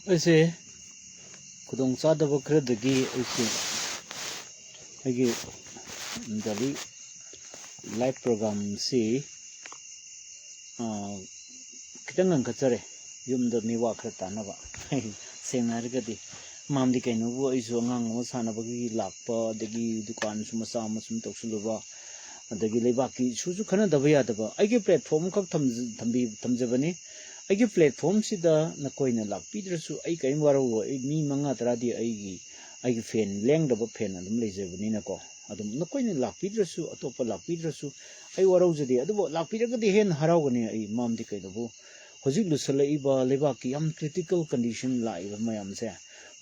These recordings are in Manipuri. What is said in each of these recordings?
ऐसे खुदों चादब खरदगी ऐसे अगे दाली लाइव प्रोग्राम से खितंग अंकचरे युमद मिवा खर तानबा सेंगनारगदी मामदी कइनोबो इजो अंगांग अमा सानबगी लाकपा दगी दुकान सु मसा मसुम तौसुलुबा अदगी लेबाकी सुसु खनदबा यादबा आइगे प्लेटफॉर्म खक थमजबनी आइगे प्लेटफॉर्म सिदा नकोइना लाकपीद्रसु आई कइम वारो मी मंगा तरादी आइगे फैन लेंगदबा फैन अदुम लेजबनी नको अदुम नकोइना लाकपीद्रसु अतोपा लाकपीद्रसु आई वारो जदि अदुबो लाकपीरगदि हेन हरावगनी आई मामदी कइनोबो होजिक लुसलइबा लेबाकी याम क्रिटिकल कंडीशन लाइबा मयामसे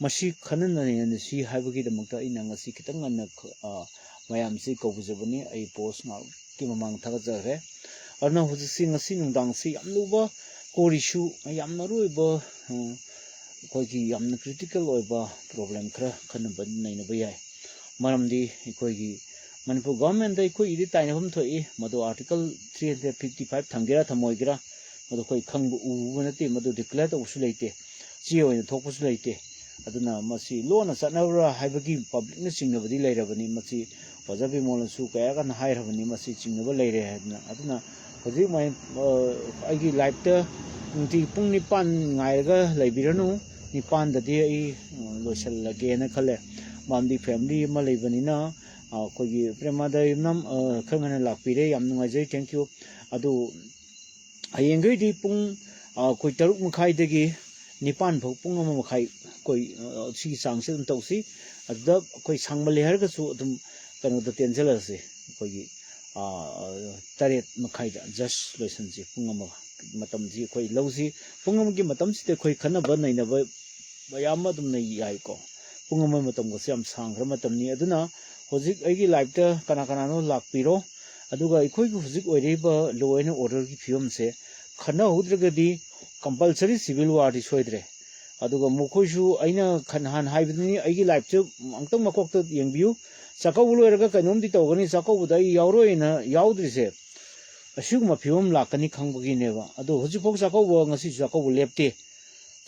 मसी खननने सी हाइबगीदमक्ता इना ngasi खितंग अन मयामसी कौबजबनी आई पोस्ट ना कि ममांग थागजरे अरना होजिसि ngasi नुंदांगसी याम लुबा कोरिशु याम नरुइबा कोइगी याम क्रिटिकल ओइबा प्रॉब्लम खरा खनबन नैनबा याय मरमदी कोइगी मणिपुर गवर्नमेंट दai कोइ इदि ताइनबम थोइ मदो आर्टिकल 355 थंगेरा थमोइगरा मदो कोइ खंगबु उबनते मदो डिक्लेयर तौसु लेते ची ओइन थोकसु लेते अदुना मसी लोना सनवरा हाइबगी पब्लिक न सिंगबदी लेरबनी मसी पजबी मोलसु कयागा न हाइरबनी मसी चिंगब लेरे हदना अदुना होजि मै आइगी लाइफ ता नुंति पुंग निपान ngairga leibiranu nipan dadi ai loisal lage na khale mamdi family ma leibani na kogi premada yumnam khangana lakpire yam nungai thank you adu ayengai di pung koi taruk makhai dagi nipan phok pung ama makhai koi si sangse dum tausi adda koi sangmale harga su dum kanu da tenjelase kogi taret makhai da just loisan ji pung ama matam ji koi lausi pung ama gi matam site koi khana ba nai na ba bayam dum nei yai ko pung ama matam go siam sang khra matam ni aduna hojik aigi life ta kana kana no lakpiro aduga ikoi gu hojik oireba law and order gi fiom se khana hudragadi compulsory civil war di soidre aduga mukhoisu aina khanhan haibni aigi life chu angtang makok ta yengbiu chakau loiraga kainom di tawgani chakau budai yauroi na yaudrise asugma fiom lakani khangbagi neba adu hojik phok chakau bo ngasi chakau lepte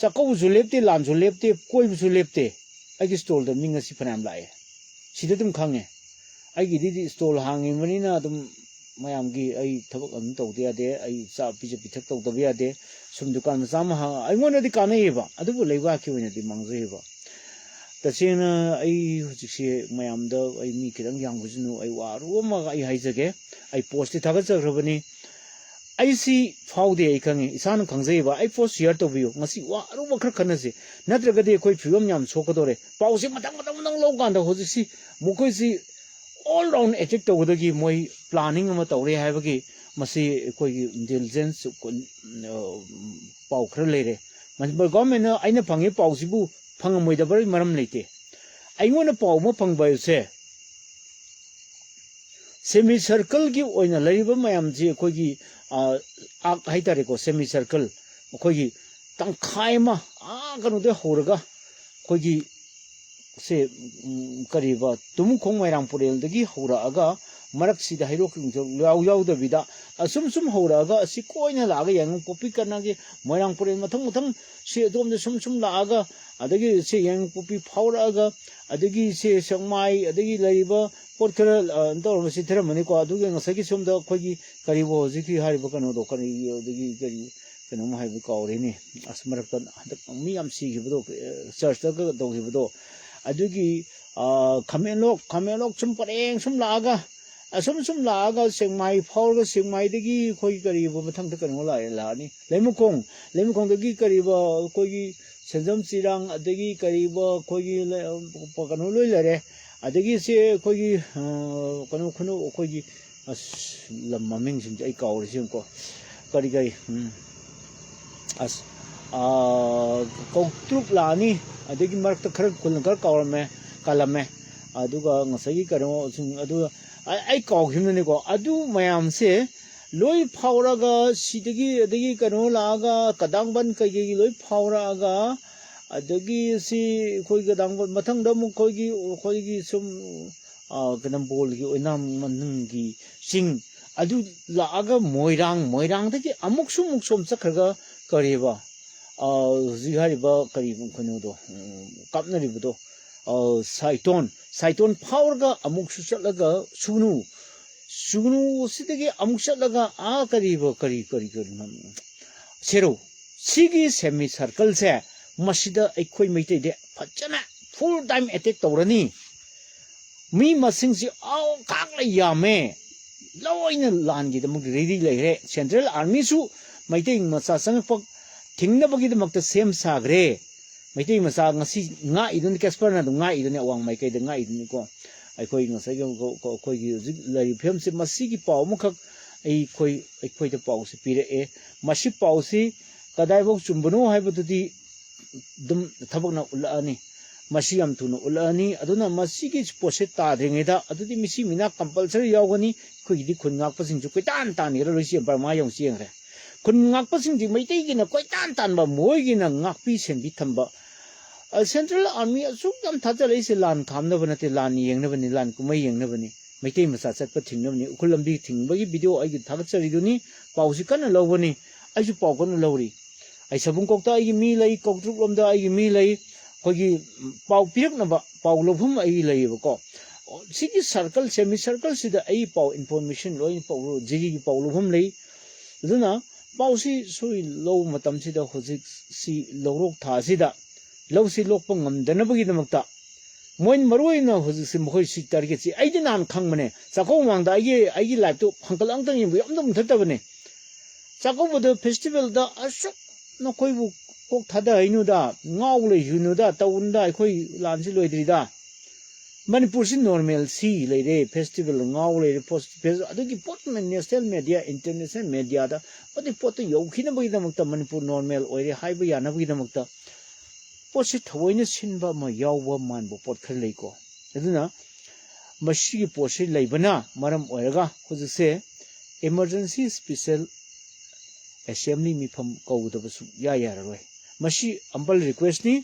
chakau ju lepte lan ju lepte koi bu ju lepte aigi stall da minga si phanam lae sida dum khange aigi di stall hangi manina dum mayam gi ai thabak am tawde ade ai cha pije pithak tawdaba yade sum dukan ma ha ai ngona di kanaiba adubu leiba ki wena di mangjeba tasena ai hujikse mayam da ai mi kirang yang bujunu ai waru ma ai haijage ai post ti thaga chagrabani ai si faude ai kangi isan khangjeba ai post share to biu ngasi waru ma khar khanase natraga de koi phiom nyam chokadore pause matang lo ganda hujiksi mukoi si all round attack tawdagi moi planning ama tawre haibagi masi koi intelligence pau khra leire manipur government aina phangi pausibu phangamoi da bari maram leite aingona pau ma phangbai se semi circle gi oina leiba mayam ji koi gi ak haitare ko semi circle koi gi tangkhai ma kanu de horaga koi gi se kariba tum khong mairang purel dagi hora aga marak sida hairo king yaw da vida sum hora aga si koina la ga yang popi kana gi mairang purel mathang se dom de sum la aga adagi se yang popi phaura aga adagi se sangmai adagi laiba porkara ndor ma si thera mani ko adugi ngasagi sum da khogi karibo jiki hariba kanu do kani adagi kari kanu ma haibu kaureni asmarak tan mi am si gi bodo church da do gi bodo adugi kamenlok sum pareng sum laga sengmai phawga sengmai dagi khoi kariba mathang ta kanu la ni lemukong dagi kariba khoi senjam chirang adagi kariba khoi kanu loi lare adagi se khoi kanu khoi lam maming sim ai kauri sim ko kari gai as koutruk lani adagi marak ta khar kulngar kaurme kalame aduga ngasagi karo sing adu ai kaw himne ko adu mayam se loi phawraga sidagi adagi kano laga kadangban kai loi phawraga adagi si khoi kadangban mathang da mu khoi gi sum kanam bol gi oinam manung gi sing adu laga moirang dagi amuk sum chakhaga kariba Zihariba Karibum Konudo, Kapnaribudo, Saiton Powerga, Amuk Shalaga, Sunu Sitigi Amushalaga, Kari, Zero. Sigi semicircle se, Mashida equimate de Pachana, full time attack Torani. Me must sing the all Kangleipak, low in the land, the Mugri like Central Army su, my thing must have Ting the Buggy the same sagre. My thing must have not even Casper and night in one my kid the night in the go. I call you say go like him say Masiki Paumuka a quite a pause, Peter A. Mashi Pausi, Kadaivo Chumbuno have to the Tabana Ulani. Masiam to no Ulani, Aduna Masikis Poseta, Dingeda, Adu Missimina, compulsory Yogani, Quidi could not pass into Quitantan, Russia by my own singer. Could not pass into my taking a Quitantan, but more in a Nakpis and Bitamba. A central army, a Sukam Tata is a land, come never at the land, young never in land, Kumay young never. My team is at Patin, Kulam beating, but video I get Tatsari, Pausikan and Lovani, I should poke on Lowry. I sabuncockta, I me lay, cockrum the I me lay. Kogi Pau Pirnaba, Paulum, a labor. City circle, semicircle, see the A Pau information, low in Pau, Ziggy Paulum lay. Luna, Pausi, so low Matam Sida, Hosic, see Loro Tazida, low see Lopum, the Nabagitamata. Moin Maruina, Hosic targets, I did not come mane. Sakomang, I like to Uncle Uncle, we don't Tatavane. Sako the festival, the Ashok, no Koibu. Tada, I knew that. Ngawley, you know that. Taunda, Koi, Lanzilida. Manipur normal sea, lady, festival, Ngawley, post, I think you put national media, international media, but they put the Yokina with the Manipur normal or a Hibayana with the Mukta. What's it when you seen by my Yawa man, Port Kaleko? Edna Mashi Poshi Labana, Madam Oega, who say emergency special assembly me from go to the Yaiphare. Mashi Ampal request ni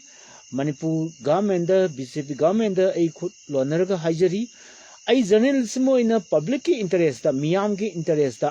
Manipur government, BJP government, a could Lonerga Hajari. I journalism in a public interest, Miyamki interest.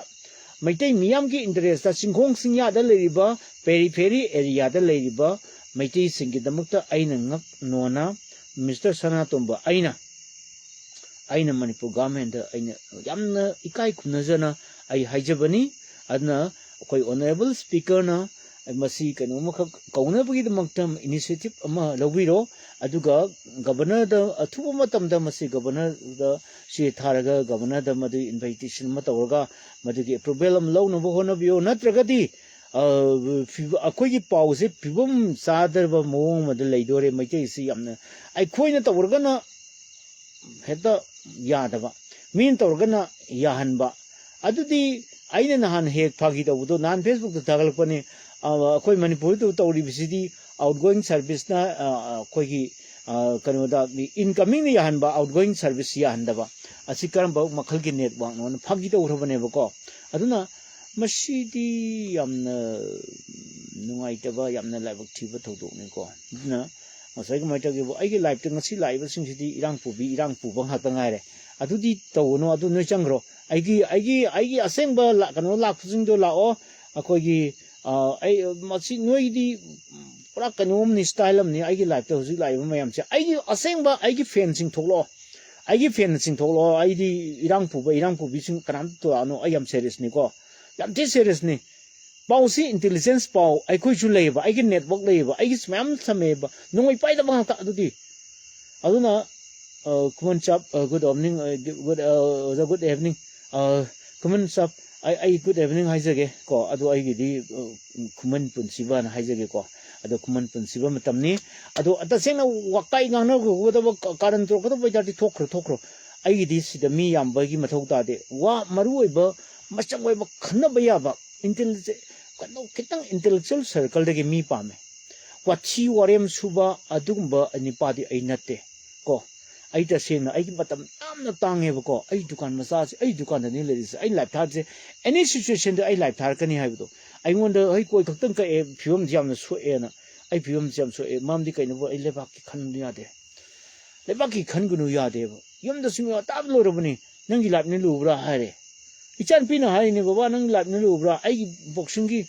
My day Miyamki interest, Singkong Sinya the Ladiba, Peri area the Ladiba, my day singing the Mukta Aina Nona, Mr. Sanatomba Aina Manipur government, Yamna Ikai Kunazana, I Hajabani, Adna, quite honorable speaker na. I must see Kanumaka the Maktam initiative ama Loviro, Aduga, Governor the Atumatam Damasi, Governor the Shitaraga, Governor the Madu invitation Mataorga, Madigi Probellum low Novohonavio, not Ragati, a quay pause, Pibum Sadar Mo, the Laidore, my case, I coin at the Organa Heta Yadava, mean the Organa Yahanba. Adudi, I didn't hand head Pagita Udo, non Facebook to Tagalpani. Koi Manipur to Tauri City outgoing service na koi Kanoda incoming Yahanba outgoing service Yahandaba. A Sikaramba Makalki network on Pagita Urbanevoko. Aduna Mashidi Yamna Nuaitava Yamna Live Tiva Toto Nico. Dina, was like my tell I like to see live city Irang Pubi, Irang Pubang Hatangare. Adudi Tono Aduna Jangro. I assemble Lakano Lakusin do Lao, a koi. I must know the Prakanum style of the I like those like Mayamcha. I give a same but I give fencing to law. I give fencing to law. I the Iranku vision Karanto. No, I am serious, Nico. I'm this seriously. Bouncy intelligence power. I could you labor. I get network labor. I get smam some labor. No, I fight about the Aduna, come on, chap, good evening, good evening, come on, chap. I good evening, Haizage, ko, Ado I di Kuman Punsiva and Haizage ko, Ado Kuman Punsiva Matamni, Ado at the same Wakai Gano, whatever current tokro. I this the me and Bagi Matota de Wa Marueba, much of a Kanabayaba, intellectual circle de me pame. What she warem suba adumba and nipadi a nate. Go. I just say, I but I'm not tongue ever go. I do can massage, I do can the I like that. Any situation that I like Tarkani have. I wonder, I go to Tunka a pum jam so air. I pum jam so a mum the kind of a levaki candiate. Levaki cangunu yade. Yum the similar tableau of me, Nangi like Nilura Hare. ichan pina hai ni baba nang lap ni lubra ai boxing gi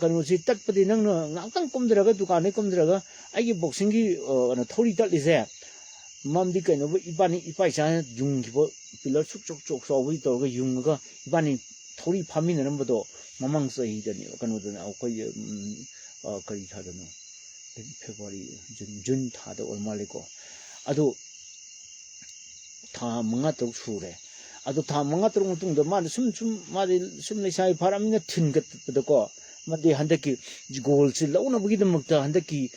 kanu si tat pati nang ngakang kumdraga dukan ni kumdraga ai boxing gi na thori tat lise mam di kanu ibani ipai cha jung gi bo pillar chuk chuk chuk so wi to ga jung ga ibani thori phami na nambo mamang sai da ni kanu da akoi kari tha da no February June tha da ol maliko adu tha manga tok sure adu tha manga tok mutung da ma sum le sai pharamina thin gat da ko made handaki goal se launa bugi da makta handaki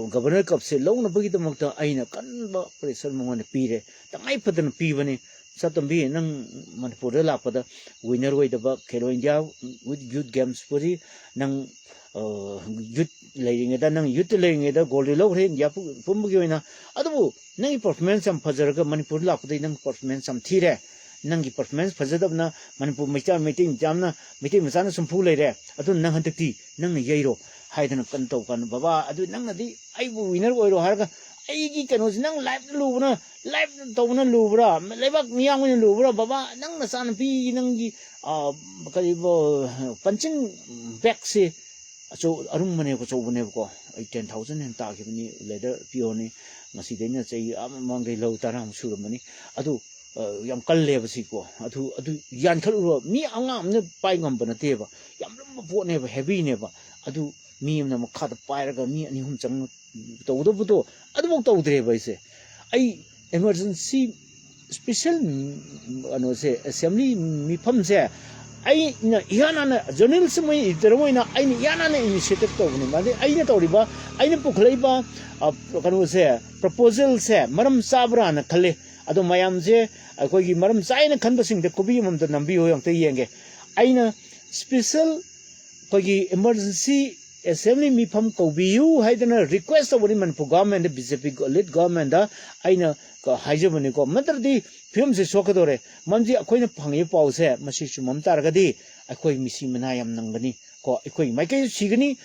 governor cup se launa bugi da makta aina kan ba pressure mongone pire tangai padan pi bani satambi nang Manipur la pada winner way da ba Khelo India with youth games puri nang youth laying da nang youth laying da gold lo re ya pum bugi na adu nang performance am fajar ga Manipur la pada nang performance am thire nang performance fajadabna Manipur meeting jamna meeting masana sumpu leire adu nang hantakti nang yairo haidana kan to kan baba adu nang nadi ai bu winner oiro harga ai gi kanu nang live lubna live to na lubra lebak miyang ni lubra baba nang na san pi nang gi kali bo panchin back se so arum mane ko so bune ko 10,000 hen ta ki ni leader pioni ngasi deina chei mangai lo taram suramani adu yam kalle basi ko adu yan khalu mi angam ne pai ngam bana te ba yam lam bo ne ba heavy ne ba adu mi na ma kha da pai ra ga mi ani hum chang to do bu to adu bok to dre ba ise ai emergency special ano se assembly mi pham se ai na yana na journalism mai termo na ai ni yana na initiative to ne ma ai ne to ri ba ai ne pukhlai ba kanu se proposal se maram sabra na khale ado mayam je akoi maram chaina khanba sing de kobi mam da nambi ho yang te yenge aina special koi emergency assembly mi pham kobi yu haidana request of Manipur government BJP lead government da aina ka haijabani ko matrdi film se sokadore mamji akoi na phangi pau se masi chu mam tar ga di akoi misi mana yam nangbani ko akoi maikai sigani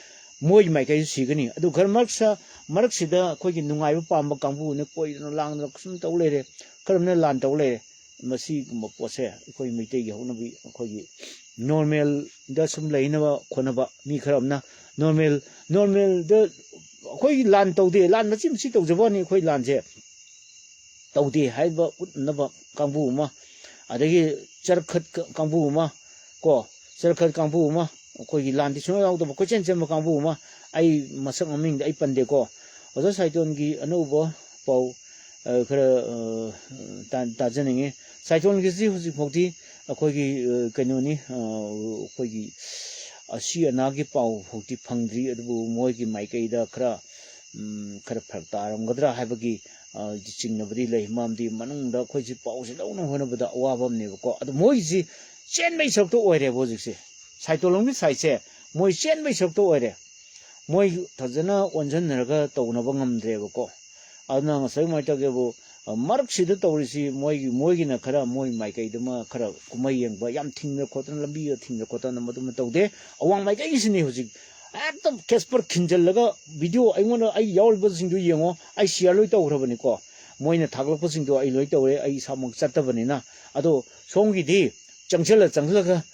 moi maikai sigani adu gar marak sida akoi ki nungai ba pam ba kangbu ne koi no lang no sum taw le re karamna lan taw le masi mo pose akoi mitai gi hona bi akoi gi normal da sum leina ba khona ba mi kharamna normal da akoi lan taw de lan machim si taw jabani akoi lan je taw de hai ba utna ba kangbu ma adagi charkhat kangbu ma ko charkhat kangbu ma akoi gi lan di chuno yaw da ko chen chen ba kangbu ma ai masak aming ai pande ko oda saiton gi anobo pau khara ta janinge saiton gi ji huji phokti akoi gi kanoni akoi gi asi ana gi pau phokti phangdri adu moi gi maikai da khara phak taram gadra haibagi jingnabri lei mamdi manung da khoi ji pau se launa hona bada awabam ne ko adu moi ji chen mai sok to oire bo jik se saitolong gi sai che moi chen mai sok to oire moi thajana onjan naraga tawna ba ngamdre ba ko adna ngasai mai ta ge bo marak sida tawrisi moi gi na khara moi mai kai dama khara kumai yang ba yam thingna khotna lambi thingna khotna madum tawde awang mai kai sini hujik ekdam kesper khinjal laga video aingona ai yawl ba sing du yengo ai share loi taw rabani ko moi na thaglak pa sing do ai loi tawre ai samung chatta bani na ado songi di changchal ga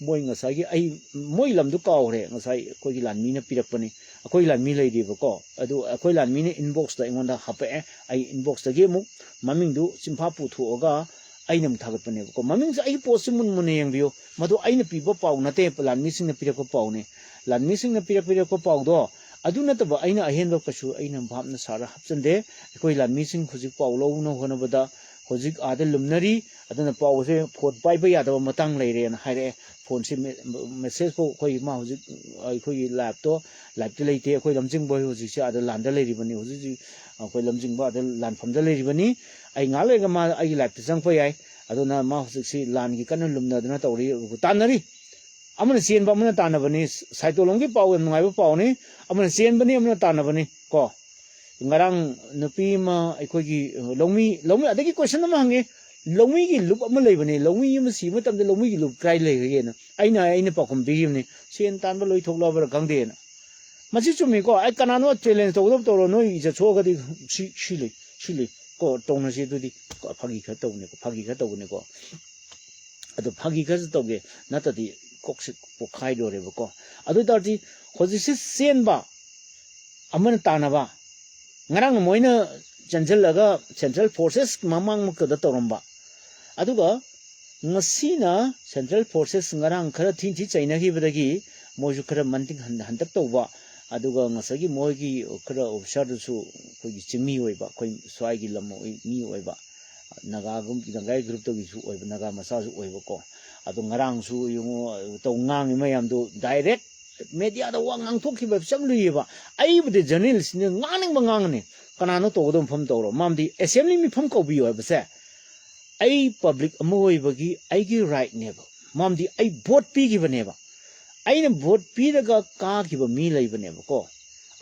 moi ngasai gi ai moi lam du kaure ngasai koi gi lan mi na pirak pani akoi lan mi lei di ba ko adu akoi lan mi ne inbox da ingonda hape ai inbox da ge mu maming du simpha pu thu oga ai nam thagat pani ko maming ai post mun mun yang bio madu ai na pi ba pau na te lan mi sing na pirak ko pau ne lan mi sing na pirak ko pau do adu na ta ba ai na ahen ba kasu ai na bhap na sara hapsan de akoi lan mi sing khuji pau lo na hona bada hojik ada lumnari adana pau se phone pai ba ya da matang leire na haire phone se message ko koi ma hojik ai koi laptop te leite koi lamjing boy hojik se ada lan da leiri bani hojik koi lamjing ba da lan pham da leiri bani ai nga le ga ma ai lap te jang pai ai aduna ma hojik se lan gi kan lumna dana tawri tanari amana chen ba amana tan bani saitolong gi pau ngai ba pau ni amana chen bani amana tan bani ko ngarang nupi ma aikoi gi longmi adagi question ma hange longmi gi lup ama leibani longmi ma si ma tamde longmi gi lup krai leige na aina pakum bi ni sen tan ba loi thokla ba gangde na machi chumi ko ai kanano challenge to ro no i ja choga di shi le ko tong na si du di ko phagi kha to ne ko adu phagi khaz toge natadi koksik pokhai do reba ko adu tarti hojisi senba aman tanaba ngarang moina chanjalaga central forces mamang makada toramba aduga ngasina central forces ngarang khara thinchi chaina gi badagi moju khara manting handak toba aduga ngasagi moigi khara officer su kogi chimi oiba koi swai gi lamo mi oiba naga gum gangai group to gi su oiba naga masa su oiba ko adu ngarang su yungo to ngang mayam do direct media da wangang thokhi ba changluiba ai bude journalist ne nganing bangang ne kanano to godom pham tawro mamdi assembly mi pham ko bi oiba se ai public amoi bagi ai gi right neba mamdi ai vote pi gi baneba ai ne vote pi daga ka gi ba mi lai baneba ko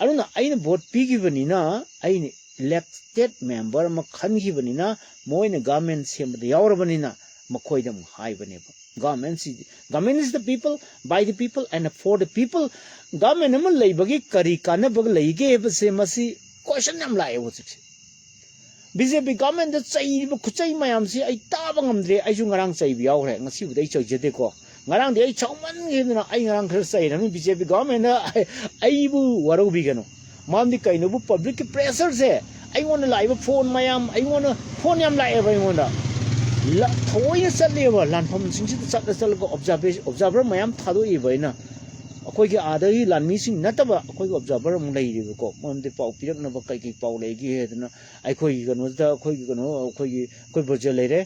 aruna ai ne vote pi gi banina ai ne elected member ma khan gi banina moi ne government sem da yawra banina makoi dam hai baneba government is the people by the people and for the people government am lai bagi kari kana bag lai ge ba se masi question nam lai wo sik BJP government da chai ba khuchai mayam si ai ta ba ngamdre ai ju ngarang chai bi yaw re ngasi bu dai chai jede ko ngarang de ai chauman ge na ai ngarang khar chai na BJP government da ai bu waro bi gano mam di kai no bu public pressure se ai wona live phone mayam ai wona phone yam lai ba wona la thoi sat le ba lan pham sing si sat sal ko observer mayam thado i ba na akoi ge adai lan mi sing nataba akoi observer mu lai ri ko mam de pau pirak na ba kai kai pau lai gi he na ai khoi gano da khoi gano khoi project lai re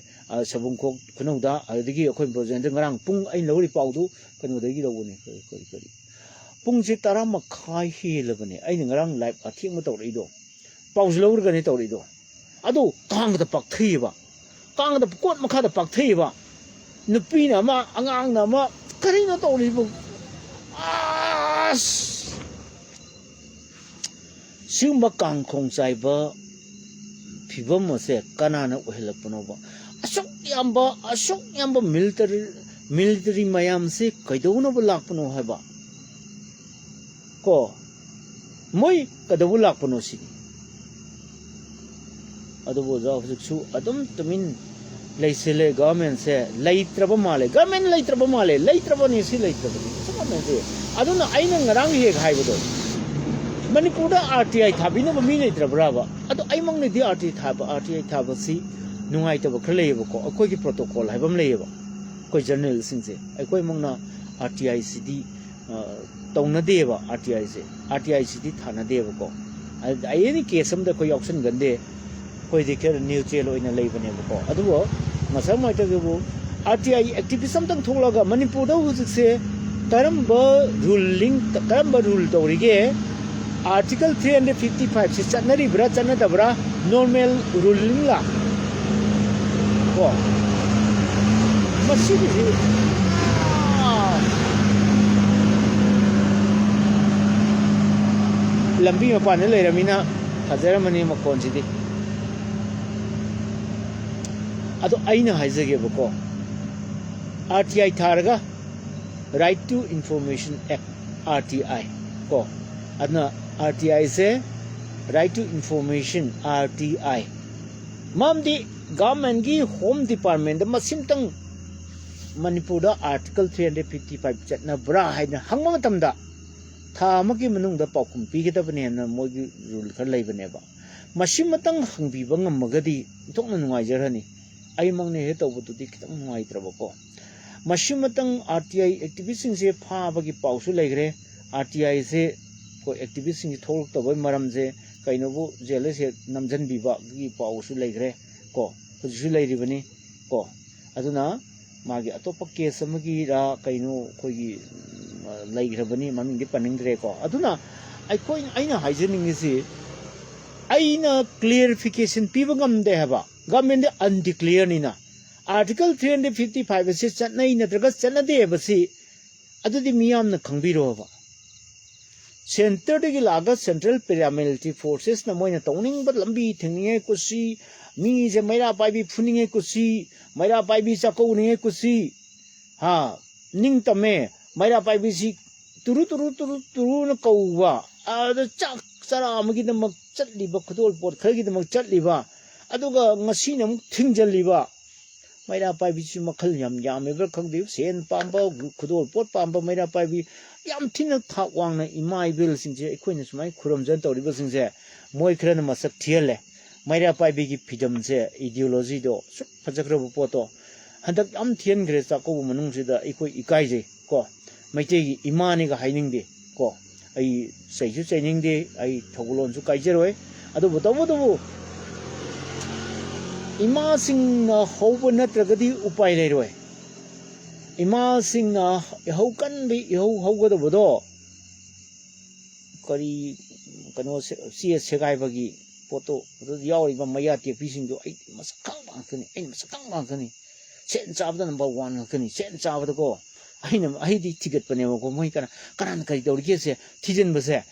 sabung ko khunau da adigi khoi project de ngarang pung ai lori pau du kanu da gi lo ni koi pung ji tara ma khai he le bane ai ngarang live athing ma taw ri do pau lo ga ni taw ri do adu kang da pak thi ba kang da kot ma kha da pak thi ba nupi na ma angang na ma kari na taw ri bu Sumba kang khong chai ba phibam mo se kanana ohela punoba asok yamba military mayam se kaidono ba lak puno haba ko moi kadabu lak puno si adu bo ja su adum tumin leisele government se leitraba male government leitraba male leitraba ni si leitraba aduna aina ngarang he khai bodo Manipur da RTI thabina ba mi nei trabra ba adu ai mang ne di RTI thaba si nungai ta ba khlei ba ko akoi ki protocol hai bam lei ba koi journal sing se ai koi mang na RTI cd tong na de ba RTI cd thana de ba ko ai ni case am da koi option gande koi de ker neutral oina lei ba ne ba ko adu bo masam mai ta ge bo RTI activism tang tholaga Manipur da hu se Karamba rule tawrige Article 355 se chanari bra chana dabra normal ruling la ko masi lambi ma pan le ramina khazara mani ma kon sidi ado aina haizage bako RTI tharga Right to Information Act RTI ko adna RTI se Right to Information RTI mamdi government gi home department da masimtang Manipur da article 355 chatna bra haina hangma matamda tha magi manung da paukum pi gida bane na mogi rule khar lai bane ba masim matang hangbi bangam magadi tokna nungai jarani ai mangne he tawbu ti kitang nungai traba ko Mashimatang RTI activism se pha bagi pausu legre RTI se ko activism thol to boy maram je kaino bu jele se namjan biba gi pausu legre ko ju leiri bani ko aduna magi atopa case amagi ra kaino khogi leigre bani maming di paningre ko aduna ai koi aina hygienic is aina clarification pibangam de haba government undeclare ni na Article 355 se chatnai natraga chanade basi adudi miyam na khangbiro ba center de laga central paramilitary forces na moina tawning ba lambi thingye kusi mi je maira pai bi phuninge kusi maira pai bi chakau ninge kusi ha ning tame maira pai bi si turu na kauwa ada chak sara amagi na mag chatli ba khudol pot khagi na mag chatli ba aduga ngasi na muk thingjalli ba Maira Paibi Makal Yam Yam ever Kangdi, Sen Pamba, Kudol, Port Pamba, Maira Paibi, Yam Tina Takwana, Imai Bills in the Equinus, my Kuram Zento, Rivers in there, Moy Kranamas of Tiele, Maira Paibi Pidam there, ideology do, Pazakro Poto, and the Tian Grace Ako Manunzi the Equai Ko, Maite Imaniga hiding the Ko. I say you saying the I Togolon to Kaijero, Adobo Ima sing hope not Ragadi Upai Leroy. Ima sing how can be how good of door. Kari Kano see a Segabagi photo, the Yawi Mayati fishing to 8 must come Anthony, 8 must come Anthony. Sentence of the number 1 Anthony, sentence of the go. I know I did ticket Panemo Moikana, Kanan Karidorgese, Tijan was there.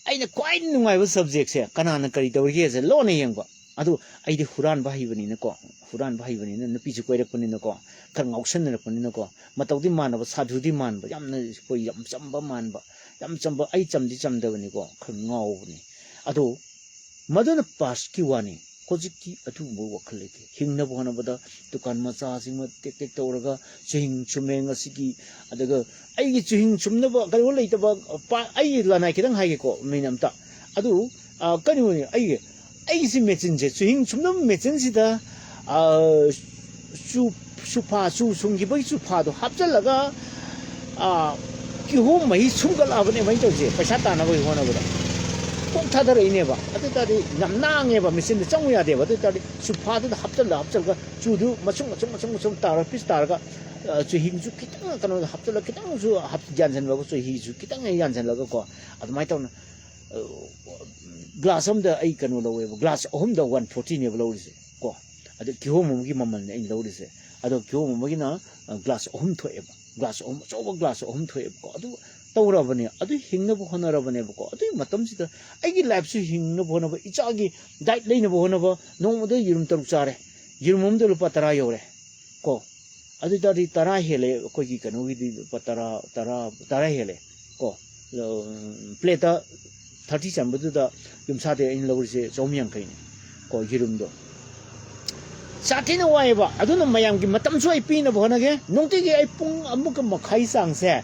I know quite knew my subjects here, Kanan Karidorgese, Lone Yango. Ado I the Huran Bahivan in the co, Huran Bahivan in the piece of Quaipon in the co, Kang Oxen in the co, Matau demand of Sadu demand, but Yam Samba man, but Yam Samba item the Sam Devanico, Kangoni. Ado Madonna Pass Kiwani, Kojiki atu Wakaliki, Hing the one of the Tukan Masasing, take Toraga, Ching Chumenga Siki, and the girl. I get to him from never go later about I Lanaki Haiko, Minamta. Ado, Kanu, I see messenger to him from the messenger, Supa, Sungibai Supa, Hapsalaga, Kihoma, he Sungalava, and went to say, Pasatana, one of them. Tada never, Namang ever missing the somewhere there, but Supa, the Hapsala, Judu, Masum Tara, Pistarga. To him to Kitang, Haptala Kitang, to Hapjans and Logo, so he's Kitang and Jans and Logo. At my town glass on the Aikan, glass home the 114 of Lois. Go at the Kihom Gimaman in Lois. I don't Kihom Magina, glass home to ever, glass over glass home to ever. Tauravane, I do hing no honor of an ever. I do Matamsita. I get laps to hing no one of Ichagi, died lane of one of no other Yurum Tarusare, Yurum de Patarayore. Go. Adu tadi tarahele ko ki kanu di tarahele ko pleta 30 sambu da yum sa de in lo se somyang kai ni ko hirum do satina wai ba adu na mayam ki matam so ai pi na bona ge nongti ge ai pung amuk ma khai sang se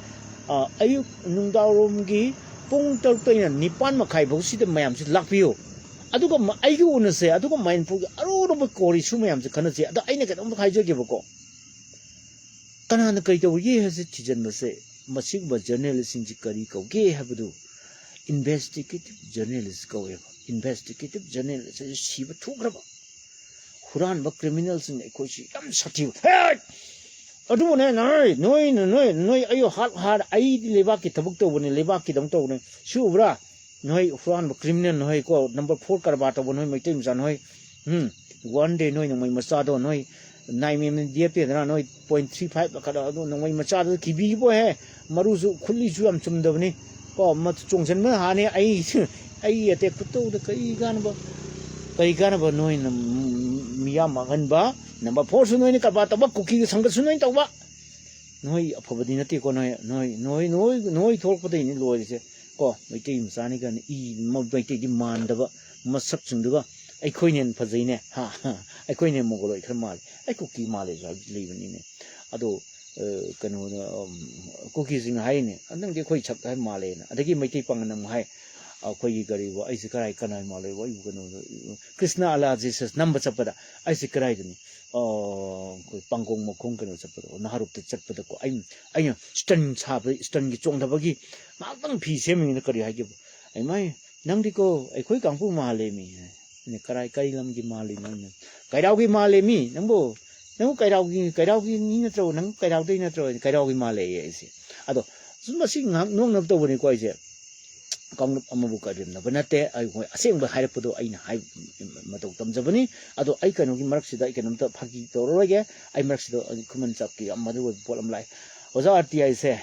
ayu nung daw rom gi pung tar tai na nipan ma khai bo si de mayam si lakpio adu ko ai gi una se adu ko main pu aru ro ko ri su mayam se kana se adu ai na ka dom khai je ge ba ko Kanana Kaito has a Tijan Mase, Masik was journalists in Jikari go gay have do. Investigative journalists go ever. Investigative journalists is Shiva Tourkkadouri. Huran but criminals in Ekoshi. I'm sative. Hey! I do no, you hard. I levaki tabukto when levaki don't tone. Shuvra. No, Huran but criminal no go number 4 Karabata when my teams are no. One day knowing my Masado no. 9 million dear Pedra, no 0.35, Kada, no way Machado, Kibi, boy, Maruzu, Kulisu, and Chumdovni, or Mat Chongsen, Honey, I take photo the Kaiganaba, knowing Miyama and Ba, number 4, so no Kabata, cooking Sangasun, Tawa. No, Pobadinati, no, talk for the lawyers. Oh, my team, Sanigan, my demand of a suction to a coinian Pazine, a coinian Mogolo, Kamal, a cookie mileage, I believe in it. Although cookies in Haine, and then they quite up Malay, and they give my tape on them high. Koigari, Isaac Kana Malay, what you know. Krishna Allah says numbers up at Isaac Raiden, Pangong Mokonkan, Naharup the Chapatako. I know, stunning Chong Tabagi, Malton Peace, him in the Korea give. I might Nandiko, a quick Ampu Malay me. Kailam gi mali nan kairau gi male mi nambo nang kairau gi ni na tro nang kairau dei na tro kairau gi male ye si ado suma sing nong na to boni ko ise kong amabu ka rim na banate ai hoi aseng ba haire pudo ai na hai matok tam jabani ado ai kanu gi marak sida ai kanam ta phagi to ro ge ai marak sida kuman chap ki amadu wo polam lai oza arti ai se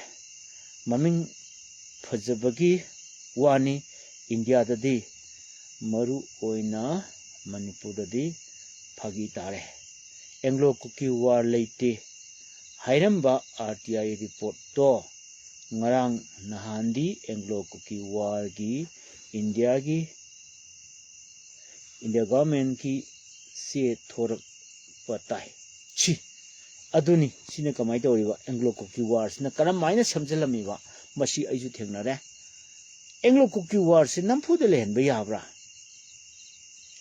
maming phajabagi wani india da di Maru Oina Manipur di Pagi Tare Anglo Cookie War Late Hairamba RTI report to Ngarang Nahandi Anglo Cookie War gi India government ki se thorak patai chi aduni sine kamai tawriba Anglo Cocky Wars na karam maina samjalamiba masi aisu thengnare Anglo Cocky Wars se nampu de lehen ba yabra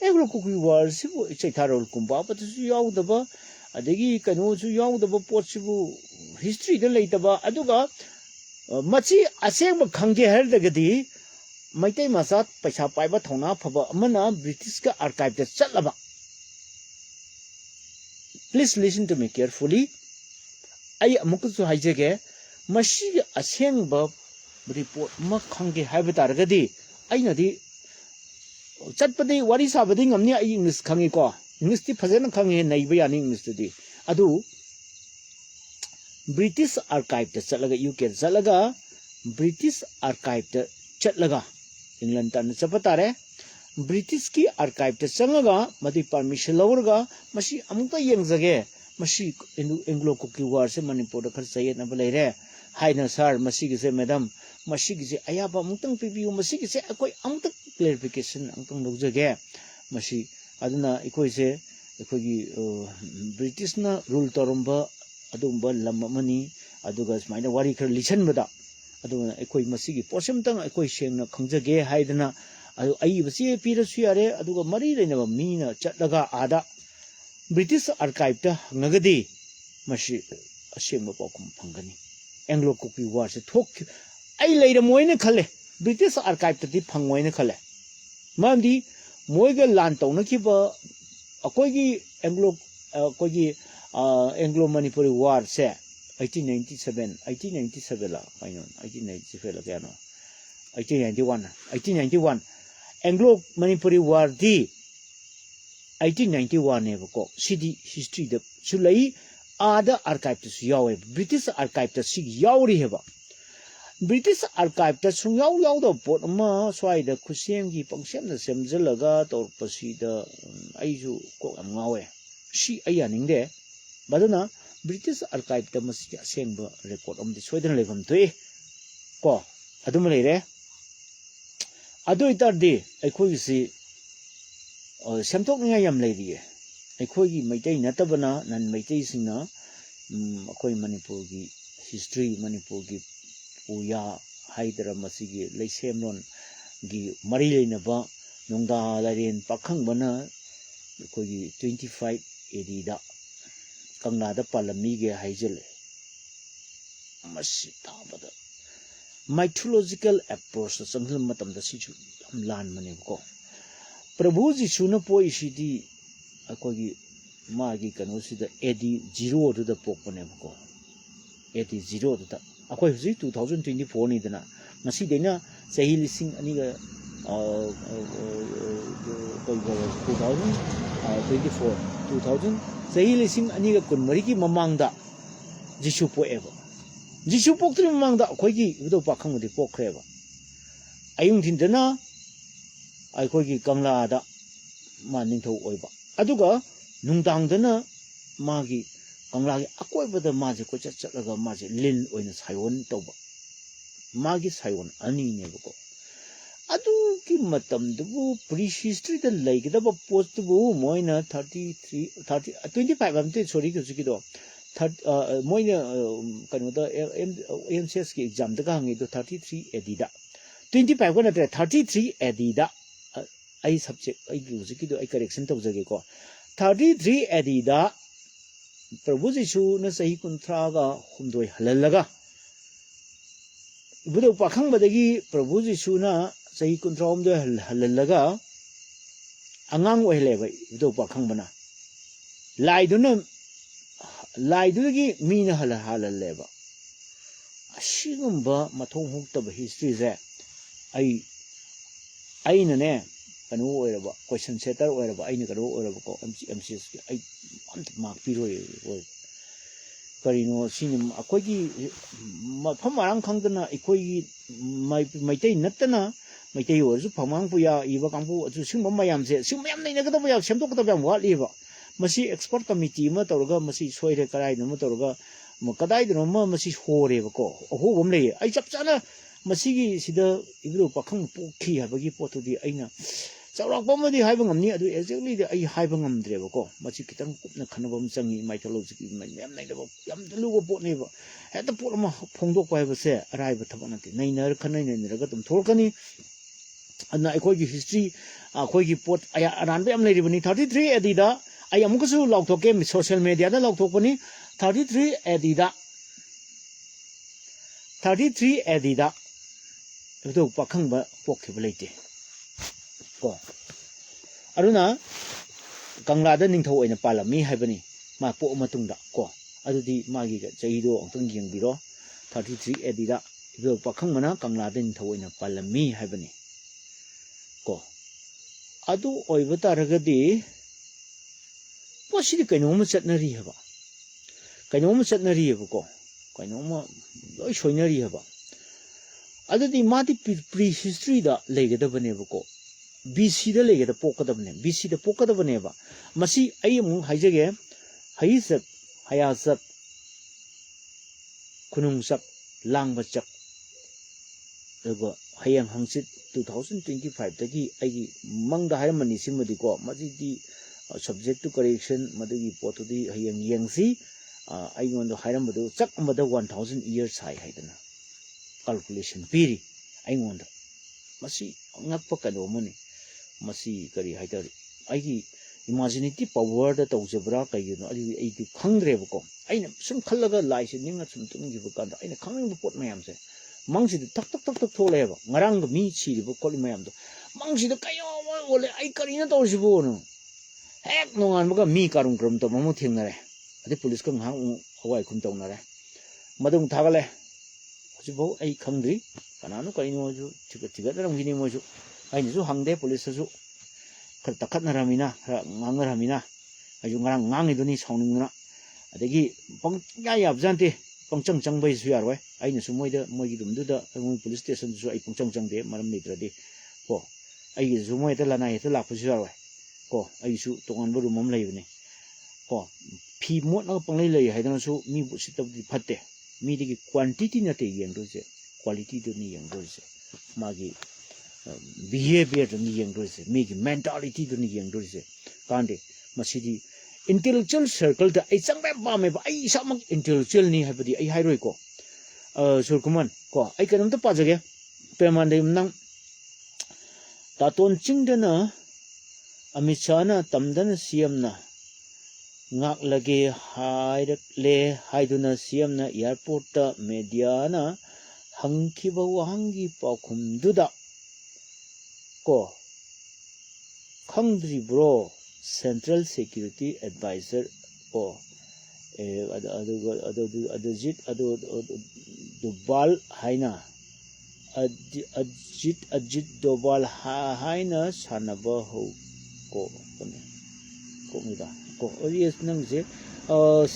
Anglo Cocky Wars sibu chaitharol kumba patu su yaudaba adegi kanu su yaudaba pot sibu history de leitaba aduga machi aseng khangge har dagadi maitai masat paisa paiba thona phaba amana British ka archive de chatlaba please listen to me carefully ai amukusu haijege mashi aseng ba report ma khangge haiba taragadi aina di chatpadi wari sabadi ngamni ai English khangi ko English ti phajana khangi naiba yani English di adu British archive de chatlaga UK chatlaga British archive de chatlaga England tan chapatare British ki archive de changaga madi permission lawrga mashi amukta yengjage mashi Anglo Cocky War se Manipur da khar saye na balaire haina sir mashi gi se madam mashi gi se ayaba amutang pibiu mashi gi se akoi amukta clarification amutang lojage mashi aduna ikoi se ikoi gi British na rule torumba adumba lam amani aduga smaina wari khar lisan bada aduna ikoi mashi gi portion tang ikoi sengna khangjage haidana adu ai basi pirasu yare aduga mari reinaba mina chatlaga ada British archive ta ngagadi mashi asengba pakum phangani Anglo Cocky War se thok ai leira moine khale British archive ta di phangmoine khale mamdi moiga lan tawna kiba akoi gi Anglo Anglo Manipuri War se 1897 la kainon 1897 la kano 1891 Anglo Manipuri War di 1891 ne ko city history da sulai ada archive ta yawe British archive ta sig yawri heba British archive ta sung yaw da pot ma swai da khusem gi pangsem da semjalaga tor pasi da aisu ko am ngawe si ayaning de badana British archive ta masi asengba record om di soidana legam toi ko adum leire adu itardi aikoi si semtok nga yam leiri aikoi gi maitai natabana nan maitai singna akoi Manipur gi history Manipur gi uya haidara masigi leisemron gi mari leinaba nongda laren pakhang bana akoi gi 25 AD da kangla da palami ge haijele masi tabada mythological approach to sanghal matam da si chu am lan mane ko Prabhu ji suna poi sidi akogi magi kanu sida AD 0 to the pokone ko AD 0 to akoi husi 2024 ni dana ngasi dena sahi lising ani ga 2000 sahi lising ani ga kunmari ki mamangda jishu po eva jishu pokri mamangda akoi gi udo pakhang de pokreba ayung thindana aikoi kangla da ma ningthau oiba aduga nungdangdana magi kangla gi akoi bada maje ko chatlaga maje lin oina saiwon toba magi saiwon ani ne ko adu ki matam du prehistory da laigda ba post bu moina 25 amte sorry ki do moina kanu da MCS ki exam da hangi do 33 AD da 25 ko na 33 AD da ai subject ai ki do ai correction to jage ko 33 AD da Prabhu Jisu na sahi kunthra ga humdoi halalaga budo pakhang badagi Prabhu Jisu na sahi kunthra humdoi halalaga angang oile bai budo pakhang bana laiduna gi mina halaleba ashigumba mathong hukta history ze ai na ne kanu oiraba question setter oiraba ai ne kanu oiraba ko MCS ki ai am mark piroi oi karino sinim akoi gi phamarang khangdana ikoi gi maitai natana maitai orju phamang puya iba kangpu aju singma mayam se singmayam nei na kada ba semtok kada ba waliba masi expert committee ma torga masi soire karai no ma torga ma kadai no ma masi hore ba ko ho bom le ai chap chana masigi sida ibro pakhang pokhi habagi potu di aina Chauraqpamadi haiba ngamni adu exactly de ai haiba ngamdreba ko machi kitang kupna khanabam changi mythology ki yam naidaba yam lugo potne ba heta potma phongdok pa ba se araiba thabana ti nainar khanai nairaga tum thorkani ana akhoi gi history akhoi gi pot aya aran be am leiribani 33 adida ai amukasu lauthoke social media da lauthokpani 33 adida 33 adida adu pakhang ba pokhiba leite ko aruna kanglada ningthau oina palami haibani ma po matungda ko adudi magi ga chaido angtang yengbiro 33 adida adu pakhang mana kanglada ningthau oina palami haibani ko adu oiba taragadi posidi kainoma chatnari haba kainoma chatnari haba ko kainoma loi soinari haba adudi mati pre history da legadabane ba ko BC da legada pokadabane BC da pokadabane ba masi aymu haijage haisat hayasat kunungsak langbachak ego hayang hangsit 2025 dagi ai mangda haramani simadi ko masi di subject to correction madagi potudi hayang yangsi ai ngondo haramadu chak amada 1000 years haidana calculation piri ai ngondo masi ngakpa kadomani masi kari haidari aigi imaginative power da tawjabra kayino ai di khangdreba ko aina sum khallaga laise ninga sum tungiba kanda aina khangning pot mayamse mangsi tak tholeba ngarang mi chiriba kol mayamdo mangsi da kayo ole ai karina tawsibo no hek nongan baga mi karum krum to mamu thingnare ade police ka ngang hawai khum tawnare madung thagale jibo ai khangdri kananu kaino ju tiga daram gini mo ju ai ni ju hangde police ju khar takhat naramina ngangaramina aju ngarang ngangiduni sawningna adegi pang ya yabjante pangchang changbai su yarwai ai ni su moida moigi dumduda mo police station ju ai pangchang changde maram nitradi ko ai gi ju moida lana heta lakpu su yarwai ko ai su tongan bu rumam leibne ko phi mot na panglei lei haidana su mi bu sitabdi phatte mi digi quantity na te yengdose quality do ni yengdose magi behavior do ni yengdose migi mentality do ni yengdose kande masidi intellectual circle da ai changba ba me ba ai samak intellectual ni habadi ai hairoi ko surkuman ko ai kanam ta pajage peman de nang taton chingdana amichana tamdana siamna ngak lage haidle haiduna siamna airport ta mediana hangkiba wahangi pakhum duda ko khangdri bro central security advisor ko adu dubal haina ajit dobal haina sanaba ho ko ko nida ko yes nang je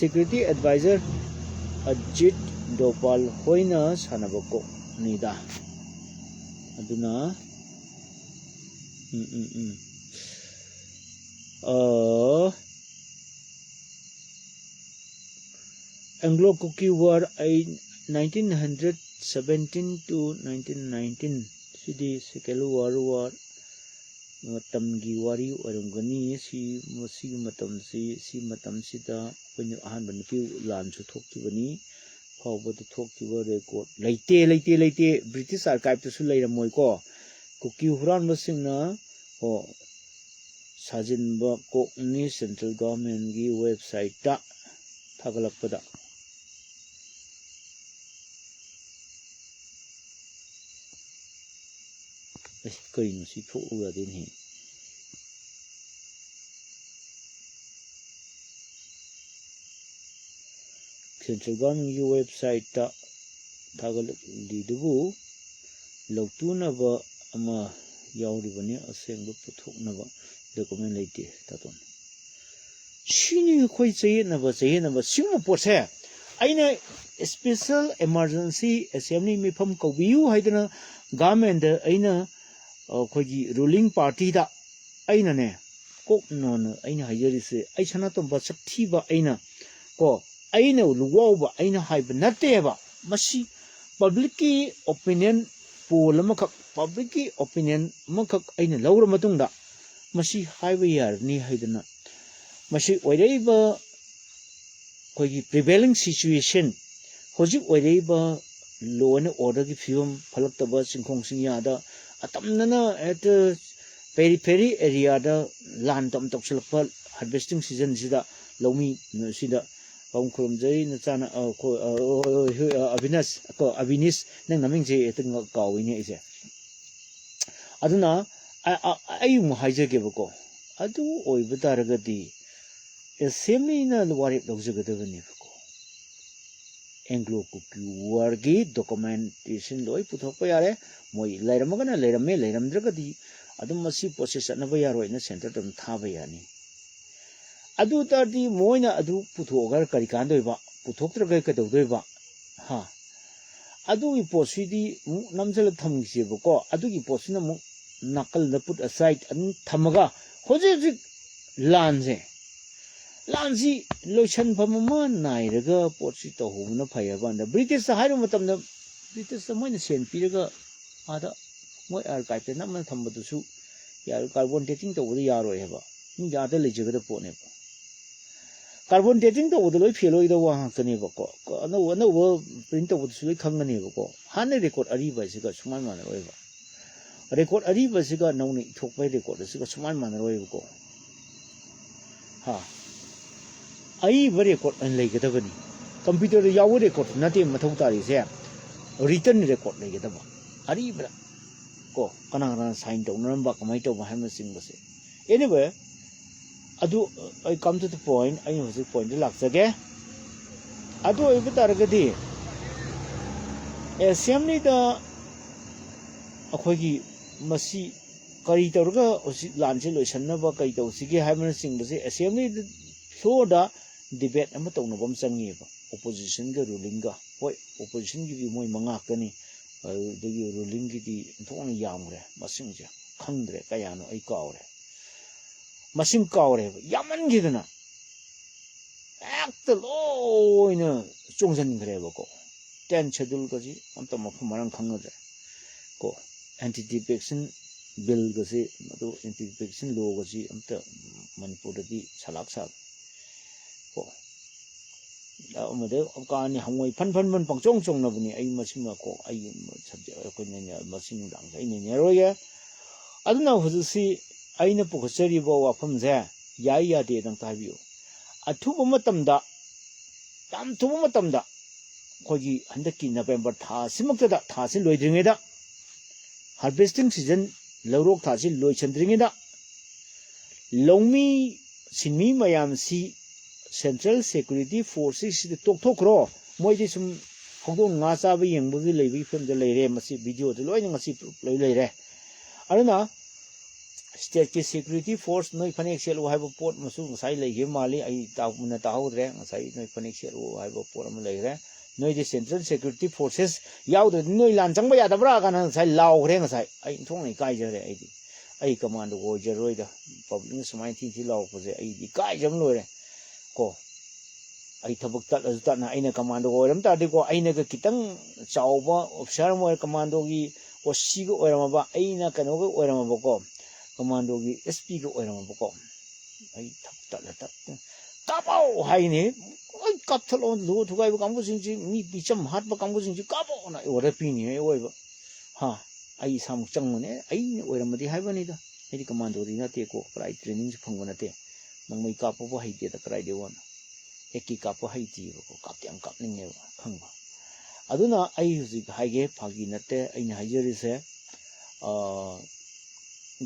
security advisor ajit dobal hoina sanaba ko nida aduna Anglo-Kuki War 1917 to 1919 sidi Sekelu War matamgi wari orangani si matam sida when ahanba nupi lan su thokibani phawbada thokiba record leite British archive to su leiramoi ko kuki huran basingna o sajinba ko ni central government gi website ta thagalakpada kari no si tho uga din hi central government gi website ta thagalak lidubu lautuna ba ama yauribani asengba puthoknaba document leite taton shini khoi chayena ba simu pose aina special emergency assembly mifam kobiu haidana government aina khogi ruling party da aina ne kok non aina hajarise ai Sanatomba sakthi ba aina ko aina luwa ba aina haiba natte ba masi public opinion poll makak public opinion makak aina lawra matungda masi haiba yarni haidana masi oiraiba koi prevailing situation hojik oiraiba law and order ki film phalaktaba singkhong singyada atamnana at periphery area da land tam tokselpa harvesting season sida lomi sida Pong Kurumjay na sana Avinis nang naming je itong gawin niya isa. Aduna ay mahayjage bako. Adu oy bataragadi assembly na warip dogjagadagani bako. Anglo kuwargi documentation loy puthok pa yare moy lairamagana lairame lairamdragadi adu masi process na ba yaro na center tam thaba yani. Adu tardi moina adu puthogar karikandoi ba puthoktraga kadodoi ba ha adu iposidi namjal thamgse bako adu gi posina mu nakal na put aside an thamaga hoje lanse lansi loisan phamama nairaga potsi to huna phayaba na british hairu matamna british moina sen piraga ada moi archive na man thambadu su yar carbon dating to udu yaro heba ni yada lejagada pone ba carbon dating to udloi feloi do wa kani bako no print to udloi khangani bako han record ari ba siga suman man roi ba record ari ba siga nauni thokpai record siga suman man roi bako ha ai ba record an legada bani computer yaw record nate mathau tari se written record legada ba ari ba ko kana sign to number kamai to ba ham sing ba se anyway adu I come to the point I was the point laksage adu I bataragadi assembly da akhogi masi kari tawrga osi lanche loisanna ba kai tawsige haimana singbase assembly floor da debate ama tawnabam changi ba opposition ga ruling ga hoi opposition gi moi manga kani degi ruling gi di thona yamre masingje khangdre kayano ai kawre Masing kawre yaman gidana acta loina chongsan greba ko ten schedule gaji amta mafum marang khangna ko anti defection bill gaji madu anti defection law gaji amta Manipur di salak sal ko amade kani hangoi phan pangchong chong na bani ai masima ko ai subject ko nya masing dang ai nya roya aduna husi aina pukhachari bo wafam je yai de dang tabiu athuba matamda tam thuba matamda khogi handaki November tha simakta da tha sin loidringe da harvesting season lorok tha sin loichandringe da longmi sinmi mayam si central security forces de tokthokro moidi sum hongdong nga cha ba yengbu gi leibi film de leire masi video de loina ngasi leire aruna state security force noi phanek sel wa haiba port masu ngai lei ge mali ai ta mun ta haudre ngai noi phanek sel wa haiba port am leire noi de central security forces yaw de noi lan chang ba ya da bra ga na ngai law gre ngai ai thong nei kai jare ai di ai command go jeroi da public smai thi law ko je ai di kai jam loi re ko ai thabak ta na aina command go ram ta de ko aina ga kitang chawba officer mo command gi o si go oram ba aina kano go oram ba ko commando gi SP go oram ba ko ai thap ta kapao hai ne ai kap thalo lo thugai ba kambu sing ji mi picham hat ba kambu sing ji kapao na ore pi ni oi ba ha ai sam chang ne ai oram di hai ba ni da ai commando ri na te ko prai training ji phang ba na te nang mai kapo ba hai te da krai de won eki kapo hai ti ba ko kap yang kap ning ne ba khang ba aduna ai huji haige phagi nate aina hajeri se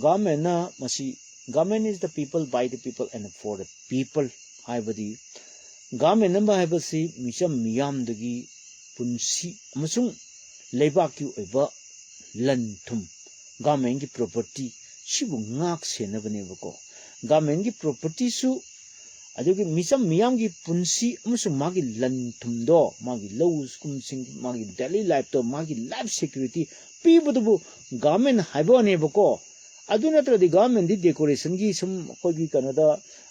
government na masi government is the people by the people and for the people haibadi government number haibasi micham miyam dagi punsi amasung leibak ki oiba lan thum government ki property sibu ngak senabane bako government ki property su adugi micham miyam ki punsi amasung magi lan thum do magi low skum sing magi daily life to magi life security pibudu government haibane bako aduna tra di government di decoration gi sum khogi kanada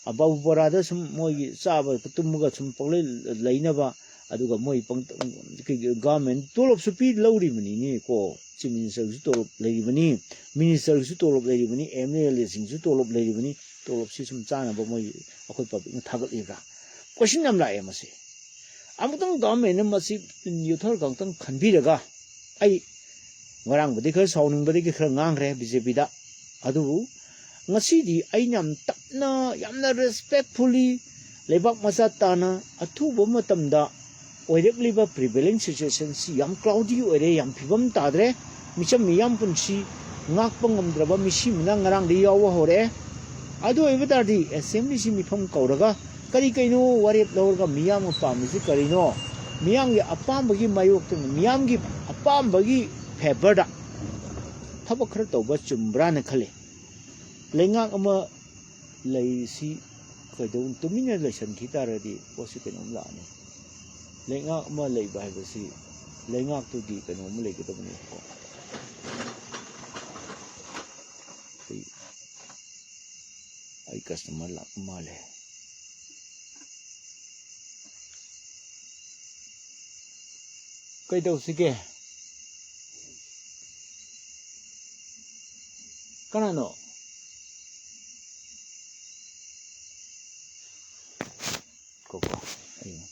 abaw borada sum moi chaba tumga sum pole laina ba aduga moi pang government tolop su pi lawri mani ni ko Chief Minister Tolop Leribani, Minister Tolop Leribani, MLA Singh Tolop Leribani, Tolop System China, but my public target libra. Question am like Embassy. Amutang government and massive Yuthor Gangton can be the guy. I Warang Badiker sounding Badiker Nangre, Bizibida. Adu Nasidi, I am tapna, yamna respectfully, Lebak Masatana, a two womatamda, or liver prevailing situations, yam cloudy or yam pibum tadre, Micham Yam Punchi, Nakpong Draba Mishim Nangarang the Yawahore. Adu Evatadi, assembly Simipum Kauraga, Karikano, Warrior Lorga, Miam of Pamisi Karino, Miangi, a Pambagi Mayok, Miamgi, a Pambagi, Peberda. Tabacrato, but Chumbranically. Lengang ama lazy kadong tumina lesson kita ready positive ng lani. Lengang ama lay bahaya si lengak tu di kanong mulai kita punya ko. Ay customer lak male. Kay daw sige. Kanano? Coco. Ayun.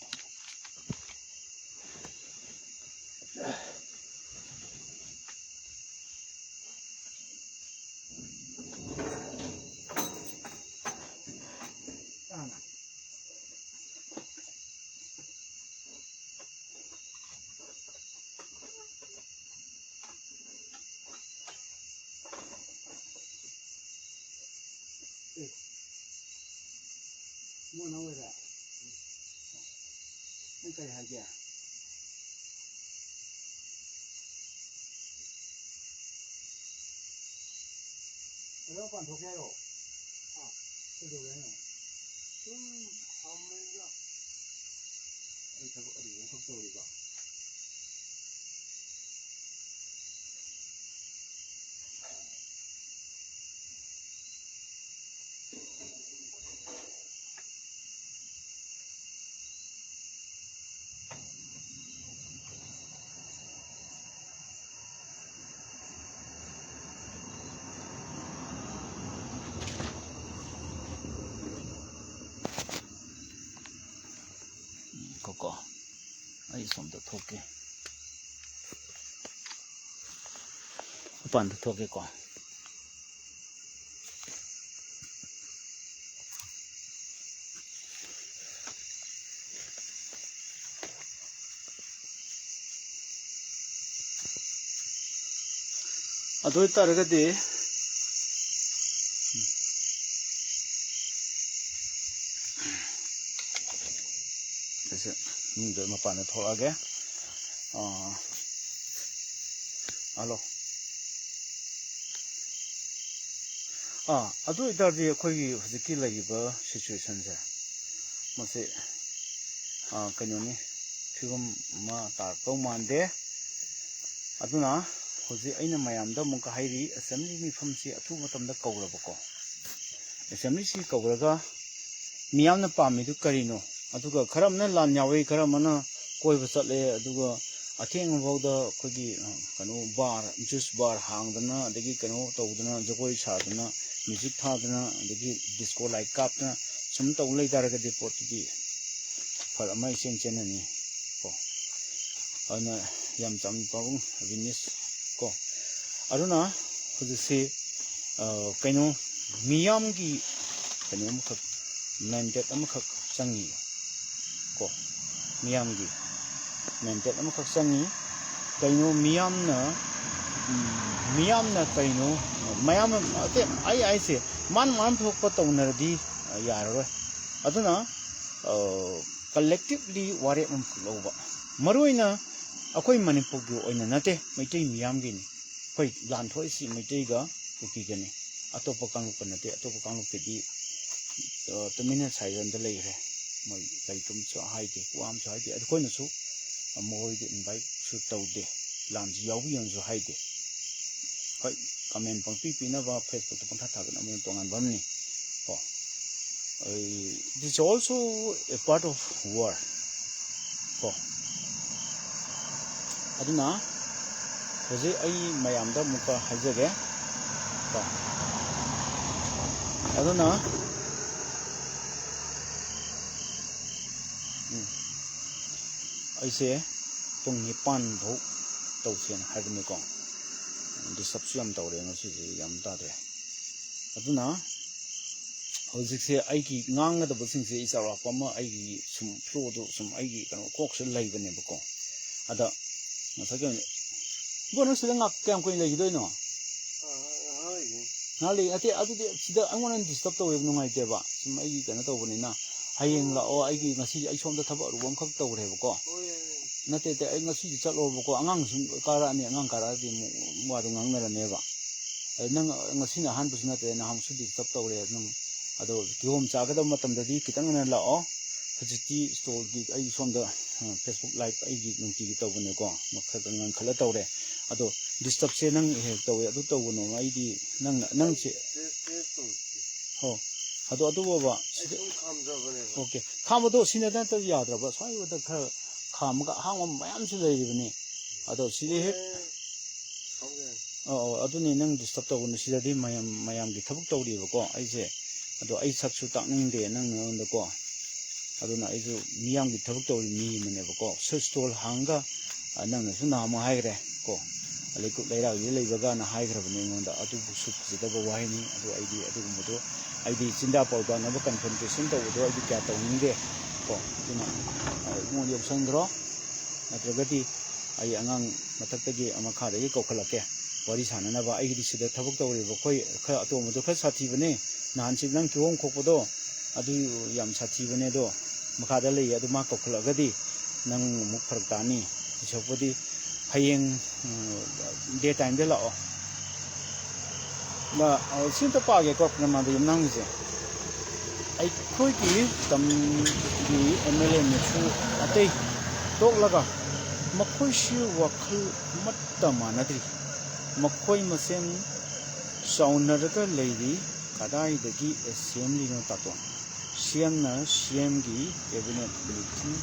Mana wera? Ini kayak aja. Ada apa untuk saya? Ah, itu kan. Amega. Itu ada yang satu juga. Coco. Ay som to thoke. Pan to thoke ko. Ado taragadi Kasi hindi mapan to age. Alo. Ado itardi akhoi hujiki lagiba situation se. Mase kanoni figum ma tar to mande. Aduna hoji aina mayamda mungka hairi assembly mi famsi atu matamda kawrabako. Assembly si kawraga miyamna pamidu karino. Aduga karamna lan yawe karamana koi basale aduga atheng bawda khogi kanu bar juice bar hangdana adagi kanu tawdana jagoi chadana music thadana adagi disco light kapna sum taw lei daraga de potdi phal amai chenani ko ana yam cham pawung business ko aruna hujisi kanu miyamgi kanu mukak mandate amakak changi ko miyamgi mandate amakak changi kaino miyamna kaino mayam ate ai se man thokpa tawnardi yaroi aduna collectively ware loba maruina akoi Manipur gi oina nate maitai miyamgi ni koi lan thoi si maitai ga uki gani atopa kanglu panate atopa kanglu pedi tumina sairan da leire moi kai tum so haide kuam so haide adkoi na su moi de invite su tawde lan ji yawi yan so haide kai comment pang pi na ba Facebook pang thatha ga na tongan bamni ko this is also a part of war ko aduna ꯍꯧꯖꯤꯛ ꯑꯩ ꯃꯌꯥꯝꯗ ꯑꯃꯨꯛꯀ ꯍꯥꯏꯖꯒꯦ ꯀꯣ ꯑꯗꯨꯅ ꯑꯩꯁꯦ ꯄꯨꯡ 9 ꯐꯥꯎ ꯇꯧꯁꯦꯅ ꯍꯥꯏꯕꯅꯤꯀꯣ ꯗꯤꯁꯇꯔꯕꯁꯨ ꯌꯥꯝ ꯇꯧꯔꯦ ꯉꯁꯤꯁꯦ ꯌꯥꯝ ꯇꯥꯗ꯭ꯔꯦ ꯑꯗꯨꯅ ꯍꯧꯖꯤꯛꯁꯦ ꯑꯩꯒꯤ ꯉꯥꯡꯒꯗꯕꯁꯤꯡꯁꯦ ꯆꯥꯎꯔꯥꯛꯄ ꯑꯃ ꯑꯩꯒꯤ ꯁꯨꯝ ꯐ꯭ꯂꯣꯗꯣ ꯁꯨꯝ ꯑꯩꯒꯤ ꯀꯩꯅꯣ ꯀꯣꯛꯁꯦ ꯂꯩꯕꯅꯦꯕꯀꯣ ꯑꯗ ꯉꯁꯥꯏꯒꯤ ꯏꯕꯣ ꯅꯪ ꯁꯤꯗ ꯀꯌꯥꯝ ꯀꯨꯏꯅ ꯂꯩꯈꯤꯗꯣꯏꯅꯣ ꯉꯥꯏꯍꯥꯛ ꯂꯩ ꯅꯠꯇꯦ ꯑꯗꯨꯗꯤ ꯁꯤꯗ ꯑꯩꯉꯣꯟꯗ ꯗꯤꯁꯇꯔꯕ ꯇꯧꯋꯦꯕ ꯅꯨꯡꯉꯥꯏꯇꯦꯕ ꯁꯨꯝ ꯑꯩꯒꯤ ꯀꯩꯅꯣ ꯇꯧꯕꯅꯤꯅ ꯍꯌꯦꯡ ꯂꯥꯛꯑꯣ ꯑꯩꯒꯤ ꯉꯁꯤ ꯑꯩ ꯁꯣꯝꯗ ꯊꯕꯛ ꯑꯔꯨꯕ ꯑꯃꯈꯛ ꯇꯧꯔꯦꯕꯀꯣ ꯅꯠꯇꯦ ꯑꯩ ꯉꯁꯤꯗꯤ ꯆꯠꯂꯣꯕꯀꯣ ꯑꯉꯥꯡ ꯁꯨꯝ ꯀꯥꯔꯛꯑꯅꯤ ꯑꯉꯥꯡ ꯀꯥꯔꯛꯑꯗꯤ ꯑꯃꯨꯛ ꯋꯥꯗꯣ ꯉꯥꯡꯅꯔꯅꯦꯕ ꯅꯪ ꯉꯁꯤꯅ ꯑꯍꯥꯟꯕꯁꯨ ꯅꯠꯇꯦ ꯅꯍꯥꯟꯁꯨ ꯗꯤꯁꯇꯔꯕ ꯇꯧꯔꯦ ꯅꯪ ꯑꯗꯣ ꯀꯤꯍꯣꯝ ꯆꯥꯒꯗꯕ ꯃꯇꯝꯗꯗꯤ ꯈꯤꯇꯪ ꯉꯟꯅ ꯂꯥꯛꯑꯣ ꯍꯧꯖꯤꯛꯇꯤ ꯁ꯭ꯇꯣꯜꯒꯤ ꯑꯩ ꯁꯣꯝꯗ ꯐꯦꯁꯕꯨꯛ ꯂꯥꯏꯚ ꯑꯩꯒꯤ ꯅꯨꯡꯇꯤꯒꯤ ꯇꯧꯕꯅꯦꯀꯣ ꯈꯔ ꯉꯟꯈꯠꯂ ꯇꯧꯔꯦ ꯑꯗꯣ ꯗꯤꯁꯇꯔꯕꯁꯦ ꯅꯪ ꯍꯦꯛ ꯇꯧꯋꯦ ꯑꯗꯨ ꯇꯧꯒꯅꯨ ꯑꯩꯗꯤ ꯅꯪꯁꯦ ꯍꯣ ꯑꯗꯣ ꯑꯗꯨꯕꯨꯕ ꯑꯣꯀꯦ ꯈꯥꯝꯕꯗꯣ ꯁꯤꯅ ꯅꯠꯇꯕ ꯌꯥꯗ꯭ꯔꯕ ꯁ꯭ꯋꯥꯏꯗ ꯈꯔ ꯈꯥꯝꯃꯒ ꯑꯍꯥꯡꯕ ꯃꯌꯥꯝꯁꯨ ꯂꯩꯔꯤꯕꯅꯤ ꯑꯗꯣ ꯁꯤꯗꯤ ꯍꯦꯛ ꯑꯗꯨꯅꯤ ꯅꯪ ꯗꯤꯁꯇꯔꯕ ꯇꯧꯒꯅꯨ ꯁꯤꯗꯗꯤ ꯃꯌꯥꯝꯒꯤ ꯊꯕꯛ ꯇꯧꯔꯤꯕꯀꯣ ꯑꯩꯁꯦ ꯑꯗꯣ ꯑꯩ ꯁꯛꯁꯨ ꯇꯥꯛꯅꯤꯡꯗꯦ ꯅꯉꯣꯟꯗꯀꯣ ꯑꯗꯨꯅ ꯑꯩꯁꯨ ꯃꯤꯌꯥꯝꯒꯤ ꯊꯕꯛ ꯇꯧꯔꯤ ꯃꯤ ꯑꯃꯅꯦꯕꯀꯣ ꯁ꯭ꯇꯣꯜ ꯍꯥꯡꯒ ꯅꯪꯅꯁꯨ ꯅꯍꯥꯟꯃꯨꯛ ꯍꯥꯏꯈ꯭ꯔꯦ ꯀꯣ ꯂꯩꯀꯨꯞ ꯂꯩꯔꯥꯛꯁꯤ ꯂꯩꯕꯒꯅ ꯍꯥꯏꯈ꯭ꯔꯕꯅꯤ ꯑꯩꯉꯣꯟꯗ ꯑꯗꯨꯕꯨꯁꯨ ꯐꯖꯗꯕ ꯋꯥꯍꯩꯅꯤ ꯑꯗꯣ ꯑꯩꯗꯤ ꯑꯗꯨꯒꯨꯝꯕꯗꯣ ꯑꯩꯗꯤ ꯆꯤꯟꯖꯥ ꯄꯥꯎꯗꯥꯅꯕ ꯀꯟꯐ꯭ꯔꯟꯇꯦꯁꯟ ꯇꯧꯕꯗꯣ ꯑꯩꯗꯤ ꯀꯌꯥ ꯇꯧꯅꯤꯡꯗꯦ ꯀꯣ ꯑꯗꯨꯅ ꯏꯉꯣꯟꯗ ꯌꯧꯁꯟꯈ꯭ꯔꯣ ꯅꯠꯇ꯭ꯔꯒꯗꯤ ꯑꯩ ꯑꯉꯥꯡ ꯃꯊꯛꯇꯒꯤ ꯃꯈꯥꯗꯒꯤ ꯀꯧꯈꯠꯂꯛꯀꯦ ꯋꯥꯔꯤ ꯁꯥꯟꯅꯅꯕ ꯑꯩꯒꯤꯗꯤ ꯁꯤꯗ ꯊꯕꯛ ꯇꯧꯔꯤꯕ ꯑꯩꯈꯣꯏ ꯈꯔ ꯑꯇꯣꯝꯕꯗꯣ ꯈꯔ ꯁꯥꯊꯤꯕꯅꯦ ꯅꯍꯥꯟꯁꯤ ꯅꯪ ꯀꯤꯍꯣꯝ ꯈꯣꯛꯄꯗꯣ ꯑꯗꯨ ꯌꯥꯝ ꯁꯥꯊꯤꯕꯅꯦ ꯑꯗꯣ ꯃꯈꯥꯗ ꯂꯩꯌꯦ ꯑꯗꯨ ꯃꯥ ꯀꯧꯈꯠꯂꯛꯑꯒꯗꯤ ꯅꯪ ꯑꯃꯨꯛ ꯐꯔꯛ ꯇꯥꯅꯤ ꯏꯁꯣꯛꯄꯗꯤ ꯍꯌꯦꯡ ꯗꯦ ꯇꯥꯏꯝꯗ ꯂꯥꯛꯑꯣ ꯁꯤꯝꯇ ꯄꯥꯒꯦꯀꯣ ꯄ꯭ꯔꯃꯥꯟꯗ ꯌꯨꯝꯅꯥꯡꯒꯤꯁꯦ ꯑꯩꯈꯣꯏꯒꯤ ꯇꯝꯒꯤ MLA ꯑꯇꯩ ꯇꯣꯛꯂꯒ ꯃꯈꯣꯏꯁꯤ ꯋꯥꯈꯜ ꯑꯃꯠꯇ ꯃꯥꯟꯅꯗ꯭ꯔꯤ ꯃꯈꯣꯏ ꯃꯁꯦꯟ ꯆꯥꯎꯅꯔꯒ ꯂꯩꯔꯤ ꯀꯗꯥꯏꯗꯒꯤ ꯑꯦꯁꯦꯝꯕ꯭ꯂꯤꯅꯣ ꯇꯥꯇꯣꯟ CMꯅ CMꯒꯤ ꯀꯦꯕꯤꯅꯦꯠ ꯃꯤꯇꯤꯡ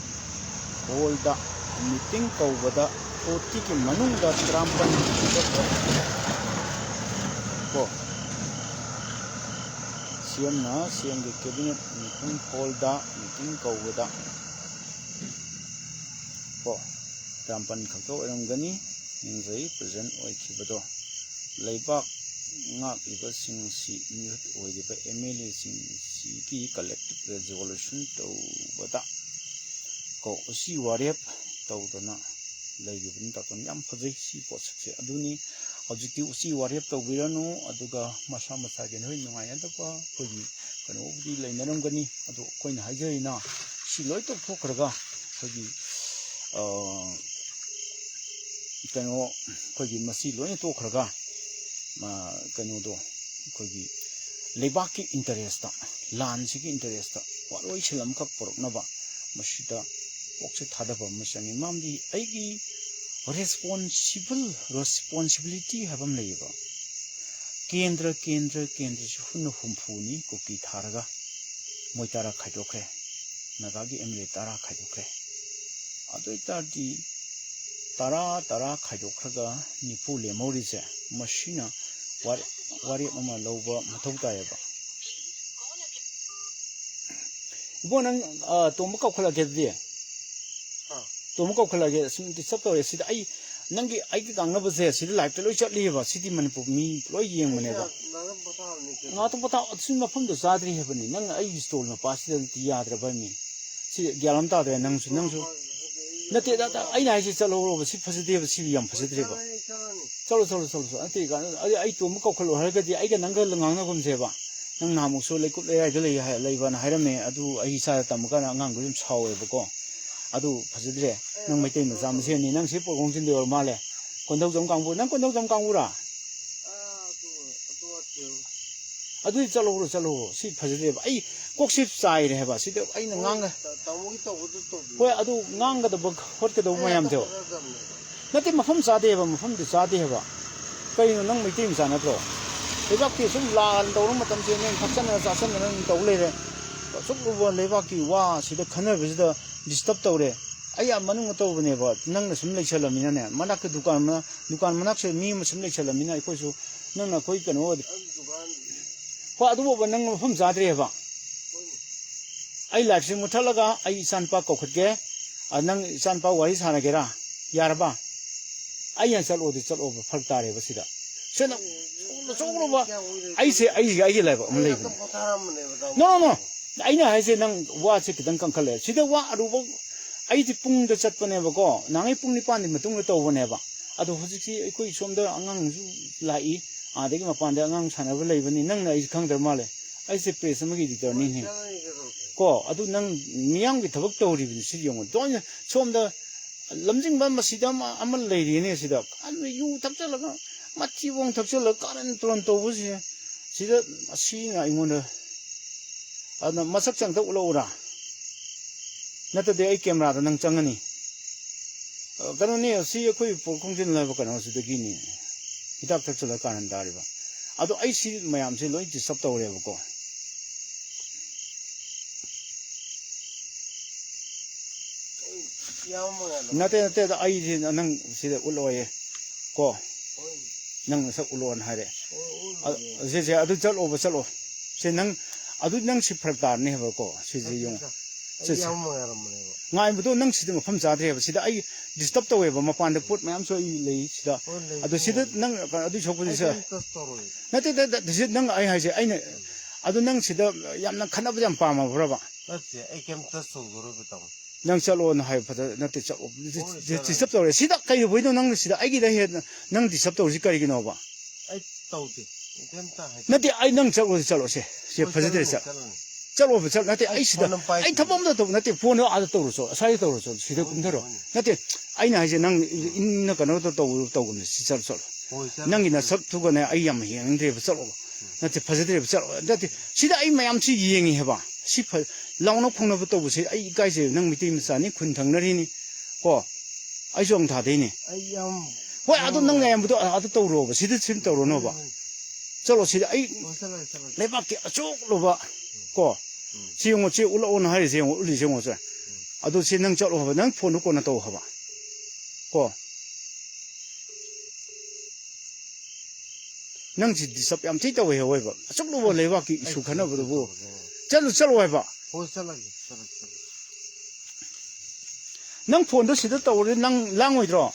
ꯍꯣꯜꯗ ꯃꯤꯇꯤꯡ ꯀꯧꯕꯗ OTꯒꯤ ꯃꯅꯨꯡꯗ 19 ꯀꯣ CMꯅ CMꯒꯤ ꯀꯦꯕꯤꯅꯦꯠ ꯃꯤꯇꯤꯡ ꯍꯣꯜꯗ ꯃꯤꯇꯤꯡ ꯀꯧꯕꯗ ꯀꯣ 19 ꯈꯛꯇ ꯑꯣꯏꯔꯝꯒꯅꯤ ꯅꯤꯡꯖꯩ ꯄ꯭ꯔꯖꯦꯟ ꯑꯣꯏꯈꯤꯕꯗꯣ ꯂꯩꯕꯥꯛ ꯉꯥꯛꯂꯤꯕꯁꯤꯡꯁꯤ ꯃꯤꯍꯨꯠ ꯑꯣꯏꯔꯤꯕ MLAꯁꯤꯡꯁꯤꯒꯤ ꯀꯂꯦꯛꯇꯤꯞ ꯔꯦꯖꯣꯂꯨꯁꯟ ꯇꯧꯕꯗ ꯀꯣ ꯎꯆꯤ ꯋꯥꯔꯦꯞ ꯇꯧꯗꯅ ꯂꯩꯔꯤꯕꯅꯤ ꯇꯥꯇꯣꯟ ꯌꯥꯝ ꯐꯖꯩ ꯁꯤ ꯄꯣꯠꯁꯛꯁꯦ ꯑꯗꯨꯅꯤ ꯍꯧꯖꯤꯛꯇꯤ ꯎꯆꯤ ꯋꯥꯔꯦꯞ ꯇꯧꯕꯤꯔꯅꯨ ꯑꯗꯨꯒ ꯃꯁꯥ ꯃꯁꯥꯒꯤ ꯅꯣꯏ ꯅꯨꯡꯉꯥꯏꯅꯗꯕ ꯑꯩꯈꯣꯏꯒꯤ ꯀꯩꯅꯣꯕꯨꯗꯤ ꯂꯩꯅꯔꯝꯒꯅꯤ ꯑꯗꯣ ꯑꯩꯈꯣꯏꯅ ꯍꯥꯏꯖꯔꯤꯅ ꯁꯤ ꯂꯣꯏ ꯇꯧꯊꯣꯛꯈ꯭ꯔꯒ ꯑꯩꯈꯣꯏꯒꯤ ꯀꯩꯅꯣ ꯑꯩꯈꯣꯏꯒꯤ ꯃꯁꯤ ꯂꯣꯏꯅ ꯇꯣꯛꯈ꯭ꯔꯒ ꯀꯩꯅꯣꯗꯣ ꯑꯩꯈꯣꯏꯒꯤ ꯂꯩꯕꯥꯛꯀꯤ ꯏꯟꯇꯔꯦꯁꯇ ꯂꯥꯟꯁꯤꯒꯤ ꯏꯟꯇꯔꯦꯁꯇ ꯋꯥꯔꯣꯏꯁꯤꯜ ꯑꯃꯈꯛ ꯄꯨꯔꯛꯅꯕ ꯃꯁꯤꯗ ꯀꯣꯛꯁꯦ ꯊꯥꯗꯕ ꯑꯃ ꯆꯪꯉꯤ ꯃꯔꯝꯗꯤ ꯑꯩꯒꯤ ꯔꯦꯁꯄꯣꯟꯁꯤꯕꯤꯂꯤꯇꯤ ꯍꯥꯏꯕ ꯑꯃ ꯂꯩꯌꯦꯕ ꯀꯦꯟꯗ꯭ꯔꯁꯤ ꯍꯨꯟꯅ ꯍꯨꯝꯐꯨꯅꯤ ꯀꯨꯀꯤ ꯊꯥꯔꯒ ꯃꯣꯏ 10 ꯈꯥꯏꯗꯣꯛꯈ꯭ꯔꯦ ꯅꯥꯒꯥꯒꯤ MLA 10 ꯈꯥꯏꯗꯣꯛꯈ꯭ꯔꯦ ꯑꯗꯨ ꯑꯣꯏꯇꯥꯔꯗꯤ 10 ꯈꯥꯏꯗꯣꯛꯈ꯭ꯔꯒ 90 ꯂꯦꯝꯍꯧꯔꯤꯁꯦ ꯃꯁꯤꯅ ꯋꯥꯔꯦꯞ ꯑꯃ ꯂꯧꯕ ꯃꯊꯧ ꯇꯥꯏꯌꯦꯕ 이거 는 또뭐 깎으려겠지? 또뭐 깎으려게 지금 디스터브 했을 때 아이 nangi aiki kangna bose sidi live te loi chatli ba sidi Manipur mi loi yeng mane ba nga to pata sin ma phom do sadri he bani nang ai stol na pas den ti ya dra ba mi si gyalam ta de nang su na te da ai na si chalo ro ba si phaside ba si yam phaside ba chalo ate ga ai to mo kakhalo har ga di ai ga nang ga ngang na gum se ba nang na mo so lei kup lei ga lei ba na hairame adu ai sa tam ga na ngang gu chawe ba ko adu phaside nang mai te ma jam se ni nang si por gong jin de or ma le kon dau jam kang bu nang kon dau jam kang bu ra adu chalo si phaside ba ai kok sip sai re ba si de ai na ngang ga hoi adu ngang ga da ba hot ka do ma yam jo na te ma phom sa de ba ma phom de sa de ba kai no nang mai te ma sa na tro le ba ki sum lan do ma tam se ne phaksan na sa san na nang do le re suk bu le ba ki wa si de khana bi da disturb to re ai am manung to bne ba nang na sum lai chalamina ne manak dukan manak se mi sum lai chalamina ai ko su nang na koi kano pa du ba nang phum za dre ba ai la thing mu thalaga ai san pa ko khatge nang san pa wari sana gera yar ba ai yan chalo de chalo ba phal ta re ba sida se na cholo ba ai se ai la ba mu lai no ai na hai se nang wa se kidan kan khale sida wa aru ba ai ti pung da chat pa ne ba ko nang ai pung ni pan ni matung to ba ne ba ado hoji ki koi som da angang ju lai de ma pan da angang sana ba lai ba ni nang na ai khang dar ma le ai se pe sam gi di to ni ko adu nang miyang gi thabak to ri bi si yong don som da lamjing ba ma si da ma amal lai ri ne si da an yu thap cha la ga ma chi wong thap cha la karan tron to bu si da si na ingon da ana masak chang ta ulo ura nata de ai camera da nang chang ani kano ne si khoi por khong jin la ba kano su de gi ni hidak thak cha la karan da ri ba ado ai si mayam se loi ti sap to re ba ko nate da ai ji nang si de ulo ye ko nang sak ulon hare je adu chalo ba chalo se nang adu nang si phraktar ne ba ko si ji yong se ngai bu to nang si de pham cha de ba si da ai disturb to we ba ma pan de put mayam so I lei si da adu si da nang adu chok bu se nate da si nang ai hai se ai ne adu nang si da yam nang khana ba jam pa ma bra ba ai kem ta so guru ba tong nang chalo na hai phada nate chalo disturb to re si da kai bu no nang si da ai gi da he nang disturb to si kai gi no ba ai tau de kem ta hai nate ai nang chalo se phada de sa chalo ba chalo nate ai si da ai thabam da to nate phone a da to ro so sai to ro so si da kun tharo nate ai na hai je nang in na kano to gun si chalo chalo nang ina sak tu ga na ai yam heng de ba chalo nate phada de ba chalo nate si da ai mayam chi yeng he ba si pha launa khong na ba to bu se ai kai se nang mi ti ma sa ni khun thang na ri ni ko ai jong tha de ni ai yam hoi adu nang yam bu to adu to ro ba si da sim to ro no ba chalo si da ai le ba ki achok lo ba ko si yong chi ulo on hai se yong uli se yong so adu si nang chalo ba nang phone ko na to ha ba ko nang ji disap yam chi to we hoi ba achok lo ba le ba ki su khana ba bu chalo hai ba nang phone do si da to re nang lang oi dro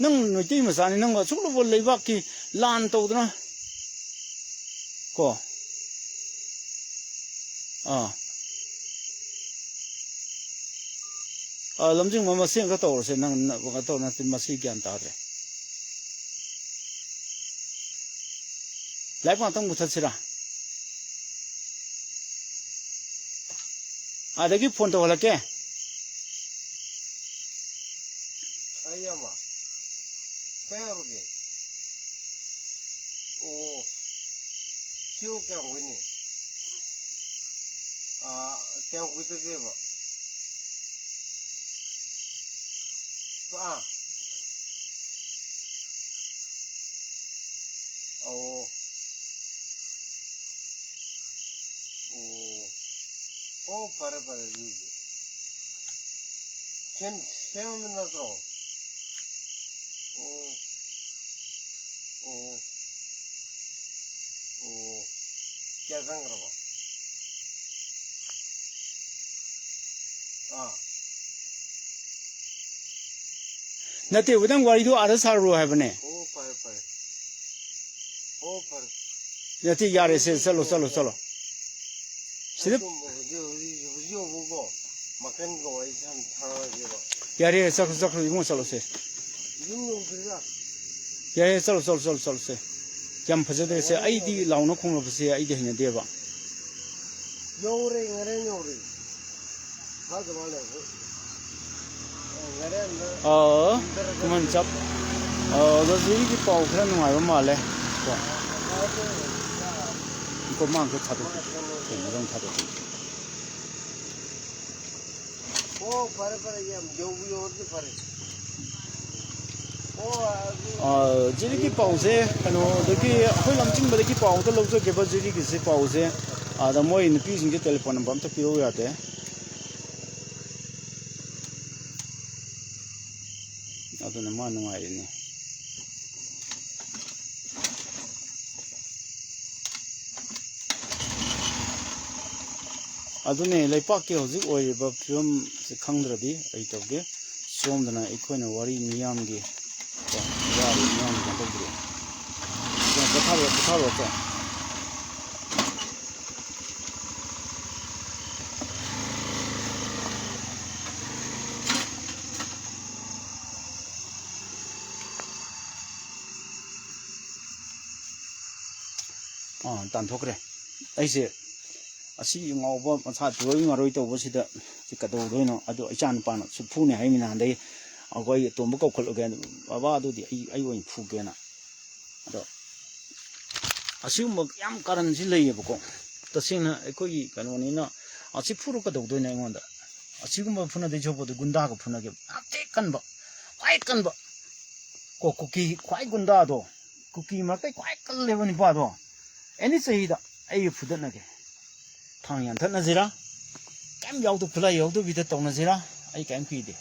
nang noi ti ma sa ni nang achok lo ba le ba ki lan to dna ko lamjing mama sing ka to se nang ka to na tin ma si gyan ta re lai pa tang bu tha sira adagi phone to wala ke ayama pero ge o chiu ka wini kya kuita ge ba para dice ken me na so क्या संग रहा nate udang wari do ara sar ro hai bane nate yare se chalo sidip makan go ai san tha ge ba yare sak yung chalo se yare chalo se jam phaje de se ai di launa khong lo se ai de hnya de ba yore ngare yore ha ga ba le ngare kuman chap da zuri ki pau khran ngai ba ma le ko mang ko thadu ko rong thadu pare yam jobu de pare zuri ki pau se ano de ki hoi lam ching ba de ki pau to lo zo ke ba zuri ki se pau se da moi ni pi sing ke telephone number ta pi ro ya de ꯑꯗꯨꯅ ꯃꯥ ꯅꯨꯡꯉꯥꯏꯔꯤꯅꯤ ꯑꯗꯨꯅꯦ ꯂꯩꯄꯥꯛꯀꯤ ꯍꯧꯖꯤꯛ ꯑꯣꯏꯔꯤꯕ ꯐꯤꯕꯝꯁꯦ ꯈꯪꯗ꯭ꯔꯗꯤ ꯑꯩ ꯇꯧꯒꯦ ꯁꯣꯝꯗꯅ ꯑꯩꯈꯣꯏꯅ ꯋꯥꯔꯤ ꯃꯤꯌꯥꯝꯒꯤ ꯌꯥꯔꯤ ꯃꯤꯌꯥꯝꯒꯤ ꯇꯧꯗ꯭ꯔꯦ ꯄꯣꯊꯥꯔꯣ ꯇꯥꯟꯊꯣꯛꯈ꯭ꯔꯦ ꯑꯩꯁꯦ ꯑꯁꯤ ꯉꯥꯎꯕ ꯃꯁꯥ ꯇꯨꯔꯣꯏ ꯉꯥꯔꯣꯏ ꯇꯧꯕꯁꯤꯗ ꯀꯩꯗꯧꯗꯣꯏꯅꯣ ꯑꯗꯣ ꯏꯆꯥ ꯅꯨꯄꯥꯅ ꯐꯨꯅꯤ ꯍꯥꯏꯃꯤ ꯅꯍꯥꯟꯗꯩ ꯑꯩꯈꯣꯏ ꯑꯇꯣꯝꯕ ꯀꯧꯈꯠꯂꯨꯒꯦ ꯕꯕꯥ ꯑꯗꯨꯗꯤ ꯑꯩ ꯑꯣꯏꯅ ꯐꯨꯒꯦꯅ ꯑꯗꯣ ꯑꯁꯤꯒꯨꯝꯕ ꯌꯥꯝ ꯀꯥꯔꯟꯁꯤ ꯂꯩꯌꯦꯕꯀꯣ ꯇꯁꯦꯡꯅ ꯑꯩꯈꯣꯏꯒꯤ ꯀꯩꯅꯣꯅꯤꯅ ꯑꯁꯤ ꯐꯨꯔ ꯀꯩꯗꯧꯗꯣꯏꯅꯣ ꯑꯩꯉꯣꯟꯗ ꯑꯁꯤꯒꯨꯝꯕ ꯐꯨꯅꯗꯩ ꯁꯣꯛꯄꯗ ꯒꯨꯟꯗꯥꯒ ꯐꯨꯅꯒꯦ ꯌꯥꯝ ꯊꯤ ꯀꯟꯕ ꯈ꯭ꯋꯥꯏ ꯀꯟꯕ ꯀꯨꯀꯤ ꯈ꯭ꯋꯥꯏ ꯒꯨꯟꯗꯥꯗꯣ ꯀꯨꯀꯤ ꯃꯔꯛꯇꯩ ꯈ꯭ꯋꯥꯏ ꯀꯜꯂꯦꯕ ꯅꯨꯄꯥꯗꯣ ꯑꯦꯅꯤ ꯆꯍꯤꯗ ꯑꯩꯒ ꯐꯨꯗꯠꯅꯒꯦ ꯊꯥꯡ ꯌꯥꯟꯊꯠꯅꯁꯤꯔꯥ ꯀꯩꯝ ꯌꯥꯎꯗ ꯈꯨꯠꯂꯥꯏ ꯌꯥꯎꯗꯕꯤꯗ ꯇꯧꯅꯁꯤꯔꯥ ꯑꯩ ꯀꯩꯝ ꯀꯤꯗꯦ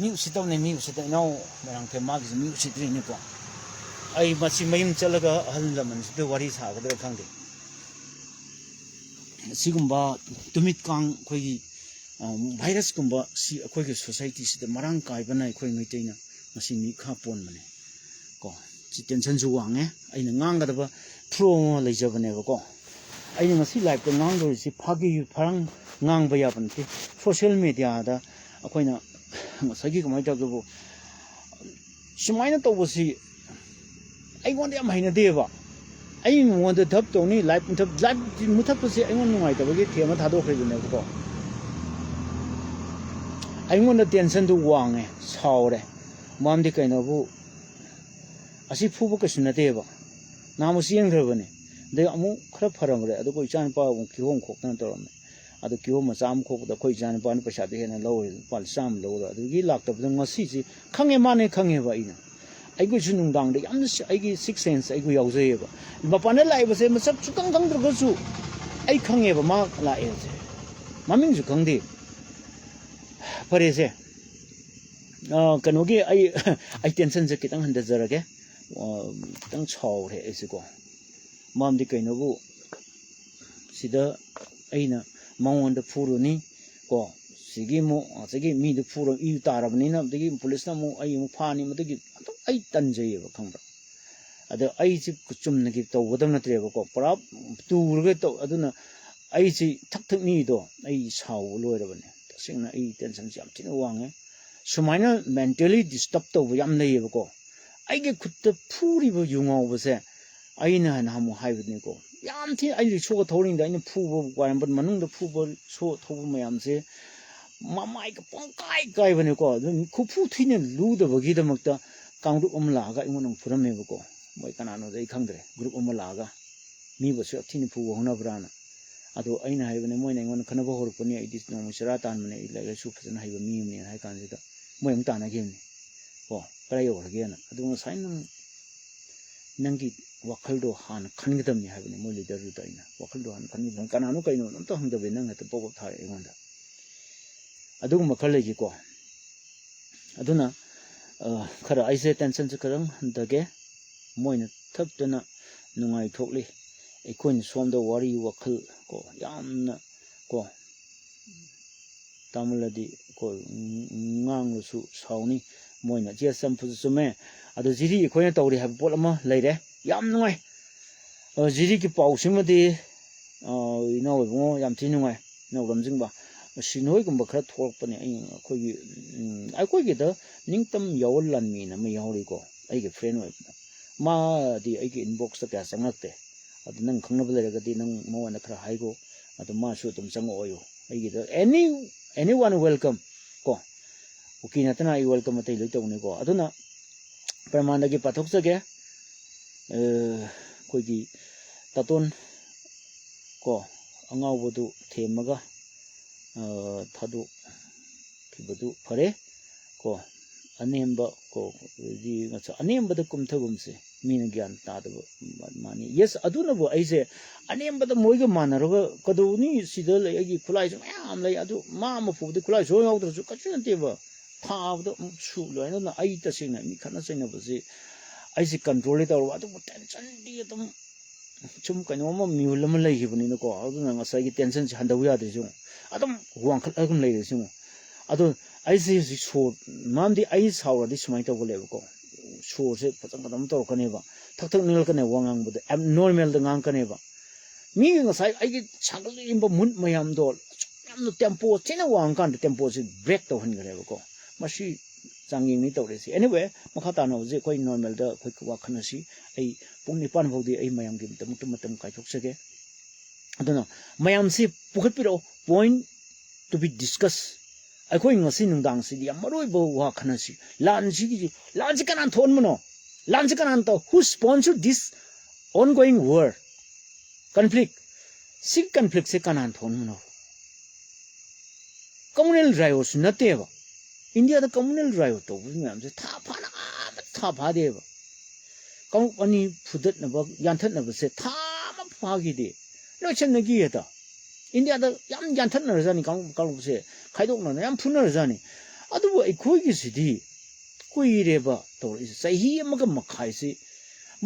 ꯃꯤ ꯎꯁꯤꯠꯇꯕꯅꯦ ꯃꯤ ꯎꯁꯤꯠꯇ ꯏꯅꯥꯎ ꯃꯣꯏꯔꯥꯡꯊꯦꯝ ꯃꯥꯒꯤꯁꯨ ꯃꯤ ꯎꯁꯤꯠꯇ꯭ꯔꯤꯅꯤꯀꯣ ꯑꯩ ꯃꯁꯤ ꯃꯌꯨꯝ ꯆꯠꯂꯒ ꯑꯍꯜ ꯂꯃꯟꯁꯤꯗ ꯋꯥꯔꯤ ꯁꯥꯒꯗ꯭ꯔꯥ ꯈꯪꯗꯦ ꯑꯁꯤꯒꯨꯝꯕ ꯇꯨꯃꯤꯠ ꯀꯥꯡ ꯑꯩꯈꯣꯏꯒꯤ ꯚꯥꯏꯔꯁꯀꯨꯝꯕ ꯁꯤ ꯑꯩꯈꯣꯏꯒꯤ ꯁꯣꯁꯥꯏꯇꯤꯁꯤꯗ ꯃꯔꯥꯡ ꯀꯥꯏꯕꯅ ꯑꯩꯈꯣꯏ ꯃꯩꯇꯩꯅ ꯃꯁꯤ ꯃꯤ ꯈꯥ ꯄꯣꯟꯕꯅꯦ ꯀꯣ ꯁꯤ ꯇꯦꯟꯁꯟꯁꯨ ꯋꯥꯡꯉꯦ ꯑꯩꯅ ꯉꯥꯡꯒꯗꯕ ꯐ꯭ꯂꯣ ꯑꯃ ꯂꯩꯖꯕꯅꯦꯕꯀꯣ ꯑꯩꯅ ꯉꯁꯤ ꯂꯥꯏꯞꯇ ꯉꯥꯡꯗꯣꯔꯤꯁꯤ ꯐꯥꯒꯤ ꯐꯔꯪ ꯉꯥꯡꯕ ꯌꯥꯕ ꯅꯠꯇꯦ ꯁꯣꯁꯤꯌꯦꯜ ꯃꯦꯗꯤꯌꯥꯗ ꯑꯩꯈꯣꯏꯅ ꯉꯁꯥꯏꯒꯤ ꯀꯃꯥꯏꯅ ꯇꯧꯒꯦꯕꯨ ꯁꯨꯃꯥꯏꯅ ꯇꯧꯕꯁꯤ ꯑꯩꯉꯣꯟꯗ ꯌꯥꯝ ꯍꯩꯅꯗꯦꯕ ꯑꯩ ꯃꯉꯣꯟꯗ ꯙꯞ ꯇꯧꯅꯤ ꯂꯥꯏꯞ ꯃꯨꯊꯠꯄꯁꯦ ꯑꯩꯉꯣꯟꯗ ꯅꯨꯡꯉꯥꯏꯇꯕꯒꯤ ꯊꯦꯝꯃ ꯊꯥꯗꯣꯛꯈ꯭ꯔꯤꯕꯅꯦꯕꯀꯣ ꯑꯩꯉꯣꯟꯗ ꯇꯦꯟꯁꯟꯗꯨ ꯋꯥꯡꯉꯦ ꯁꯥꯎꯔꯦ ꯃꯔꯝꯗꯤ ꯀꯩꯅꯣꯕꯨ ꯑꯁꯤ ꯐꯨꯕ ꯀꯩꯁꯨ ꯅꯠꯇꯦꯕ ꯅꯍꯥꯟꯃꯨꯛ ꯆꯦꯟꯈ꯭ꯔꯕꯅꯦ ꯑꯗꯩ ꯑꯃꯨꯛ ꯈꯔ ꯐꯔꯝꯈ꯭ꯔꯦ ꯑꯗꯨꯒ ꯏꯆꯥꯅꯨꯄꯥ ꯑꯃꯨꯛ ꯀꯤꯍꯣꯝ ꯈꯣꯛꯇꯅ ꯇꯧꯔꯝꯃꯦ ꯑꯗꯨ ꯀꯤꯍꯣꯝ ꯃꯆꯥ ꯑꯃ ꯈꯣꯛꯄꯗ ꯑꯩꯈꯣꯏ ꯏꯆꯥꯅꯨꯄꯥꯅ ꯄꯩꯁꯥꯗꯤ ꯍꯦꯟꯅ ꯂꯧꯔꯦ ꯂꯨꯄꯥ 100 ꯂꯧꯔꯦ ꯑꯗꯨꯒꯤ ꯂꯥꯛꯇꯕꯗ ꯉꯁꯤꯁꯤ ꯈꯪꯉꯦ ꯃꯥꯅꯦ ꯈꯪꯉꯦꯕ ꯑꯩꯅ ꯑꯩꯈꯣꯏꯁꯨ ꯅꯨꯡꯗꯥꯡꯗ ꯌꯥꯝꯅ ꯑꯩꯒꯤ ꯁꯤꯛꯁ ꯁꯦꯟꯁ ꯑꯩꯈꯣꯏ ꯌꯥꯎꯖꯩꯌꯦꯕ ꯃꯄꯥꯟꯗ ꯂꯥꯛꯏꯕꯁꯦ ꯃꯁꯛ ꯁꯨꯈꯪ ꯈꯪꯗ꯭ꯔꯒꯁꯨ ꯑꯩ ꯈꯪꯉꯦꯕ ꯃꯥ ꯂꯥꯛꯑꯦꯕꯁꯦ ꯃꯃꯤꯡꯁꯨ ꯈꯪꯗꯦ ꯐꯔꯦꯁꯦ ꯀꯩꯅꯣꯒꯤ ꯑꯩ ꯇꯦꯟꯁꯟꯁꯦ ꯈꯤꯇꯪ ꯍꯟꯊꯖꯔꯒꯦ ꯈꯤꯇꯪ ꯁꯥꯎꯔꯦ ꯑꯩꯁꯦꯀꯣ ꯃꯔꯝꯗꯤ ꯀꯩꯅꯣꯕꯨ ꯁꯤꯗ ꯑꯩꯅ ꯃꯉꯣꯟꯗ ꯐꯨꯔꯨꯅꯤ ꯀꯣ ꯁꯤꯒꯤ ꯑꯃꯨꯛ ꯉꯁꯥꯏꯒꯤ ꯃꯤꯗꯨ ꯐꯨꯔ ꯏ ꯇꯥꯔꯕꯅꯤꯅ ꯑꯗꯒꯤ ꯄꯨꯂꯤꯁꯅ ꯑꯃꯨꯛ ꯑꯩ ꯑꯃꯨꯛ ꯐꯥꯅꯤ ꯃꯗꯨꯒꯤ ꯑꯗꯨꯝ ꯑꯩ ꯇꯟꯖꯩꯌꯦꯕ ꯈꯪꯕ꯭ꯔꯥ ꯑꯗ ꯑꯩꯁꯤ ꯆꯨꯝꯅꯒꯤ ꯇꯧꯒꯗꯕ ꯅꯠꯇ꯭ꯔꯦꯕꯀꯣ ꯄꯨꯔꯥ ꯇꯨꯔꯒ ꯇꯧ ꯑꯗꯨꯅ ꯑꯩꯁꯤ ꯊꯛꯅꯤꯗꯣ ꯑꯩ ꯁꯥꯎꯕ ꯂꯣꯏꯔꯕꯅꯦ ꯇꯁꯦꯡꯅ ꯑꯩ ꯇꯦꯟꯁꯟꯁꯤ ꯌꯥꯝ ꯊꯤꯅ ꯋꯥꯡꯉꯦ ꯁꯨꯃꯥꯏꯅ ꯃꯦꯟꯇꯦꯂꯤ ꯗꯤꯁꯇꯔꯕ ꯇꯧꯕ ꯌꯥꯝ ꯂꯩꯌꯦꯕꯀꯣ ꯑꯩꯒꯤ ꯈꯨꯠꯇ ꯐꯨꯔꯤꯕ ꯌꯨꯉꯥꯎꯕꯁꯦ ꯑꯩꯅ ꯑꯃꯨꯛ ꯍꯥꯏꯕꯅꯤꯀꯣ ꯌꯥꯝ ꯊꯤꯅ ꯑꯩ ꯔꯤꯛꯁꯣꯒ ꯊꯧꯔꯤꯉꯩꯗ ꯑꯩꯅ ꯐꯨꯕ ꯋꯥꯏꯔꯝꯕ ꯃꯅꯨꯡꯗ ꯐꯨꯕ ꯁꯣ ꯊꯧꯕ ꯃꯌꯥꯝꯁꯦ ꯃꯃꯥꯏꯒ ꯄꯨꯡꯀꯥꯏ ꯀꯥꯏꯕꯅꯦꯀꯣ ꯑꯗꯨꯝ ꯈꯨꯐꯨ ꯊꯤꯅ ꯂꯨꯗꯕꯒꯤꯗꯃꯛꯇ ꯀꯥꯡꯂꯨꯞ ꯑꯃ ꯂꯥꯛꯑꯒ ꯑꯩꯉꯣꯟꯗ ꯑꯃꯨꯛ ꯐꯨꯔꯝꯃꯦꯕꯀꯣ ꯃꯣꯏ ꯀꯅꯥꯅꯣꯗꯤ ꯑꯩ ꯈꯪꯗ꯭ꯔꯦ ꯒ꯭ꯔꯨꯞ ꯑꯃ ꯂꯥꯛꯑꯒ ꯃꯤꯕꯨꯁꯨ ꯌꯥꯝ ꯊꯤꯅ ꯐꯨꯕ ꯍꯧꯅꯕ꯭ꯔꯥꯅ ꯑꯗꯣ ꯑꯩꯅ ꯍꯥꯏꯕꯅꯦ ꯃꯣꯏꯅ ꯑꯩꯉꯣꯟꯗ ꯈꯟꯅꯕ ꯍꯧꯔꯛꯄꯅꯤ ꯑꯩꯗꯤ ꯅꯣꯡꯃ ꯆꯔꯥ ꯇꯥꯟꯕꯅꯦ ꯑꯩ ꯂꯥꯏꯔꯤꯛ ꯂꯥꯏꯁꯨ ꯐꯖꯅ ꯍꯩꯕ ꯃꯤ ꯑꯃꯅꯦꯅ ꯍꯥꯏ ꯀꯥꯟꯁꯤꯗ ꯃꯣꯏ ꯑꯃꯨꯛ ꯇꯥꯟꯅꯈꯤꯕꯅꯤ ꯑꯣ ꯀꯔꯥꯏ ꯌꯧꯔꯒꯦꯅ ꯑꯗꯨ ꯉꯁꯥꯏ ꯅꯪꯒꯤ ꯋꯥꯈꯜꯗꯣ ꯍꯥꯟꯅ ꯈꯟꯒꯗꯕꯅꯤ ꯍꯥꯏꯕꯅꯤ ꯃꯣꯏ ꯂꯤꯗꯔꯗꯨꯗ ꯑꯩꯅ ꯋꯥꯈꯜꯗꯣ ꯍꯥꯟꯅ ꯈꯟꯒꯗꯕꯅꯤ ꯀꯅꯥꯅꯣ ꯀꯩꯅꯣ ꯑꯝꯇ ꯍꯪꯗꯕꯅꯤ ꯅꯪ ꯍꯦꯛꯇ ꯄꯣꯞ ꯊꯥꯔꯛꯑꯦ ꯑꯩꯉꯣꯟꯗ ꯑꯗꯨꯒꯨꯝꯕ ꯈꯔ ꯂꯩꯈꯤꯀꯣ ꯑꯗꯨꯅ ꯈꯔ ꯑꯩꯁꯦ ꯇꯦꯟꯁꯟꯁꯦ ꯈꯔꯪ ꯍꯟꯊꯒꯦ ꯃꯣꯏꯅ ꯊꯛꯇꯅ ꯅꯨꯡꯉꯥꯏꯊꯣꯛꯂꯤ ꯑꯩꯈꯣꯏꯅ ꯁꯣꯝꯗ ꯋꯥꯔꯤ ꯋꯥꯈꯜ ꯀꯣ ꯌꯥꯝꯅ ꯀꯣ ꯇꯥꯃꯜꯂꯗꯤ ꯀꯣ ꯉꯥꯡꯂꯁꯨ ꯁꯥꯎꯅꯤ ꯃꯣꯏꯅ ꯆꯦ ꯆꯝꯐꯨꯁꯨ ꯆꯨꯝꯃꯦ ꯑꯗꯣ ꯖꯤꯔꯤ ꯑꯩꯈꯣꯏꯅ ꯇꯧꯔꯤ ꯍꯥꯏꯕ ꯄꯣꯠ ꯑꯃ ꯂꯩꯔꯦ ꯌꯥꯝ ꯅꯨꯡꯉꯥꯏ ꯖꯤꯔꯤꯒꯤ ꯄꯥꯎꯁꯤꯃꯗꯤ ꯏꯅꯥꯎ ꯏꯕꯨꯡꯉꯣ ꯌꯥꯝ ꯊꯤ ꯅꯨꯡꯉꯥꯏ ꯏꯅꯥꯎ ꯂꯝꯖꯤꯡꯕ ꯁꯤꯅꯣꯏꯒꯨꯝꯕ ꯈꯔ ꯊꯣꯛꯂꯛꯄꯅꯦ ꯑꯩꯈꯣꯏꯒꯤꯗ ꯅꯤꯡꯇꯝ ꯌꯥꯎꯋꯜ ꯂꯥꯟꯃꯤꯅ ꯑꯃ ꯌꯥꯎꯔꯤꯀꯣ ꯑꯩꯒꯤ ꯐ꯭ꯔꯦꯟ ꯑꯣꯏꯕꯗ ꯃꯥꯗꯤ ꯑꯩꯒꯤ ꯏꯟꯕꯣꯛꯁꯇ ꯀꯌꯥ ꯆꯪꯉꯛꯇꯦ ꯑꯗꯨ ꯅꯪ ꯈꯪꯅꯕ ꯂꯩꯔꯒꯗꯤ ꯅꯪ ꯃꯉꯣꯟꯗ ꯈꯔ ꯍꯥꯏꯒꯣ ꯑꯗꯨ ꯃꯥꯁꯨ ꯑꯗꯨꯝ ꯆꯪꯉꯛꯑꯣꯌꯣ ꯑꯩꯒꯤꯗ ꯑꯦꯅꯤ ꯋꯥꯟ ꯋꯦꯜꯀꯝ ꯀꯣ ꯎꯀꯤ ꯅꯠꯇꯅ ꯑꯩ ꯋꯦꯜꯀꯝ ꯑꯇꯩ ꯂꯣꯏ ꯇꯧꯅꯤꯀꯣ ꯑꯗꯨꯅ ꯄ꯭ꯔꯃꯥꯟꯗꯒꯤ ꯄꯥꯊꯣꯛꯆꯒꯦ ꯑꯩꯈꯣꯏꯒꯤ ꯇꯥꯇꯣꯟ ꯀꯣ ꯑꯉꯥꯎꯕꯗꯨ ꯊꯦꯝꯃꯒ ꯊꯥꯗꯣꯛꯈꯤꯕꯗꯨ ꯐꯔꯦ ꯀꯣ ꯑꯅꯦꯝꯕ ꯀꯣ ꯑꯅꯦꯝꯕꯗ ꯀꯨꯝꯊꯒꯨꯝꯁꯦ ꯃꯤꯅ ꯒ꯭ꯌꯥꯟ ꯇꯥꯗꯕ ꯃꯥꯅꯤ ꯌꯦꯁ ꯑꯗꯨꯅꯕꯨ ꯑꯩꯁꯦ ꯑꯅꯦꯝꯕꯗ ꯃꯣꯏꯒ ꯃꯥꯟꯅꯔꯒ ꯀꯩꯗꯧꯅꯤ ꯁꯤꯗ ꯂꯩ ꯑꯩꯒꯤ ꯈꯨꯠꯂꯥꯏꯁꯨ ꯃꯌꯥꯝ ꯂꯩ ꯑꯗꯨ ꯃꯥ ꯑꯃ ꯐꯨꯕꯗꯤ ꯈꯨꯠꯂꯥꯏ ꯁꯣꯏ ꯌꯥꯎꯗ꯭ꯔꯁꯨ ꯀꯩꯁꯨ ꯅꯠꯇꯦꯕ ꯊꯥꯕꯗ ꯑꯃꯨꯛ ꯁꯨ ꯂꯣꯏꯅꯅ ꯑꯩ ꯇꯁꯦꯡꯅ ꯃꯤ ꯈꯠꯅ ꯆꯩꯅꯕꯁꯤ ꯑꯩꯁꯦ ꯀꯟꯇ꯭ꯔꯣꯜꯗꯤ ꯇꯧꯔꯕ ꯑꯗꯨꯕꯨ ꯇꯦꯟꯁꯟꯗꯤ ꯑꯗꯨꯝ ꯁꯨꯝ ꯀꯩꯅꯣꯝꯃ ꯃ꯭ꯌꯨꯜ ꯑꯃ ꯂꯩꯈꯤꯕꯅꯤꯅꯀꯣ ꯑꯗꯨꯅ ꯉꯁꯥꯏꯒꯤ ꯇꯦꯟꯁꯟꯁꯦ ꯍꯟꯊꯕ ꯌꯥꯗ꯭ꯔꯤꯁꯤ ꯑꯗꯨꯝ ꯋꯥꯡꯈꯠꯂꯒ ꯂꯩꯔꯤꯁꯤ ꯑꯗꯣ ꯑꯩꯁꯦ ꯍꯧꯖꯤꯛ ꯁꯣꯔ ꯃꯔꯝꯗꯤ ꯑꯩ ꯁꯥꯎꯔꯗꯤ ꯁꯨꯃꯥꯏꯅ ꯇꯧꯕ ꯂꯩꯕꯀꯣ ꯁꯣꯔꯁꯦ ꯐꯖꯅ ꯀꯩꯅꯣꯝ ꯇꯧꯔꯛꯀꯅꯦꯕ ꯊꯛ ꯊꯛ ꯅꯤꯜꯂꯛꯀꯅꯦꯕ ꯋꯥ ꯉꯥꯡꯕꯗ ꯑꯦꯕ ꯅꯣꯔꯃꯦꯜꯗ ꯉꯥꯡꯀꯅꯦꯕ ꯃꯤꯒꯤ ꯉꯁꯥꯏ ꯑꯩꯒꯤ ꯁꯥꯒꯠꯂꯛꯏꯕ ꯃꯨꯠ ꯃꯌꯥꯝꯗꯣ ꯌꯥꯝꯅ ꯇꯦꯝꯄꯣ ꯊꯤꯅ ꯋꯥꯡꯀꯥꯟꯗ ꯇꯦꯝꯄꯣꯁꯦ ꯕ꯭ꯔꯦꯛ ꯇꯧꯍꯟꯈ꯭ꯔꯦꯕꯀꯣ ꯃꯁꯤ ꯆꯥꯡꯌꯦꯡꯅꯤ ꯇꯧꯔꯤꯁꯤ ꯑꯦꯅꯤꯋꯦ ꯃꯈꯥ ꯇꯥꯅ ꯍꯧꯖꯤꯛ ꯑꯩꯈꯣꯏ ꯅꯣꯔꯃꯦꯜꯗ ꯑꯩꯈꯣꯏ ꯋꯥꯈꯜ ꯑꯁꯤ ꯑꯩ ꯄꯨꯡ 9 ꯐꯥꯎꯗꯤ ꯑꯩ ꯃꯌꯥꯝꯒꯤ ꯃꯇꯝ ꯀꯥꯏꯊꯣꯛꯆꯒꯦ ꯑꯗꯨꯅ ꯃꯌꯥꯝꯁꯤ ꯄꯨꯈꯠꯄꯤꯔꯛꯑꯣ ꯄꯣꯏꯟ ꯇꯨ ꯕꯤ ꯗꯤꯁꯀꯁ ꯑꯩꯈꯣꯏ ꯉꯁꯤ ꯅꯨꯡꯗꯥꯡꯁꯤꯗꯤ ꯌꯥꯝ ꯃꯔꯨꯑꯣꯏꯕ ꯋꯥꯈꯜ ꯑꯁꯤ ꯂꯥꯟꯁꯤ ꯀꯅꯥꯅ ꯊꯣꯛꯍꯟꯕꯅꯣ ꯂꯥꯟꯁꯤ ꯀꯅꯥꯅ ꯇꯧ ꯍꯨ sponsor this ongoing war conflict ꯁꯤ conflictꯁꯦ ꯀꯅꯥꯅ ꯊꯣꯛꯍꯟꯕꯅꯣ communal riot ꯅꯠꯇꯦꯕ इंडिया कम्युनल राइट तब मैम से था फादेब कामुक अनी फुदनब यानथनब से था फागिदे लोचनगी हेता इंडिया यानथनरजानी कामुक कामुक से खाइदोकना याम फुनरजानी अदुबो अखोइगी सिदी कुइरेब तौर सही अमग मखाइ से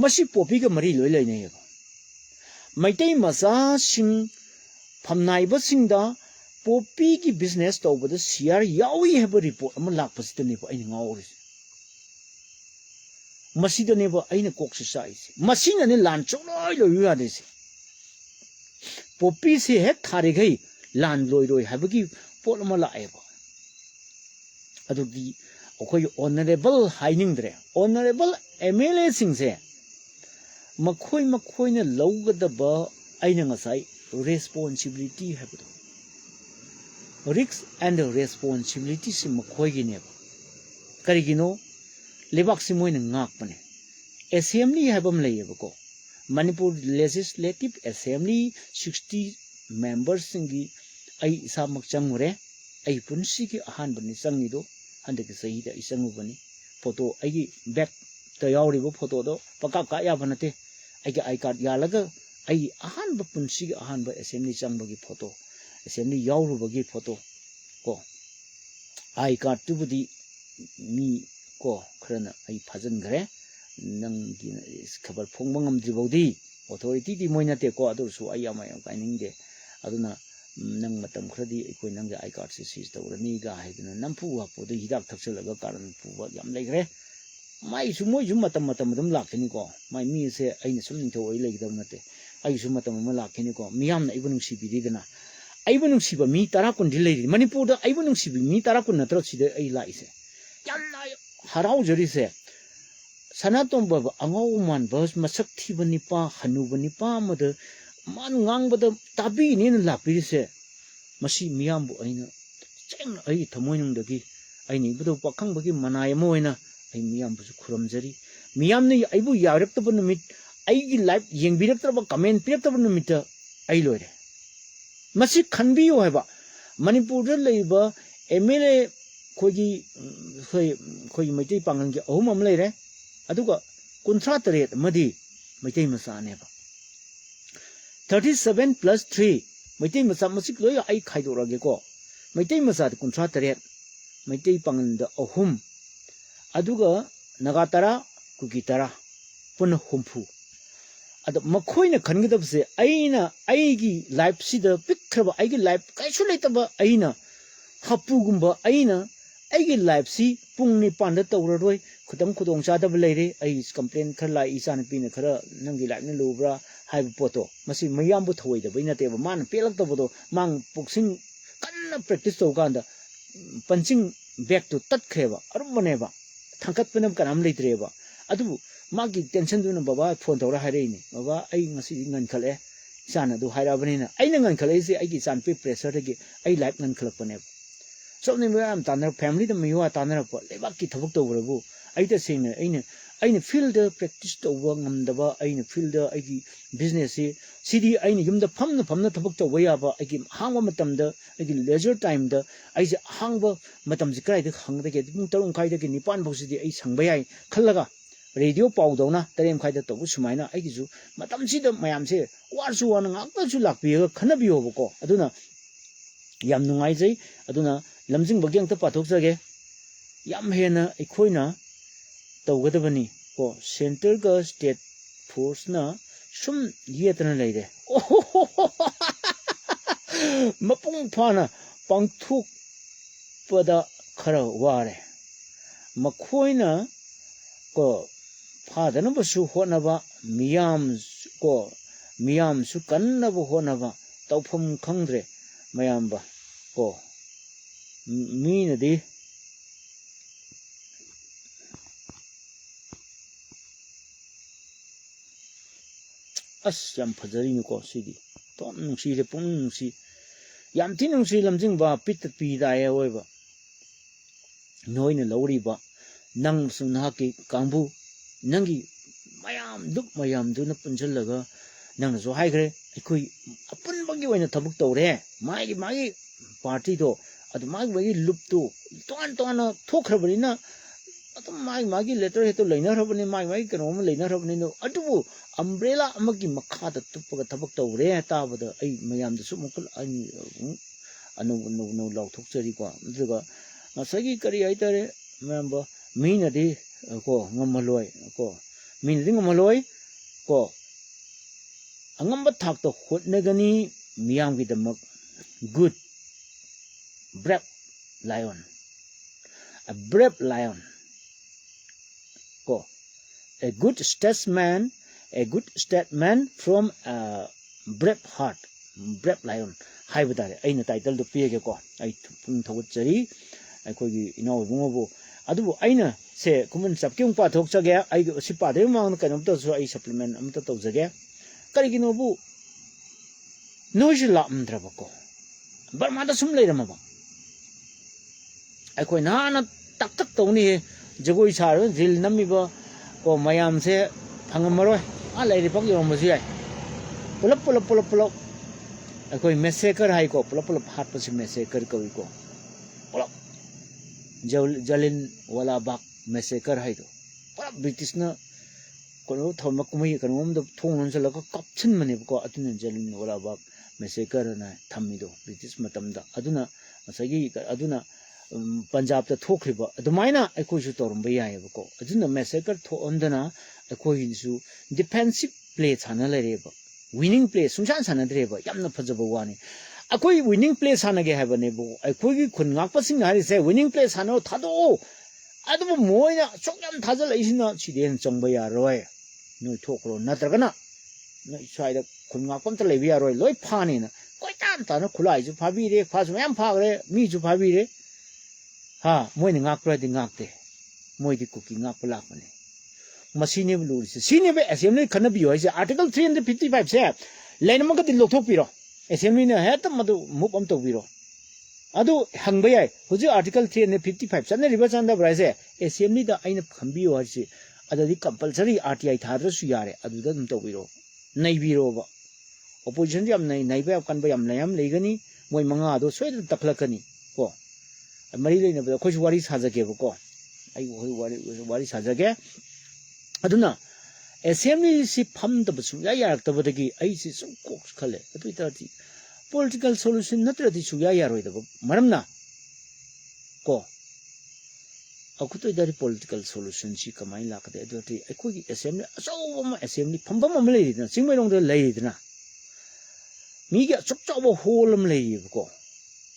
मसी पोपीगा मरी लोइ लैनेबा मैतै मसा सिंग फमनाइबा सिंगदा पोपी की बिजनेस तौबद शेयर यावी है रिपोर्ट अम लापसिदनेबा अइन गाउरिस मसीदनेबा अइन कोक्से साइसे मसीनने लान चोलोय लोय यादेसे पोपी से हेक थारेगै लान लोय लोय हाबगी पोट अम लाएबा अदुगी अखोय ऑनरेबल हाइनिंगद्रे ऑनरेबल एमएलए सिंगसे मखोयने लौगदबा अइन ngасai responsibility हाबदो risk and responsibility से मखोयगिने करिगिनो लेबाक से Moin ngakpane assembly हाबम लेयबको Manipur legislative assembly 60 members सिंगी आई इसामक चंगुरे आई पुनसी की अहान बनी चंगिदो हंदक सही दा इसंगुबनी फोटो आई बैक त यावरिबो फोटो दो पका का या बनते आई कार्ड यालग आई अहान ब पुनसी की अहान ब assembly चंगबगी फोटो assembly यावरुबगी फोटो को आई कार्ड तुबदी मी को खरना आई फजन घरे नंगी खबर Phong ngamdribodi authority di moinate ko adursu ai ama kainingde aduna nang matam khradi ikoi nang ai card se seize tawrani ga haiduna nampu hapo de hidak thakselaga karan puwa yam leigre mai su moi su matam dum lakhini ko mai mi se aina sum ningtho oi leigdam nate ai su matam ma lakhini ko miyam na ibunung sibididana aibunung siba mi tara kun dilei manipur da aibunung sibi mi tara kun natro side ai laise yamna harau jari se Sanatomba angau man bas masak thibani pa hanubani pa mad man ngangbada tabi ni la pirise masi miyam bu aina cheng ai thamoinung dagi aini budo pakhang bagi manai moina ai miyam bu khuramjari miyam ne aibu yarap tab numit ai gi life yengbirak tab comment pirak tab numit ai loire masi khanbi yo haba manipur da leiba mla khogi maitai pangan gi ahum am leire aduga kuntra taret madi maitai masa neba 37 plus 3 maitai masa masik loy ai khaidorage ko maitai masa kuntra taret maitai pangan da ahum aduga nagatara kugitara pun humpu ad makhoina khangidabse aina aigi life sida pikhraba aigi life kaisu leitaba aina hapugumba aina aigi life si pungni panda tawraroi khudam khudong chadab leire ai complain khar lai isan pina khara nangi life ne lubra haibu poto masi mayam bu thoi da baina te ba man pelak ta bodo mang boxing kanna practice to ganda punching back to tat kheba arumane ba thangkat penam kanam leitre ba adu magi tension du na baba phone tawra hairei ni baba ai ngasi ngan khale sana du haira bani na ai ngan khale se ai gi san pe pressure ge ai life ngan khalak pane so ni am tanar family da miwa tanar pa lebak ki thabuk to brabu ai ta sing aina field practice to wa ngamdaba aina field ai gi business se city aina yumda famna thabuk to waya ba ai gi hangwa matam da ai gi leisure time da ai se hangba matam ji krai da hang da ge pung tarung khai da ge nipan bau si di ai sangba yai khallaga radio paudona tarem khai da to bu sumaina ai gi ju matam si da mayam se warsu wan ngak ta ju lakpi ga khanabi ho ko aduna yam nungai jai aduna lamjing bagyang ta pathok jage yam hena ikhoina tawgadabani ko center ga state force na sum yetana leide mapung phana pangthuk pada khara ware makhoina ko phadana basu honaba miyam ko miyam su kannaba honaba tawpham khangdre mayamba ko mina di as yam phajari ni ko sidi tom nungsi le pung nungsi yam tin nungsi lamjing ba pit pi da ye oi ba noina lawri ba nang sungna ki kangbu nangi mayam du na punjalaga nang so hai gre ikoi apun bagi oina thabuk tawre magi party do adu magi lup tu ton na thokhrabani na adu magi letter hetu leina rabani magi kanom leina rabani no adu umbrella amagi makha da tupaga thabuk tawre ta bada ai mayam da su mukul ani anu law thokchari ko duga masagi kari aitare member mina di ko ngamaloi ko mina di ngamaloi ko angamba thak to hotnagani miyam gi damak good brave lion a brave lion ko a good statesman from a brave heart brave lion haibadare aina title do pege ko ai pun thawchari aikogi inaw bungobo adubu aina se kumun sapkyung pa thokchage ai sipa de mang kanom to so ai supplement am to tawjage karigino bu noisla amdraba ko barma da sum leirama ba aikoi na tak tawni jagoi sar ril nami ba ko mayam se phangamaroi a leiri pak yom ma sai pulap aikoi massacre hai ko pulap hat pa si massacre ko pulap jalin wala bak massacre hai do pulap British na kono thoma kumai kanom do thong sala ko kapchin mane ko atun jalin wala bak massacre na thammi do British matam da aduna masagi aduna Punjab ta thokriba adumaina aikoi su torumba yai ko aduna massacre tho ondana aikoi su defensive play chana lereba winning play sungsan sana dreba yamna phajaba wani akoi winning play sana ge habane bo akoi gi khun ngak pasing hari se winning play sana thado adu moina chokyam thajal isina chiden chongba ya roi noi thokro natragana noi saida khun ngak pam ta lebi ya roi loi phani na koi tan ta na khulai ju phabi re phas mayam phagre mi ju phabi re ha moina ngak pra di ngak te moi di kuki ngak pala mane machine blue sine be assembly khanabi hoi se article 355 se line ma ka din lokthok piro assembly na het madu move am to biro adu hangba yai huji article 355 sanne riba chanda braise assembly da aina khambi hoi se adadi compulsory RTI thadra su yare adu da dum to biro nai biro ba opposition jam nai ba kan ba yam layam legani moi manga do soi da taklakani ko mari leina ba khoi wari sajage ba ko ai wari sajage aduna assembly si pham da su ya yak da badagi ai si su kok khale atu itati political solution natra di su ya roi da maramna ko akuto idari political solution si kamai la ka de adu ti ai ko assembly so ma assembly pham ma le di na singmai rong de le di na mi ga chok chok bo holam le yi ko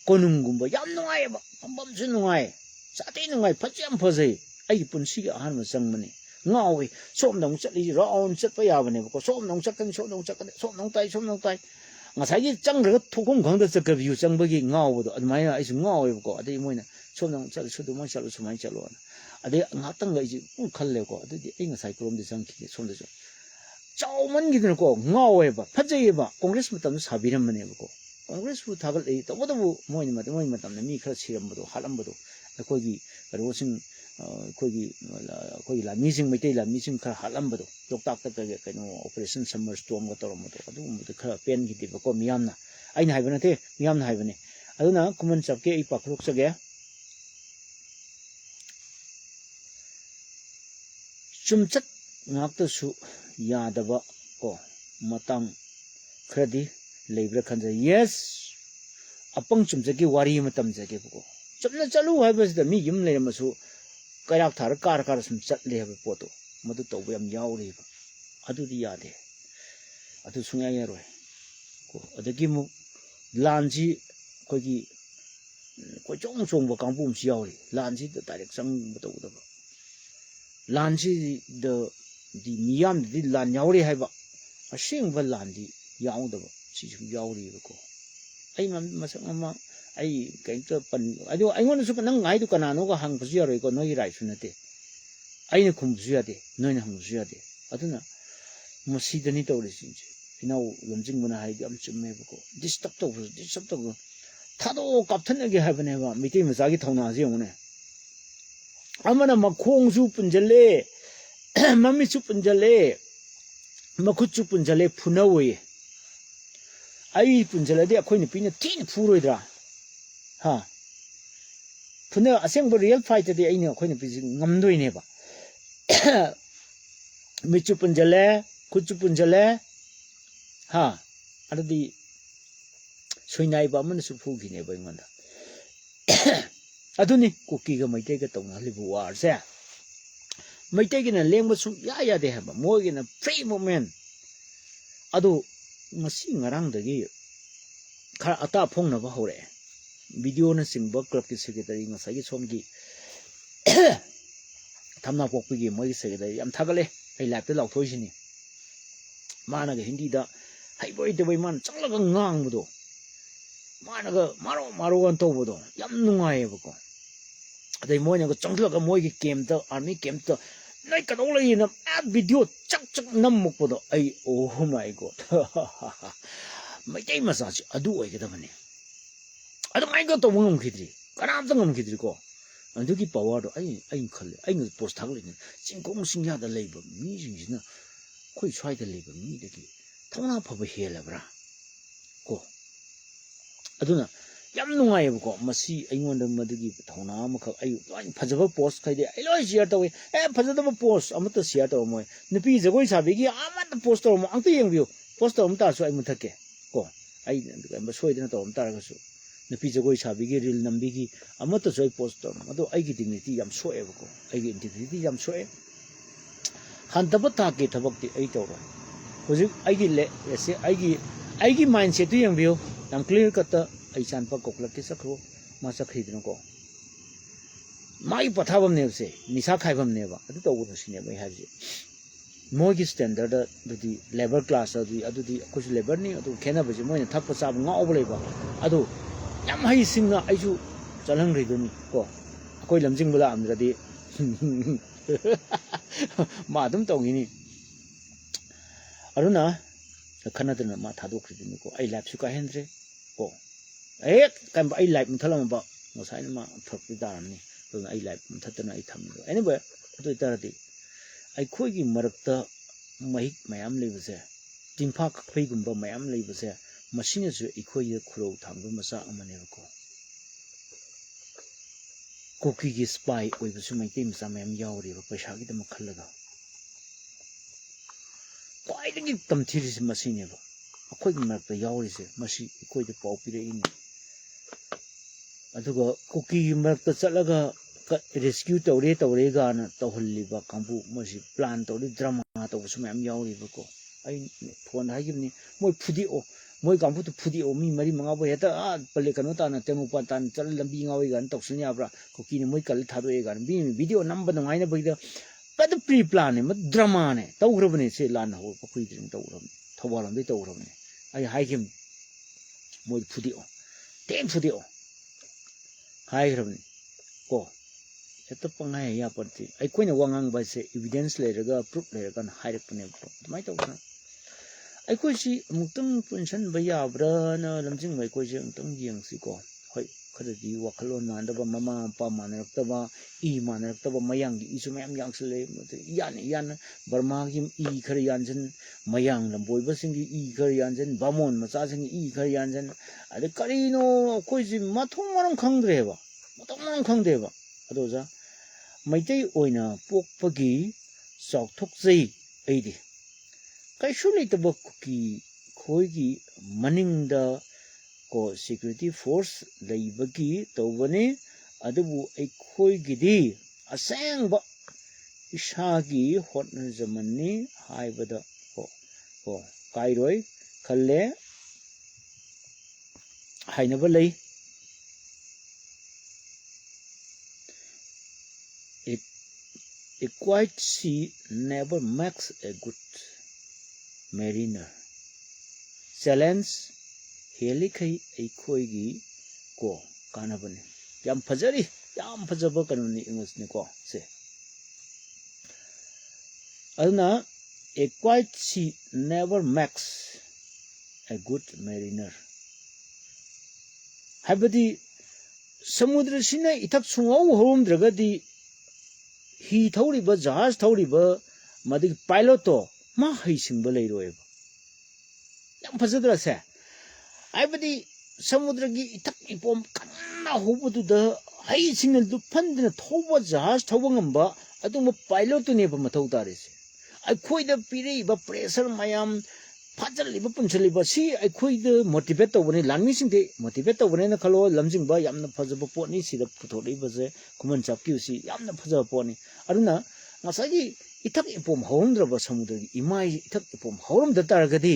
konung gum ba yam ngai ba pham su ngai sa ti ngai phajam phajai ai punsi ga han ma sang mani ngawi som nong chali raon chat pa ya bane ko som nong chakan som nong tai ngasai gi chang re thokong khang da chak view chang bagi ngaw do admai ai su ngawi ko adai moina som nong chali su do ma chalu sumai chalo adai ngatang ga ji khal le ko adai ai ngasai krom de chang ki som da chaw man gi ko ngawe ba phajai ba congress matam sabiram mane ko congress fu thagal ei to bodu moina matam na mi khara siram bodu halam bodu ko gi rosing kogi la missing maitai la missing khar halambado doktak ta ge kaino operation summer storm ga toromodo adu umdu khar pen gi diba ko miyamna aina haibana te miyamna haibane aduna kuman chapke I pakrok sage chumchat ngakta su yadaba ko matang khradi leibra khanja yes apang chumjagi wari matam jage ko chumna chalu haibas da mi yim le masu kairak thar kar sum chatle have poto madu tawba yam yauri ba adudi yade adu sunya yaroi ko adagi mu lanji kogi ko chong ba kangpum si yauri lanji the direct sang bato da ba lanji the di miyam di lan yauri hai ba asing ba lan di yaung da ba si sum yauri ba ko ai masak ama ai kaito pan ado ai ngon su nang ngai du kana no ga hang psu yaroi ko noi rai sunate ai ne khum psu yade noi na hang psu yade aduna masi dani tawri sinje pinau lamjing bana hai am chumme ba ko disturb to thado kapthan ge ha bane ba miti masa gi thona ji ngone amana makhong su punjale mami su punjale makhut su punjale phunawe ai punjale de akhoi ni pina tin phuroidra ha phuna aseng ba real fight de ai ne akhoi ni pi ngamdoi ne ba michu punjale kuchu punjale ha adadi soinai ba man su phu gi ne ba ngonda aduni kuki ga maite ga tawna libu war se maite gi na lengba su ya de ha ba mo gi na free moment adu ngasi ngarang da gi khar ata phong na ba hore video na singba club ki secretary ngasai gi som gi thamna pok pi gi moi secretary yam thagale ai live ta law thoi sini mana ga hindi da hai boy de boy man changla ga ngang bu do mana ga maro gan to bu do yam nungai ba ko adai moi na ga changla ga moi gi camp da army camp da nai ka do lai na video chak nam muk bu do ai oh my god mai dai massage adu oi ga da bane adu mai ga to ngam khidri karam ta ngam khidri ko andugi power do ai khale ai ngi post thang le ni chingkong singya da leiba mi jing jina khoi chwai da leiba mi de ki thona phaba hela bra ko aduna yam nungai ba ko masi aingon da madugi thona ma khak ai loi phajaba post khai de ai loi share tawi phajaba post amata share taw moi nupi jagoi sabi gi amata post taw mo angta yeng view post taw amta so ai muthake ko ai ba soi dina taw amta ra su nupi jagoi sabi gi reel nambi gi amata soi post taw ado ai gi dignity yam soe ba ko ai gi integrity yam soe hantaba ta ke thabak ti ai taw ro hojik ai gi le se ai gi mindset tu yeng view yam clear cut ta ai chan pa kokla ke sakro ma sakri dino ko mai pathabam ne se nisa khaibam ne ba adu tawu sine bai haji mogi standard di labor class adu di ko labor ni adu khena ba je moi thak pa sa nga oble ba adu yam hai singna ai ju chalang ri dun ko akoi lamjing bula am di ma dum tong ni aruna khana dun ma thadok ri dun ko ai lab su ka hendre ko kan ai live muthalam ba ngosai ma thakti dar ni to ai live muthatna ai tham do anyway to itarati ai khoi gi marakta mahik mayam lebase timpa khoi gumba mayam lebase machine su ikhoi ye khuro thangba masa amane ko koki gi spy oi bu su mai tim sa mayam yauri ba paisa gi dam khallaga kwai gi tamthiri si machine ba akhoi gi marakta yauri se mashi ikhoi de pau pire in aduga koki marakta chalaga rescue tawre ga na tawhulli ba kambu mosi plan tawri drama taw su mayam yauri ba ko ai phone ha gimni moi phudi o moi kambu tu phudi o mi mari manga bo heta pale kanu ta na temu pa tan chal lambi ngawi gan taw sunya bra koki ni moi kal thado e gan bi video number no ngai na ba but pre plan ne drama ne tawgrabne se lan ho pa khui dring tawram thawalam de tawram ne ai hai gim moi phudi o ten phudi o hai grabne ko ito pangai ya pati ai koina wangang ba se evidence le raga proof le raga hairek pune mai to na ai koi si muktung punsan ba ya bra na lamjing mai koi je muktung yeng si ko hoi khada di wakalon man da ba mama pa man rak ta ba I man rak ta ba mayang gi isu mayam yang sele yan barma gi I khar yan jen mayang lam boi ba sing gi I khar yan jen bamon ma cha sing I khar yan jen ade kari no koi si mathong maram khang dre ba mathong maram khang de ba ado ja maitei oina pokpagi chauthokjei aidi kaisu leitaba ki khoigi maningda ko security force leibagi tawbani adubu ai khoigi di asengba ishagi hotnajamani haibada ho kairoi khalle hainaba lei a quiet sea never makes a good mariner challenge helikai eikhoigi ko kanabani yam phajari yam phajaba kanuni english ni ko se aduna a quiet sea never makes a good mariner habadi samudra sina ithak sungau horumdragadi hi thawriba jahaz thawriba madig pilot to ma haisingba leiroeba yam phajadra se habadi samudra gi ithak ipom kanna hobudu da haisingna du phandna thoba jahaz thoba ngamba aduma pilot to neba mathau tare se akhoi da pire ba pressure mayam fajaliba punchaliba si akhoi da motivate tawani lanmi singde motivate tawani na khalo lamjing ba yamna phajaba potni sida puthoriba je kuman chapki si yamna phajaba potni aduna ngasagi ithak ipom hawumdraba samudra gi imai ithak ipom hawrum da taragadi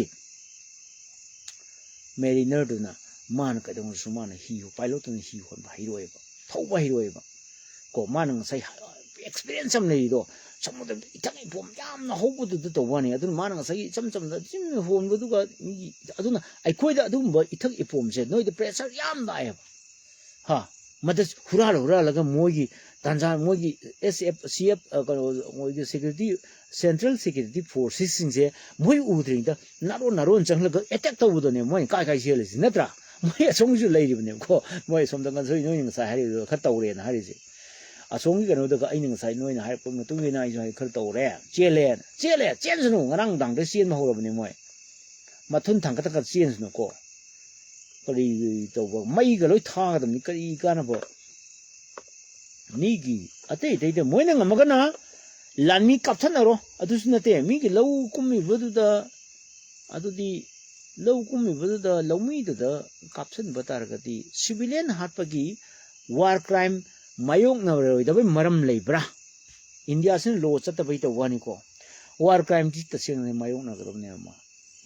mariner duna man kadong sumana hi pilot ni hi hon ba hiroeba thauba hiroeba ko man ngasai experience am nei do samudra ithak ipom yamna hobudu da tawani aduna man ngasai cham da jim honbudu ga aduna akhoi da adumba ithak ipom se noi the pressure yam dae ha madas hurala ga mogi tanza mogi SF CF mogi security central security forces singse moi udring da naron changla ga attack tawudo ne moi kai selisi natra moi asongju leiribne ko moi somda gan soi noi ngasai hari kha tawre na hari je asongi gano da ai ning sai noi na hai pum tu na ai jai khar tawre chele chensnu ngarang dang de sien ma horabne moi mathun thang ka ta ka chensnu ko kari tawba mai ga loi tha ga dam ni kari kana bo migi atei de moi na ngamagana lanmi kapthanaro adusnate migi law kummi boduda adudi law kummi boduda lawmi da kapsan bataragati civilian hatpagi war crime mayok na roida bai maram leibra india sin lo chata bai to wani ko war crime ji ta sing ne mayok na gadam ne ma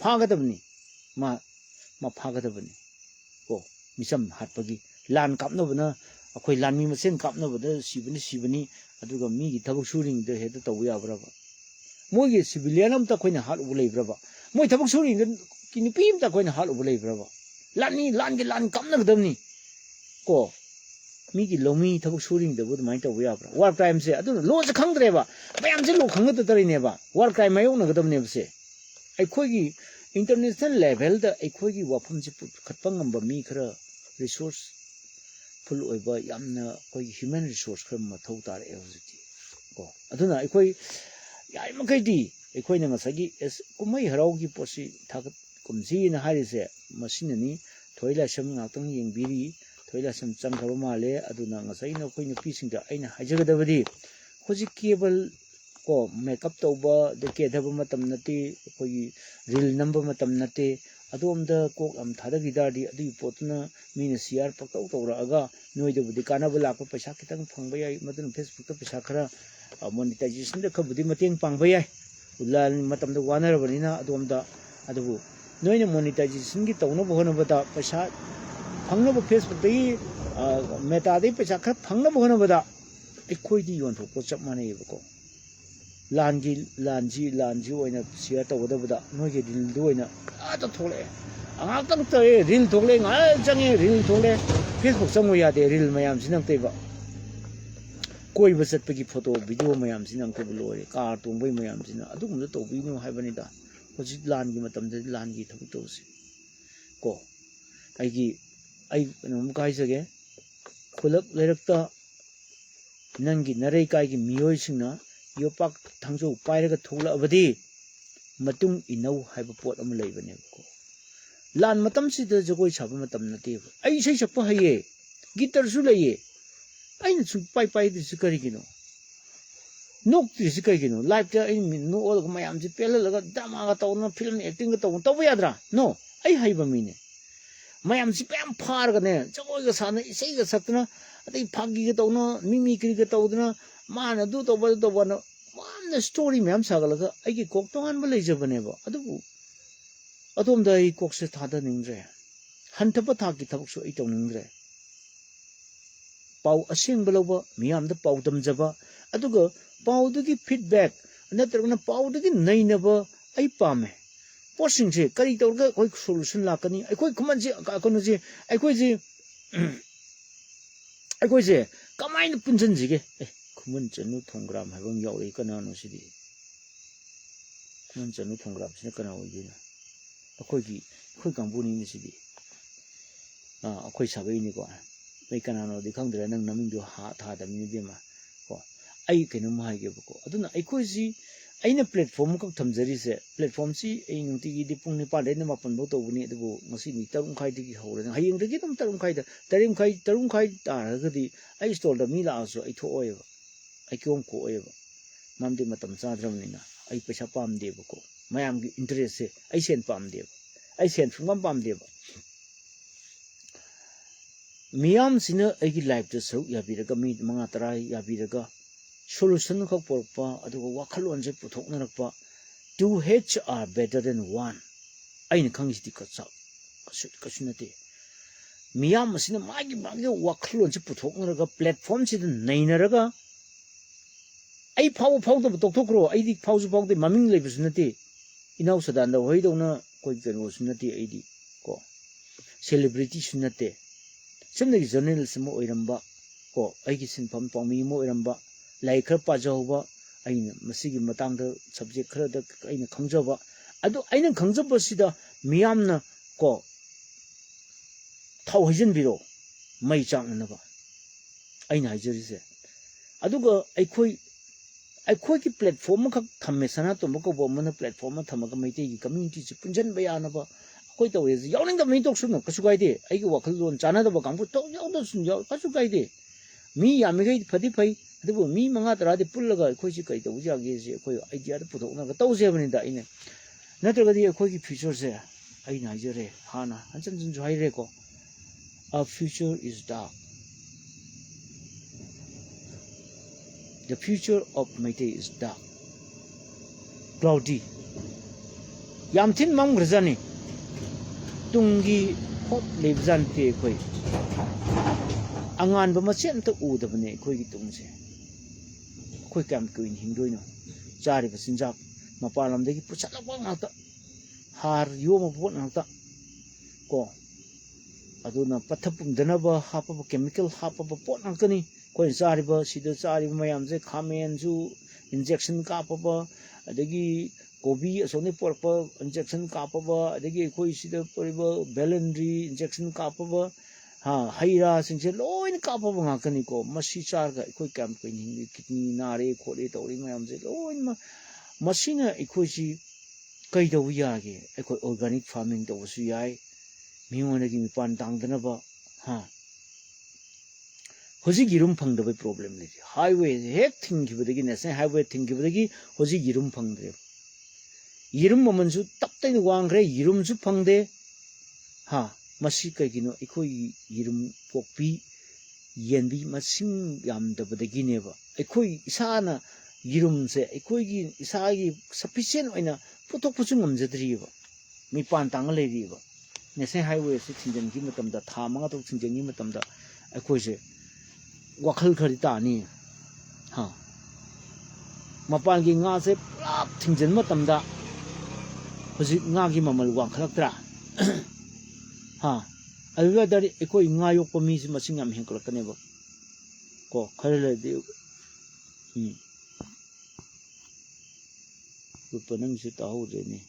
phagadabni ma phagadabni ko misam hatpagi lan kapnabna akhoi lanmi masen kapnabda sibani aduga mi gi thabuk suring de he to ya braba moi gi civilian am ta khoina hal u leibraba moi thabuk suring kini pim ta khoina hal u leibraba lan kapna gadamni ko mi gi lomi thabuk suring de bud mai to ya bra war crime se adu lo ja khangdreba bayam je lo khangda tarine ba war crime mayong na gadamne se ai khoi gi international level da ai khoi gi wafam je khatpang ngamba mi khara resource full oiba yamna koi human resource khram mathau tar e hojiti ko aduna ikoi yai makai di ikoi na ngasagi kumai harau gi posi thagat kumji na hari se masinani thoila sam ngakang yengbiri thoila sam changkhaba male aduna ngasai na koi nu pising da aina hajagadabadi hoji cable ko makeup tauba de ke dhaba matam nati koi reel number matam nati adomda kok am thada gidadi adu potna mina share paktau tawraga noida budi kana bala ko paisa kitang phangba yai madun Facebook ta paisa khara monetization da khabudi mateng pangba yai ulal matam da wanar banina adomda adu noina monetization gi tawna bohna bada paisa phangna ba Facebook dai meta dai paisa khara phangna bohna bada ekhoi di yon thok ko chap manai ko lanji oina share tawda bada noige dil do oina ata thole angak ta reel thole nga change reel thole Facebook chamo ya de reel mayam sinang teba koi basat pagi photo video mayam sinang te lore car tongbai mayam sina adugum da tobi no haibani da hoji lan gi matam de lan gi thabu to se ko ai no kai sage khulak lerakta nangi narai kai gi miyoi singna yopak thangjo pairaga thola abadi matung inau haiba pot am leibane ko lan matam si de jogoi chaba matam nate ai sei sakpa haye guitar su leye aina su pai de sikari gino nok ti sikari gino live ta ai min no ol ma yam ji pela laga dama ga tawna film acting ga taw yadra no ai haiba mine mayam si pam phar ga ne jogoi ga sana sei ga sakna adai phagi ga tawna mimi kri ga tawdna mana do to one one story ma'am sagalaga I get cooked on Malaysia Baneva. Atom the cooks at Hada Ningre. Huntapataki Tabso Ito Ningre. Pau a sing below me am the Pau Dam Java. Adugo, Pau to give feedback. Another one a Pau to give Nainaba, I pame. Washing say, Carita, quick solution lakani. I quite command Akonazi, I quite say, come on, Punzanzige. Common Janu Thongram having your Econo City. Common Janu Thongram, Second. A quick ambuni in the city. A quick Sabini go. Make an anno the country and numbing to heart had a minidima. I can umai give a go. I don't know. I could see in a platform of Tamzeri platform see in the Punipa and upon Boto Winnie the Bo, Mosini, Tarumkai hole, and I in the Gitum Tarumkai, Tarumkai, Taragadi. I stole the Mila also, I to oil. I can't go ever. Mamdi Matam Sadramina. I push a palm deboko. My am interested. I sent palm dev. I sent from one palm dev. Miam sinner eggy life to so Yabiraga meet Mangatara Yabiraga. Solution of Porpa, at the Wakalonje Putonapa. 2 heads are better than 1. I in Kangi Dikats up. Kasunati. Miam sinner Magi Wakalonje Putonaka platforms in Nainaraga. I power the Doctor, I did pause about the mumming labors nati. In also than the way don't quite was nati 80. Go. Celebrity sunate. Some of the journalists more iramba. Go. I guess in Pampami more iramba. Like her Pajova. I know Masigi Matanga subject her the in a Kanjava. I know Kanjava Sida Miamna go. Tauhijan Biro. My chang never. I know Jersey. I do go. I quite platform of Kamisana to Moko Woman platform of Tamakamiti community Punjan Bayanaba. Quite always yawning the Mintoksuno, Kasukai. I walk alone, Chana the Bakampo, Kasukai. Me, Amigate Padipai, the me, Mangatra, the Pulaga, Koshika, the Uja, idea to put on the 1,000 in the inner. Not already a quickie future there. I Nigeria, Hana, and something to Hireko. Our future is dark. The future of Meitei is dark, cloudy. Yamtin Mam Grazani Tungi hot Livzante Koi Angan Bamachen to Udabane Koi Tungse Quick am Queen Hinduino Jari Vasinjak Mapalam de Puchalapangata Har Yom of Wonata Go Aduna Patapum Danaba, half of a chemical, half of a pot Ankani. Quite Zariba, she does Zari Mayamze, Kamen Zoo, injection capaba, Adegi, Gobi, a Sony Purple, injection capaba, Adegi, Koisida Puriba, Bellandry, injection capaba, Haira, Since Loin Capaba Makaniko, Mashi Charga, quick campaigning, kidney, Nare, Quality, Mayamze, Loin Machina, Equisi, Kaito Viagi, Eco organic farming, the Wasuai, Mimonagi Pan Danganaba, Hosi Girum Pang the problem. Highway heck think with again, highway think with again, Hosi Girum Pang the Yirum Momansu, Taptain Wangre, Yirum Zupang de Masika Gino, Eco Yirum Popi, Yenbi Masim Yam the Begineva. Eco Isana Yirum se, Eco Isagi sufficient in a Putopusum the river. Mi Pantangale river. Nese highway 16 Gimatum the Tamata Gimatum the Equise. Wakal Karitani Mapangi Nase Plap Tinjan Matamda was it Nagi Mamal Wakalatra I read that Eco Nayo for me, Masingam Hinklakaneva. Go, Karela de Rupanang sit out any.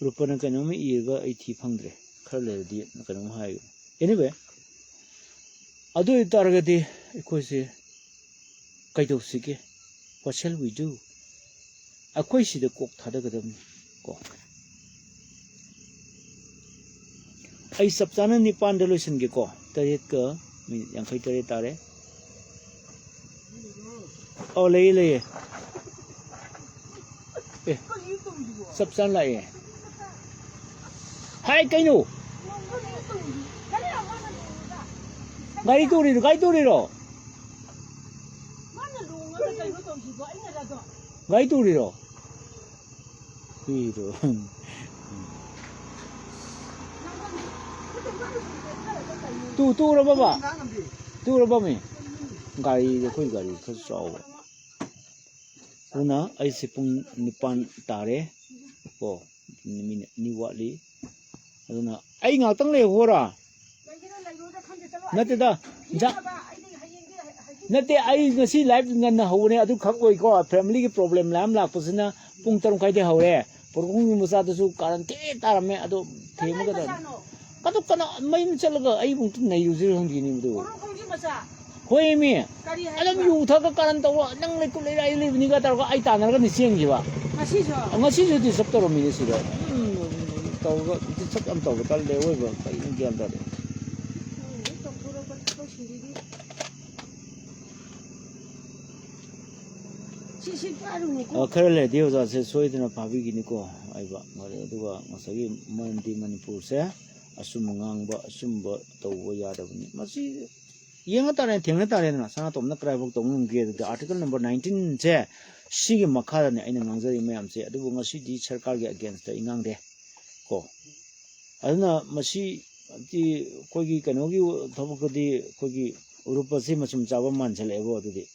Rupana Kanome Eva 80 Karela de Nakanum High. Anyway, I do it target Equise Kaito Sike. What shall we do? A quasi the cook Tadagadam go. I subtana Nipan delusion gecko, Tarik Yankay Tare. Oh, lay. Subsan lay. Hai cái nụ. Gari tu đi rồi. Gari tu đi rồi. Đi rồi. Tu rồi baba. Tu rồi baba mi. Gari khoi gari khoi sao. Una ai sipung nipan tare. Ko ni wali. Aduna ai ngau tang le hora. Nate da. Ja. Nate ai ngasi live ngan hawne adu khak oi ko family ki problem lam lak pasina pung tarung khai de hawre. Porung musa da su karan te tarame adu thema ga da. Kadu kana mai chalaga ai pung tin nei user hong ni du. Hoi mi. Adam yu tha ka karan taw nang le ku le ai le ni ga tar ko ai ta na ga ni seng ji ba. Ngasi jo di sab taro mi ni si da. Taw ga di sab am taw ka le oi ba kai ni gyam da. Khare le dio za se soidana phabi gi ni ko ai ba ngare aduga ngasagi Manipur se asum ngangba asumba tawba yadabni masi yenga tare thengna tare na Sanatomba krai bok tong ge the article number 19 je sigi makha ne aina ngangjari mayam se adubu ngasi di sarkar ge against the ingang de ko aduna masi ti kogi kanogi thobok di kogi urupa se masum chaba man chale bo adudi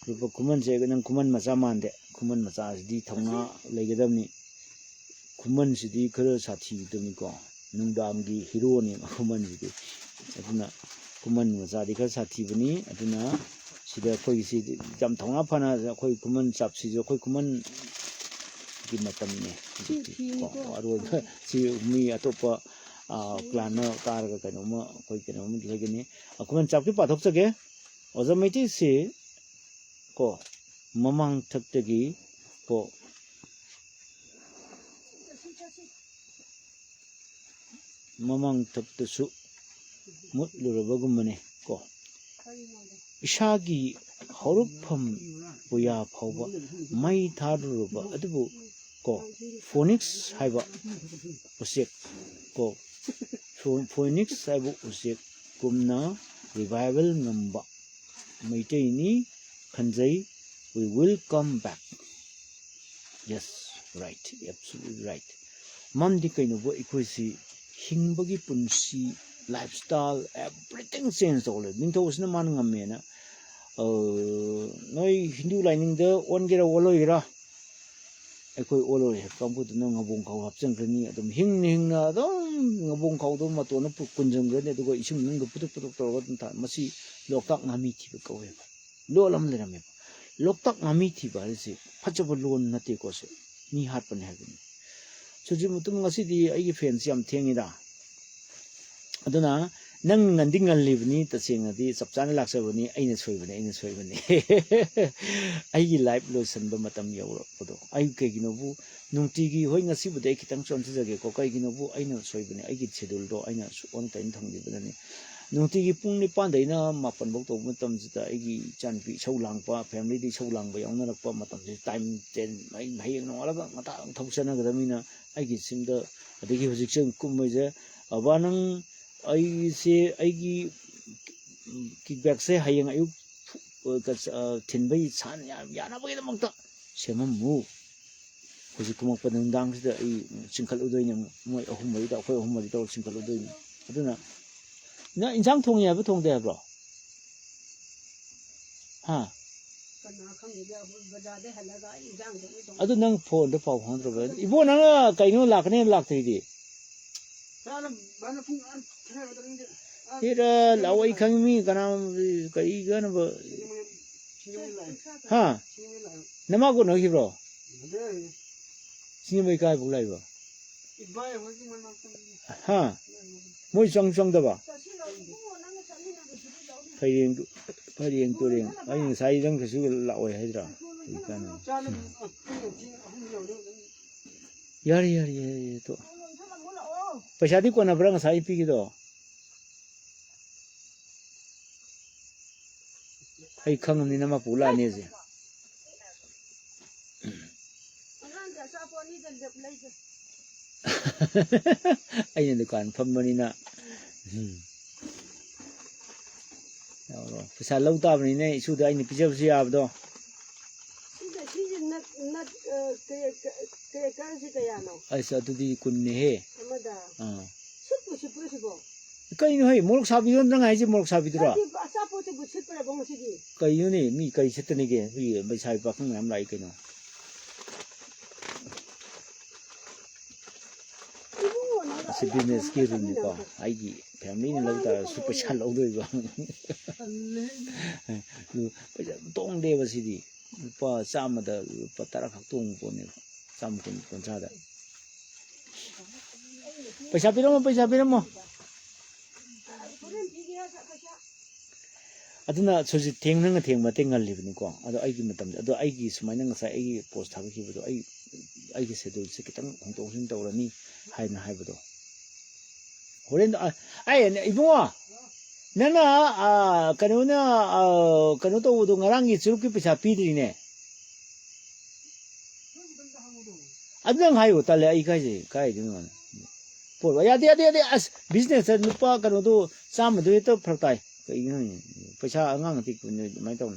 rupa kuman se nang kuman macha mande kuman macha di thongna legedamni kuman sidi khara sathi dumi ko nungdam gi hero ni kuman sidi aduna kuman macha di khara sathi bani aduna sida koi si jam thongna phana koi kuman chap si jo koi kuman gi matam ne ko aro si mi atopa plana tar ga kanoma koi kanoma gi legeni kuman chap ki pathok chage ozamiti si ko mamang thaptagi ko mamang thaptasu mutlurabagumane ko ishagi horupam buya phawba mai tharuba adubu ko phonics haiba usek ko phonics haiba usek kumna revival ngamba maitei Kanjai, we will come back. Yes, right, absolutely right. Mandi kaino bo ikoisi hingbagi punsi lifestyle everything changed all. Ningtho usna man ngamme na noi Hindu lining the on gera oloira ekoi oloi kambu na ngabong kau hapchang krani adum hing na adum ngabong kau do matona pu kunjang gane dugo isum nung putuk tor ta masi lokak ngami thi ko we lolam le rame loktak ngami thi ba se phachaba lon nate ko se ni hat pan hagni chuji mutung ngasi di ai gi fans yam thengida aduna nang nganding ngal libni ta senga di sapchana laksabani aina soibani ai gi live lotion ba matam yaw podo ai ke gi no bu nungti gi hoi ngasi bu dei kitang chon jage ko kai gi no bu aina soibani ai gi schedule do aina on time thangdi bani nungti gi pung ni pan daina mapan bok to matam jita ai gi chanpi chau langpa family di chau langba yauna rakpa matam ji time ten ai hayeng no ala ngata thauchana ga damina ai gi simda adigi hojik chang kumai je abanang ai se ai gi kickback se hayeng ayu thinbai chan yana bagi damangta semam mu hojik kumak panang dang sida ai chingkhal udoi nyam moi ahum mai da khoi ahum mai da chingkhal udoi aduna na insang thongi ba thongde ba ha adu nang phone da pau hondro ba ibo nang kaino lakne lakthei di ira lawai khangmi kana kai gana ba ha nama ko no hibro singai kai bu lai ba ha moi chang da ba phairing turing ai sai jang su lawai haidra kana yari to paisa di kona brang sai pi gi do ai khang ni nama pula ne je ꯑꯩꯅ ꯗꯨꯀꯥꯟ ꯐꯝꯕꯅꯤꯅ ꯄꯩꯁꯥ ꯂꯧ ꯇꯥꯕꯅꯤꯅꯦ ꯏꯁꯨꯗ ꯑꯩꯅ ꯄꯤꯖꯕꯁꯨ ꯌꯥꯕꯗꯣ ꯑꯩꯁ ꯑꯗꯨꯗꯤ ꯀꯨꯟꯅꯦꯍꯦ ꯀꯩꯅꯣ ꯍꯦ ꯃꯣꯔꯣꯛ ꯁꯥꯕꯤꯗꯣ ꯅꯪ ꯍꯥꯏꯁꯦ ꯃꯣꯔꯣꯛ ꯁꯥꯕꯤꯗꯨꯔꯣ ꯀꯩꯅꯣꯅꯦ ꯃꯤ ꯀꯔꯤ ꯁꯤꯠꯇꯅꯤꯒꯦ ꯃꯤ ꯂꯩꯁꯥꯕꯤ ꯄꯥꯈꯪ ꯃꯌꯥꯝ ꯂꯥꯛꯏ ꯀꯩꯅꯣ ꯑꯁꯤ ꯕꯤꯖꯤꯅꯦꯁꯀꯤ ꯔꯨꯜꯅꯤꯀꯣ ꯑꯩꯒꯤ ꯐꯦꯃꯤꯂꯤꯅ ꯂꯧ ꯇꯥꯔꯁꯨ ꯄꯩꯁꯥ ꯂꯧꯗꯣꯏꯕ ꯄꯩꯁꯥ ꯇꯣꯡꯗꯦꯕ ꯁꯤꯗꯤ ꯂꯨꯄꯥ ꯆꯥꯝꯃꯗ ꯂꯨꯄꯥ 10 ꯈꯛ ꯇꯣꯡꯕ ꯄꯣꯠꯅꯦꯕ 150 पैसा पिरमो aduna soji thengnanga thengma tengalibni ko ado aigi matamda ado aigi sumaina ngasa aigi post thabikibado aigi schedule se kitang hongtongsin tawrani haina haibado horen ai ibungo nana kanona kano tawudo ngarangi churuki pesa pidrine adang hayo tale ai kai dinu por yade as business nupa kano do sam do to phratai kaino ni paisa angang ti mai taw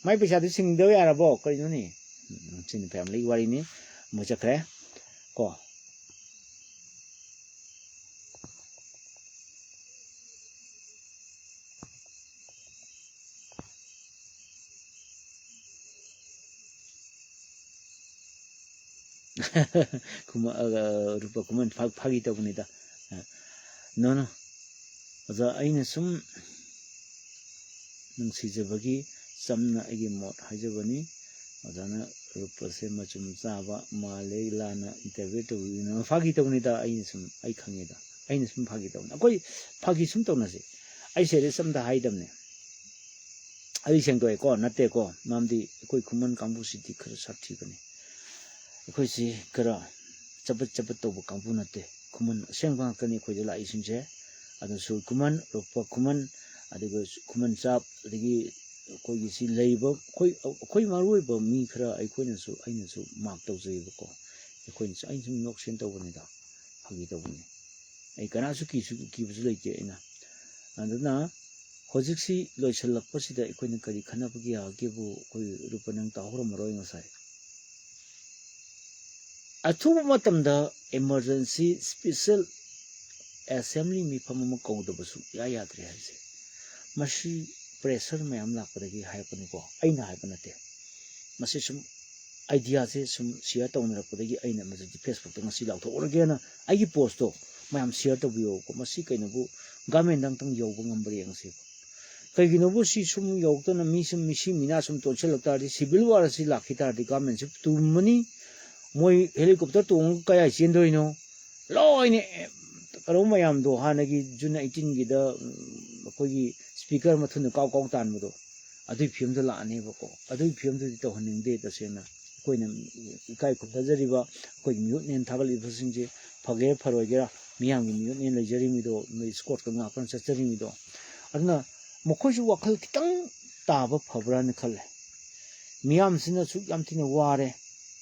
mai paisa du sing do ya bo kaino ni sin family wari ni mo chakre ko kuma rupa kuman phagi ta bunida no aza aina sum nung sijabagi samna agi mot hajabani azana rupa se machum chaba male lana interview to no phagi ta bunida aina sum ai khangeda aina sum phagi ta akoi phagi sum to na se ai se re samda haidamne ai seng doi ko natte ko namdi koi kuman kambu siti khar sathi bani koisi kara chapat tobu kampu nate kuman sengba kani khoje la isinje adu su kuman ropa kuman adiga kuman chap adigi koigi si leiba koi maroi ba mi khara aina su mark tawjei ko koin ain sum nok sen tawbani da phagi tawbani ai kana su ki busu leite ina aduna hojiksi loisalakpasida koina kari khanabagi agebu koi rupanang tahora maroi ngasai अथुब मतमदा emergency special assembly mi famama kawdabasu याद्रे हाइसे Masih pressure ma'am लापदगी हाइपनि को आइना हाइपनते मसी सुम आइडिया से सुम शेयर तौनरपदगी आइना मजे फेसबुक त ngasi लाउथो ओरगेना आइगी पोस्ट तो मैम शेयर तबियो को मसी कैनबु गवर्नमेंट दंतंग योबो ngambri angsi कैगिनबु सी सुम योगतन मिसी मिना सुम तोचलक्तादि सिविल वार सि लाखितादि गवर्नमेंट से तुमनी moi helicopter tung kaya chendoino loine karo mayam do hanagi June 18 gi da koigi speaker mathun kaw tan mudo adui film da la ane bako adui film da to haning de ta sena koina ikai khu da jariba koi mute nen thagal ibasing je phage pharoigera miyam gi mute nen lejari mi do scott ka ngapan chachari mi do aduna mokhoju wakhal kitang taba phabra ne khale miyam sina su yam thina ware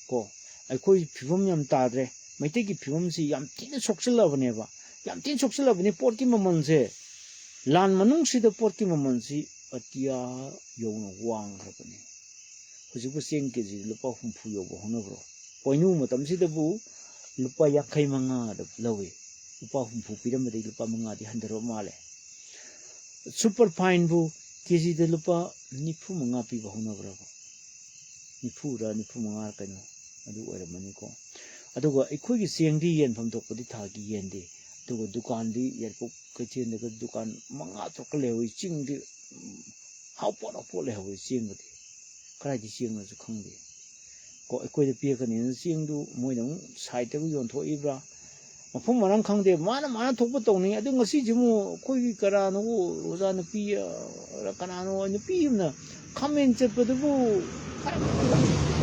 ko अखोई फिवम यम ताद्रे मैते की फिवम से यम तीन सोक्सलबनेबा यम तीन सोक्सलबने पोट की ममन से लान मनुंग सिद पोट की ममन से अतिया योन वांग हबने हुजुबु सेंग के जी लुपा हुमफु योबो होनब्रो पोइनु मतम सिदबु लुपा याखै मंगा द लवे लुपा हुमफु पिरमदे लुपा मंगा दि हंदरो माले सुपर फाइन बु केजी द लुपा निफु मंगा पि बहोनब्रो निफु मंगा कनो adu oiramani ko aduga ikhogi sengdi yen phamdokpadi thagi yende aduga dukan di yerpok kachen daga dukan manga thokle hoi chingdi haupo le hoi chingdi krai di chingna ju khangde ko ikoi de pie kani chingdu moinang side da yon tho ibra mafum marang khangde mana thokpa tawni adu ngasi jimu khoi karano roja na pi ra kanano ni pi na comment chepadu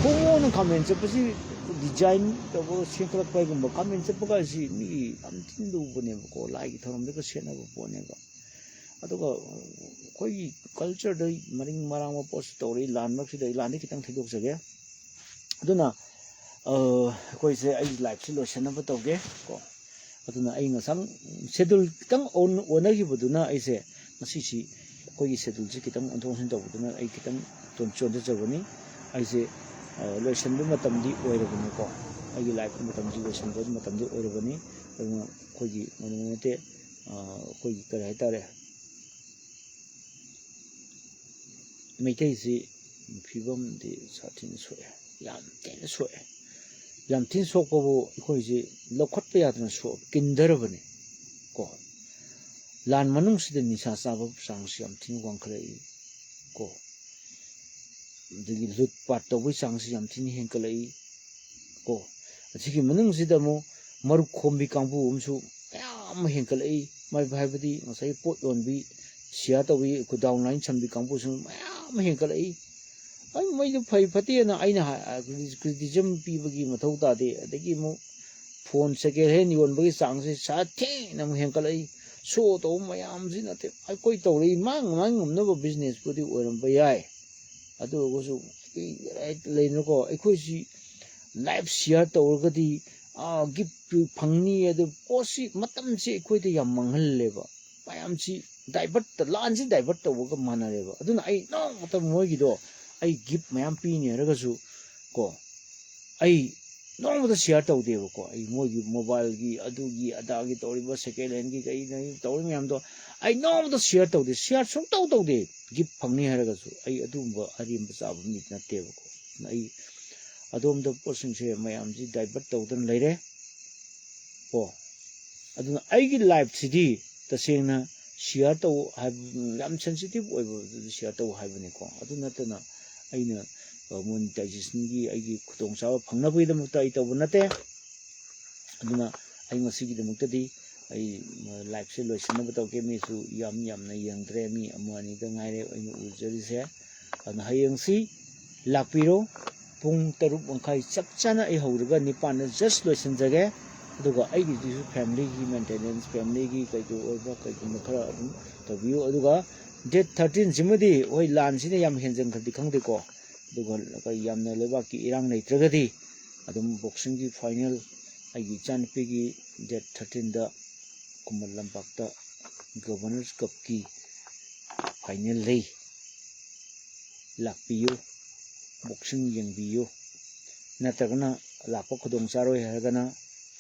공원은 가면 저것이 디자인 또 생각 빠이고 뭐 가면 저것이 미 암틴도 보내고 라이기 더럼도 세나고 보내고 아도가 거기 컬처도 마링 마랑 뭐 포스토리 란막시도 란데 기땅 태국서게 아도나 ꯑꯩꯈꯣꯏꯁꯦ ꯑꯩ ꯂꯥꯏꯐꯁꯦ ꯂꯣꯏꯁꯟꯅꯕ ꯇꯧꯒꯦ ꯀꯣ ꯑꯗꯨꯅ ꯑꯩ ꯉꯁꯥꯡ ꯁꯦꯗꯨꯜ ꯈꯤꯇꯪ ꯑꯣꯟꯅꯈꯤꯕꯗꯨꯅ ꯑꯩꯁꯦ ꯉꯁꯤꯁꯤ ꯑꯩꯈꯣꯏꯒꯤ ꯁꯦꯗꯨꯜꯁꯦ ꯈꯤꯇꯪ ꯑꯣꯟꯊꯣꯛ ꯑꯣꯟꯁꯤꯟ ꯇꯧꯕꯗꯨꯅ ꯑꯩ ꯈꯤꯇꯪ ꯆꯣꯟꯊꯖꯕꯅꯤ ꯑꯩꯁꯦ ꯂꯣꯏꯁꯟꯕ ꯃꯇꯝꯗꯤ ꯑꯣꯏꯔꯕꯅꯤꯀꯣ ꯑꯩꯒꯤ ꯂꯥꯏꯐꯀꯤ ꯃꯇꯝꯁꯤ ꯂꯣꯏꯁꯟꯕ ꯃꯇꯝꯗꯤ ꯑꯣꯏꯔꯕꯅꯤ ꯑꯗꯨꯅ ꯑꯩꯈꯣꯏꯒꯤ ꯃꯅꯨꯡ ꯅꯠꯇꯦ ꯑꯩꯈꯣꯏꯒꯤ ꯀꯔꯤ ꯍꯥꯏꯇꯥꯔꯦ ꯃꯩꯇꯩꯁꯤ ꯐꯤꯕꯝꯗꯤ ꯁꯥꯊꯤꯅ ꯁꯣꯛꯑꯦ ꯌꯥꯝ ꯊꯤꯅ ꯁꯣꯛꯑꯦ ꯌꯥꯝ ꯊꯤꯅ ꯁꯣꯛꯄꯕꯨ ꯑꯩꯈꯣꯏꯁꯤ ꯂꯧꯈꯠꯄ ꯌꯥꯗꯅ ꯀꯤꯟꯊꯔꯕꯅꯤ ꯀꯣ ꯂꯥꯟ ꯃꯅꯨꯡꯁꯤꯗ ꯅꯤꯁꯥ ꯆꯥꯕ ꯆꯥꯡꯁꯤ ꯌꯥꯝ ꯊꯤꯅ ꯋꯥꯡꯈꯠꯂꯛꯏ ꯀꯣ ꯑꯗꯒꯤ ꯂꯨꯠ ꯄꯥꯠ ꯇꯧꯕꯒꯤ ꯆꯥꯡꯁꯤ ꯌꯥꯝ ꯊꯤꯅ ꯍꯦꯟꯀꯠꯂꯛꯏ ꯀꯣ ꯑꯁꯤꯒꯤ ꯃꯅꯨꯡꯁꯤꯗ ꯑꯃꯨꯛ ꯃꯔꯨꯞ ꯈꯣꯝꯕꯤ ꯀꯥꯡꯕꯨ ꯑꯃꯁꯨ ꯃꯌꯥꯝ ꯑꯃ ꯍꯦꯟꯀꯠꯂꯛꯏ ꯍꯥꯏꯕꯗꯤ ꯉꯁꯥꯏ ꯄꯣꯠ ꯌꯣꯟꯕꯤ ꯁꯤꯌꯥꯔ ꯇꯧꯕꯤ ꯈꯨꯗꯥꯎ ꯂꯥꯏꯟ ꯁꯝꯕꯤ ꯀꯥꯡꯕꯨꯁꯨ ꯃꯌꯥꯝ ꯑꯃ ꯍꯦꯟꯀꯠꯂꯛꯏ ꯑꯩ ꯃꯣꯏꯗꯨ ꯐꯩ ꯐꯠꯇꯦꯅ ꯑꯩꯅ ꯀ꯭ꯔꯤꯇꯤꯖꯝ ꯄꯤꯕꯒꯤ ꯃꯊꯧ ꯇꯥꯗꯦ ꯑꯗꯒꯤ ꯑꯃꯨꯛ ꯐꯣꯟ ꯁꯦꯀꯦꯟ ꯍꯦꯟ ꯌꯣꯟꯕꯒꯤ ꯆꯥꯡꯁꯦ ꯁꯥꯊꯤꯅ ꯑꯃꯨꯛ ꯍꯦꯟꯀꯠꯂꯛꯏ ꯁꯣ ꯇꯧꯕ ꯃꯌꯥꯝꯁꯤ ꯅꯠꯇꯦ ꯑꯩꯈꯣꯏ ꯇꯧꯔꯛꯏ ꯃꯥꯡ ꯉꯝꯅꯕ ꯕꯤꯖꯤꯅꯦꯁꯄꯨꯗꯤ ꯑꯣꯏꯔꯝꯕ ꯌꯥꯏ ꯑꯗꯨ ꯑꯣꯏꯔꯒꯁꯨ ꯂꯩꯅꯀꯣ ꯑꯩꯈꯣꯏꯁꯤ ꯂꯥꯏꯐ ꯁꯤꯌꯥꯔ ꯇꯧꯔꯒꯗꯤ ꯒꯤꯐ ꯐꯪꯅꯤ ꯑꯗꯨ ꯄꯣꯠꯁꯤ ꯃꯇꯝꯁꯤ ꯑꯩꯈꯣꯏꯗ ꯌꯥꯝ ꯃꯥꯡꯍꯜꯂꯦꯕ ꯃꯌꯥꯝꯁꯤ ꯂꯥꯟꯁꯤ ꯗꯥꯏꯚꯔꯠ ꯇꯧꯕꯒ ꯃꯥꯟꯅꯔꯦꯕ ꯑꯗꯨꯅ ꯑꯩ ꯅꯣꯡꯃꯇ ꯃꯣꯏꯒꯤꯗꯣ ꯑꯩ ꯒꯤꯐ ꯃꯌꯥꯝ ꯄꯤꯅꯤ ꯍꯥꯏꯔꯒꯁꯨ ꯀꯣ ꯑꯩ ꯅꯣꯡꯃꯇ ꯁꯤꯌꯥꯔ ꯇꯧꯗꯦꯕꯀꯣ ꯑꯩ ꯃꯣꯏꯒꯤ ꯃꯣꯕꯥꯏꯜꯒꯤ ꯑꯗꯨꯒꯤ ꯑꯗꯥꯒꯤ ꯇꯧꯔꯤꯕ ꯁꯦꯀꯦꯟ ꯍꯦꯟꯒꯤ ꯇꯧꯔꯤꯕ ꯃꯌꯥꯝꯗꯣ ꯑꯩ ꯅꯣꯡꯃꯇ ꯁꯤꯌꯥꯔ ꯇꯧꯗꯦ ꯁꯤꯌꯥꯔ ꯁꯨꯡꯇꯧ ꯇꯧꯗꯦ ꯒꯤꯐ ꯐꯪꯅꯤ ꯍꯥꯏꯔꯒꯁꯨ ꯑꯩ ꯑꯗꯨꯒꯨꯝꯕ ꯑꯔꯦꯝꯕ ꯆꯥꯕ ꯃꯤ ꯅꯠꯇꯦꯕꯀꯣ ꯑꯩ ꯑꯗꯣꯝꯗ ꯄꯣꯠꯁꯤꯡꯁꯦ ꯃꯌꯥꯝꯁꯤ ꯗꯥꯏꯚꯔꯠ ꯇꯧꯗꯅ ꯂꯩꯔꯦ ꯀꯣ ꯑꯗꯨꯅ ꯑꯩꯒꯤ ꯂꯥꯏꯐꯁꯤꯗꯤ ꯇꯁꯦꯡꯅ ꯁꯤꯌꯥꯔ ꯇꯧ ꯍꯥꯏꯕ ꯌꯥꯝ ꯁꯦꯟꯁꯤꯇꯤꯚ ꯑꯣꯏꯕꯗꯨꯗꯤ ꯁꯤꯌꯥꯔ ꯇꯧ ꯍꯥꯏꯕꯅꯤꯀꯣ ꯑꯗꯨ ꯅꯠꯇꯅ ꯑꯩꯅ ꯃꯣನಿꯇꯥꯏꯖꯦꯁꯟꯒꯤ ꯑꯩꯒꯤ ꯈꯨꯗꯣꯡꯆꯥꯕ ꯐꯪꯅꯕꯒꯤꯗꯃꯛꯇ ꯑꯩ ꯇꯧꯕ ꯅꯠꯇꯦ ꯑꯗꯨꯅ ꯑꯩ ꯉꯁꯤꯒꯤꯗꯃꯛꯇꯗꯤ ꯑꯩ ꯂꯥꯏꯐꯁꯦ ꯂꯣꯏꯁꯤꯟꯅꯕ ꯇꯧꯒꯦ ꯃꯤꯁꯨ ꯌꯥꯝꯅ ꯌꯦꯡꯗ꯭ꯔꯦ ꯃꯤ ꯑꯃ ꯑꯅꯤꯗ ꯉꯥꯏꯔꯦ ꯑꯩꯅ ꯎꯖꯔꯤꯁꯦ ꯑꯗꯨꯅ ꯍꯌꯦꯡꯁꯤ ꯂꯥꯛꯄꯤꯔꯣ ꯄꯨꯡ 6:30 ꯆꯞ ꯆꯥꯅ ꯑꯩ ꯍꯧꯔꯒ 9ꯗ ꯖꯁ ꯂꯣꯏꯁꯤꯟꯖꯒꯦ ꯑꯗꯨꯒ ꯑꯩꯒꯤꯁꯤꯁꯨ ꯐꯦꯃꯤꯂꯤꯒꯤ ꯃꯦꯟꯇꯦꯅꯦꯟꯁ ꯐꯦꯃꯤꯂꯤꯒꯤ ꯀꯩꯀꯩ ꯑꯣꯏꯕ ꯀꯩꯒꯨꯝꯕ ꯈꯔ ꯑꯗꯨꯝ ꯇꯧꯕꯤꯌꯨ ꯑꯗꯨꯒ ꯗꯦꯠ 13ꯁꯤꯃꯗꯤ ꯍꯣꯏ ꯂꯥꯟꯁꯤꯅ ꯌꯥꯝ ꯍꯦꯟꯖꯟꯈ꯭ꯔꯗꯤ ꯈꯪꯗꯦꯀꯣ ꯑꯗꯨꯒ ꯌꯥꯝꯅ ꯂꯩꯕꯥꯛꯀꯤ ꯏꯔꯥꯡ ꯂꯩꯇ꯭ꯔꯒꯗꯤ ꯑꯗꯨꯝ ꯕꯣꯛꯁꯤꯡꯒꯤ ꯐꯥꯏꯅꯦꯜ ꯑꯩꯒꯤ ꯏꯆꯥꯅꯨꯄꯤꯒꯤ ꯗꯦꯠ 13ꯗ ꯈꯨꯃꯟ ꯂꯝꯄꯥꯛꯇ ꯒꯚꯔꯅꯔꯁ ꯀꯞꯀꯤ ꯐꯥꯏꯅꯦꯜ ꯂꯩ ꯂꯥꯛꯄꯤꯌꯨ ꯕꯣꯛꯁꯤꯡ ꯌꯦꯡꯕꯤꯌꯨ ꯅꯠꯇ꯭ꯔꯒꯅ ꯂꯥꯛꯄ ꯈꯨꯗꯣꯡ ꯆꯥꯔꯣꯏ ꯍꯥꯏꯔꯒꯅ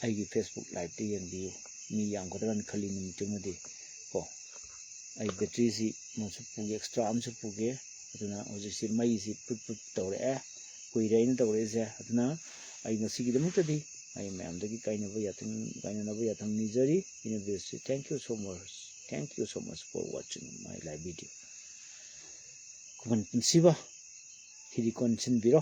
ꯑꯩꯒꯤ ꯐꯦꯁꯕꯨꯛ ꯂꯥꯏꯚꯇ ꯌꯦꯡꯕꯤꯌꯨ ꯃꯤ ꯌꯥꯝꯒꯗ꯭ꯔꯅ ꯈꯜꯂꯤ ꯅꯨꯃꯤꯠꯇꯨꯃꯗꯤ ꯀꯣ ꯑꯩ ꯕꯦꯇ꯭ꯔꯤꯁꯤ ꯑꯃꯁꯨ ꯄꯨꯒꯦ ꯑꯦꯛꯁꯇ꯭ꯔꯥ ꯑꯃꯁꯨ ꯄꯨꯒꯦ ꯑꯗꯨꯅ ꯍꯧꯖꯤꯛꯁꯤ ꯃꯩꯁꯤ ꯄꯨꯠ ꯇꯧꯔꯛꯑꯦ ꯀꯨꯏꯔꯦ ꯑꯩꯅ ꯇꯧꯔꯛꯏꯁꯦ ꯑꯗꯨꯅ ꯑꯩ ꯉꯁꯤꯒꯤꯗꯃꯛꯇꯗꯤ ꯑꯩ ꯃꯌꯥꯝꯗꯒꯤ ꯀꯥꯏꯅꯕ ꯌꯥꯊꯪ ꯅꯤꯖꯔꯤ ꯏꯅꯕꯤꯔꯁꯤ thank you so much for watching my live video ꯈꯨꯃꯟ ꯄꯨꯟꯁꯤꯕ ꯍꯤꯗꯤ ꯀꯣꯟꯁꯤꯟꯕꯤꯔꯣ